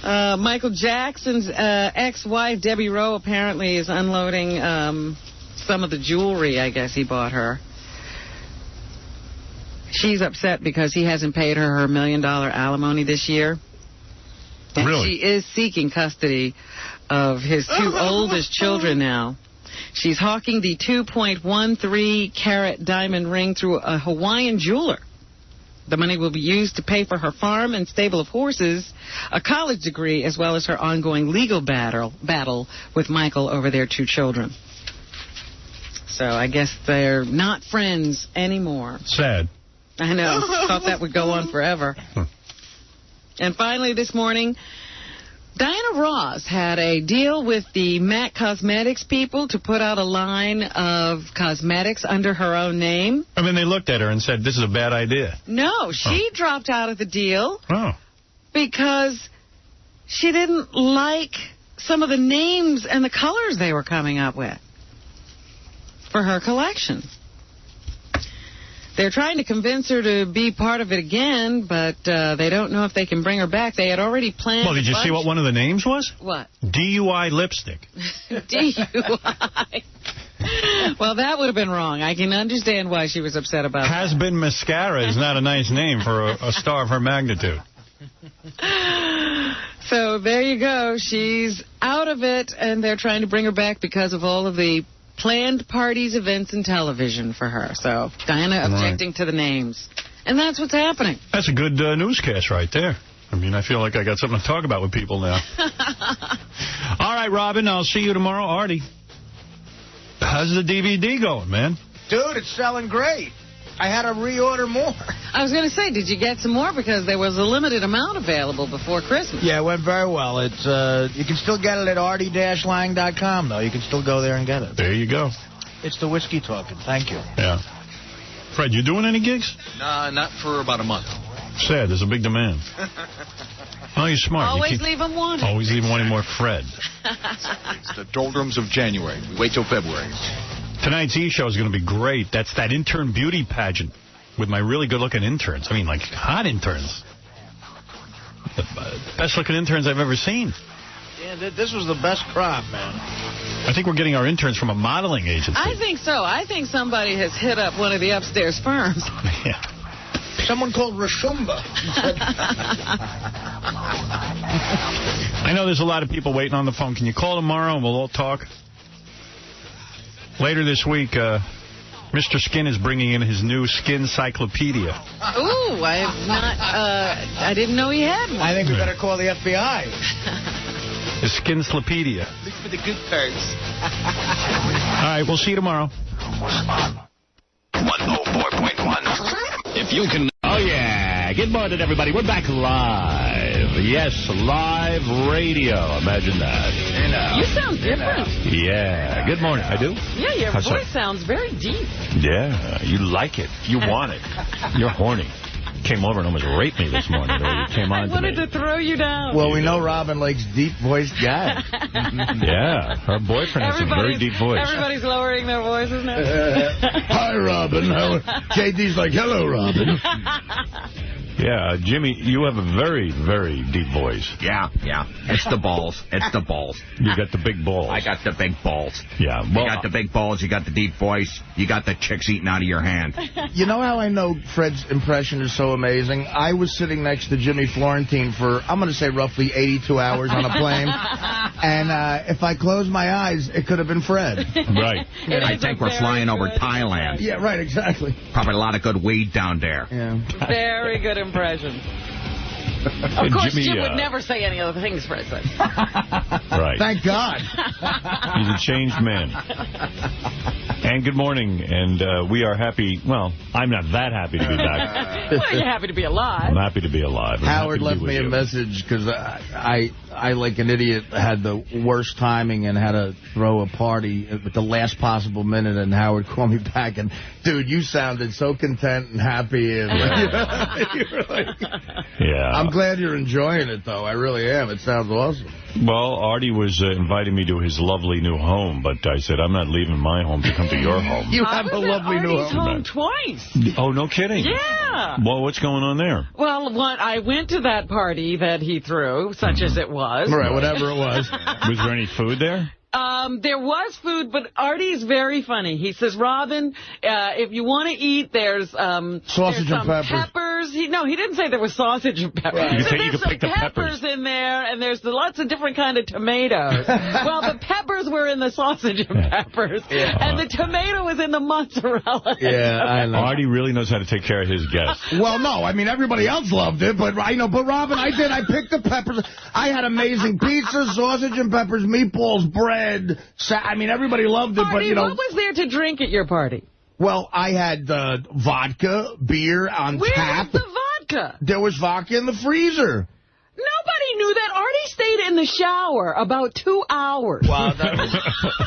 Michael Jackson's ex-wife, Debbie Rowe, apparently is unloading some of the jewelry, I guess, he bought her. She's upset because he hasn't paid her her $1 million alimony this year. And really? She is seeking custody of his two oldest children now. She's hawking the 2.13-carat diamond ring through a Hawaiian jeweler. The money will be used to pay for her farm and stable of horses, a college degree, as well as her ongoing legal battle with Michael over their two children. So I guess they're not friends anymore. Sad. I know. Thought that would go on forever. And finally this morning, Diana Ross had a deal with the MAC Cosmetics people to put out a line of cosmetics under her own name. I mean, they looked at her and said, this is a bad idea. No, she dropped out of the deal Oh. because she didn't like some of the names and the colors they were coming up with for her collection. They're trying to convince her to be part of it again, but they don't know if they can bring her back. They had already planned. Well, did you see what one of the names was? What? DUI lipstick. DUI. Well, that would have been wrong. I can understand why she was upset about that. Has-been mascara is not a nice name for a star of her magnitude. So there you go. She's out of it, and they're trying to bring her back because of all of the planned parties, events, and television for her. So Diana objecting to the names. And that's what's happening. That's a good newscast right there. I mean, I feel like I got something to talk about with people now. All right, Robin, I'll see you tomorrow. Artie, how's the DVD going, man? Dude, it's selling great. I had to reorder more. I was going to say, did you get some more? Because there was a limited amount available before Christmas. Yeah, it went very well. It's you can still get it at artie-lang.com, though. You can still go there and get it. There you go. It's the whiskey talking. Thank you. Yeah. Fred, you doing any gigs? Nah, not for about a month. Sad. There's a big demand. Oh, you're smart. Always leave them wanting. Always leave wanting more Fred. It's the doldrums of January. We wait till February. Tonight's E-show is going to be great. That's that intern beauty pageant with my really good-looking interns. I mean, like, hot interns. The best-looking interns I've ever seen. Yeah, this was the best crop, man. I think we're getting our interns from a modeling agency. I think so. I think somebody has hit up one of the upstairs firms. Yeah. Someone called Rashumba. I know there's a lot of people waiting on the phone. Can you call tomorrow and we'll all talk? Later this week, Mr. Skin is bringing in his new Skin Cyclopedia. Ooh, I have not, I didn't know he had one. I think we better call the FBI. The Skincyclopedia. Look for the good parts. All right, we'll see you tomorrow. 104.1. If you can... Oh, yeah. Good morning, everybody. We're back live. Yes, live radio. Imagine that. You sound different. Yeah. Good morning. I do? Yeah, your voice sounds very deep. Yeah, you like it. You want it. You're horny. Came over and almost raped me this morning. The way you came on I wanted to throw you down. Well, we know Robin likes deep-voiced guys. Yeah, her boyfriend has a very deep voice. Everybody's lowering their voices now. Hi, Robin. JD's like, hello, Robin. Yeah, Jimmy, you have a very, very deep voice. Yeah. It's the balls. It's the balls. You got the big balls. I got the big balls. Yeah. Well, you got the big balls. You got the deep voice. You got the chicks eating out of your hand. You know how I know Fred's impression is so amazing? I was sitting next to Jimmy Florentine for, I'm going to say, roughly 82 hours on a plane. And if I closed my eyes, it could have been Fred. Right. I think we're flying over Thailand. Yeah, right, exactly. Probably a lot of good weed down there. Yeah. Very good impression. Of course, Jim would never say any other things Fred said. Right. Thank God. He's a changed man. And good morning. And we are happy. Well, I'm not that happy to be back. Well, you're happy to be alive. I'm happy to be alive. Howard left me a message because I, like an idiot, had the worst timing and had to throw a party at the last possible minute. And Howard called me back and, dude, you sounded so content and happy. And you were like, yeah. I'm glad you're enjoying it, though. I really am. It sounds awesome. Well, Artie was inviting me to his lovely new home, but I said, I'm not leaving my home to come to your home. You have a lovely new home twice. Oh, no kidding? Yeah. Well, what's going on there? Well, I went to that party that he threw, such as it was. Right, whatever it was. Was there any food there? There was food, but Artie's very funny. He says, Robin, if you want to eat, there's sausage and peppers. He didn't say there was sausage and peppers. Right. So there's some peppers in there, and there's lots of different kind of tomatoes. Well, the peppers were in the sausage and peppers, and the tomato was in the mozzarella. Yeah, I know. Artie really knows how to take care of his guests. Well, no, I mean, everybody else loved it, but I know. But Robin, I picked the peppers. I had amazing pizza, sausage and peppers, meatballs, bread. I mean, everybody loved it, Artie, but, what was there to drink at your party? Well, I had vodka, beer on Where tap. was the vodka? There was vodka in the freezer. Nobody knew that. Artie stayed in the shower about 2 hours. Wow, that was...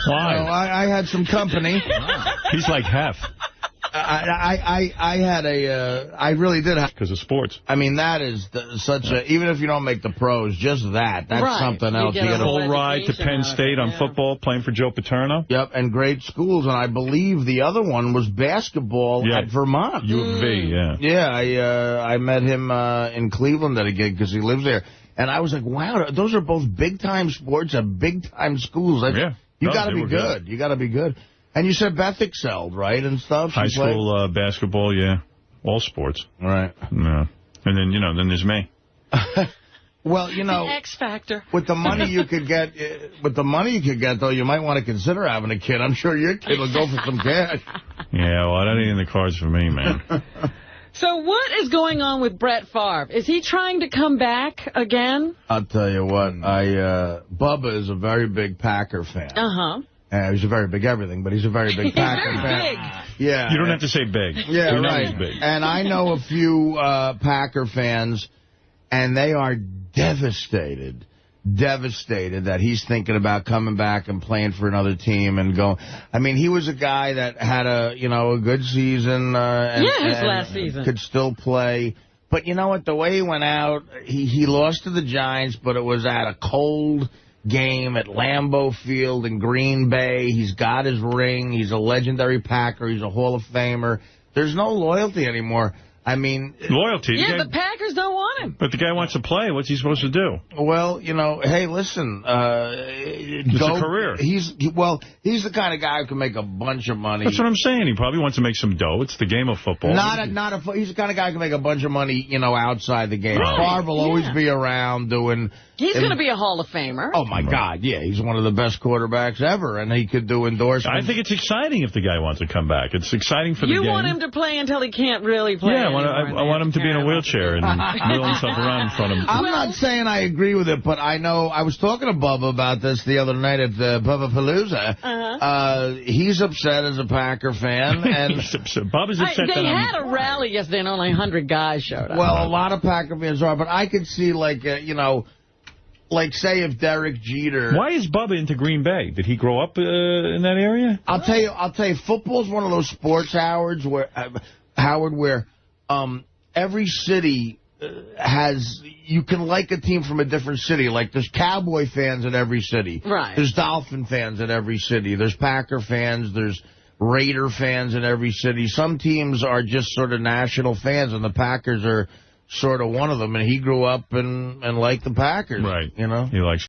Why? Well, I had some company. He's like half. I really did have... Because of sports. I mean, that is such a... Even if you don't make the pros, just that's something else. You get a full ride to Penn State on football, playing for Joe Paterno. Yep, and great schools. And I believe the other one was basketball at Vermont. U of V, yeah. Yeah, I met him in Cleveland at a gig because he lives there. And I was like, wow, those are both big-time sports at big-time schools. You got to be good. You got to be good. And you said Beth excelled, right, and stuff? High school basketball, yeah. All sports. Right. Yeah. And then, then there's me. Well, the X Factor. With the money you could get, though, you might want to consider having a kid. I'm sure your kid will go for some cash. Yeah, well, that ain't in the cards for me, man. So what is going on with Brett Favre? Is he trying to come back again? I'll tell you what. Bubba is a very big Packer fan. Uh-huh. He's a very big everything, but he's a very big Packer fan. Big. Yeah. You don't have to say big. Yeah, we know right. he's big. And I know a few Packer fans, and they are devastated that he's thinking about coming back and playing for another team and going. I mean, he was a guy that had a good season. His last season. Could still play. But you know what? The way he went out, he lost to the Giants, but it was at a cold game at Lambeau Field in Green Bay. He's got his ring. He's a legendary Packer. He's a Hall of Famer. There's no loyalty anymore. I mean... Loyalty? Yeah, the Packers don't want him. But the guy wants to play. What's he supposed to do? Well, hey, listen. It's a career. He's the kind of guy who can make a bunch of money. That's what I'm saying. He probably wants to make some dough. It's the game of football. He's the kind of guy who can make a bunch of money, outside the game. Right. Favre will always be around doing... He's going to be a Hall of Famer. Oh, my God, yeah. He's one of the best quarterbacks ever, and he could do endorsements. I think it's exciting if the guy wants to come back. It's exciting for the game. You want him to play until he can't really play. Yeah, I want him to be in a wheelchair and and wheeling stuff around in front of him. I'm not saying I agree with it, but I know I was talking to Bubba about this the other night at Bubba Palooza. He's upset as a Packer fan. And He's upset. Bubba's upset. They had a rally yesterday and only 100 guys showed up. Well, a lot of Packer fans are, but I could see, like, like, say if Derek Jeter... Why is Bubba into Green Bay? Did he grow up in that area? I'll tell you, football's one of those sports, Howard, where every city has... You can like a team from a different city. Like, there's Cowboy fans in every city. Right. There's Dolphin fans in every city. There's Packer fans. There's Raider fans in every city. Some teams are just sort of national fans, and the Packers are... sort of one of them, and he grew up and liked the Packers. Right. You know? He likes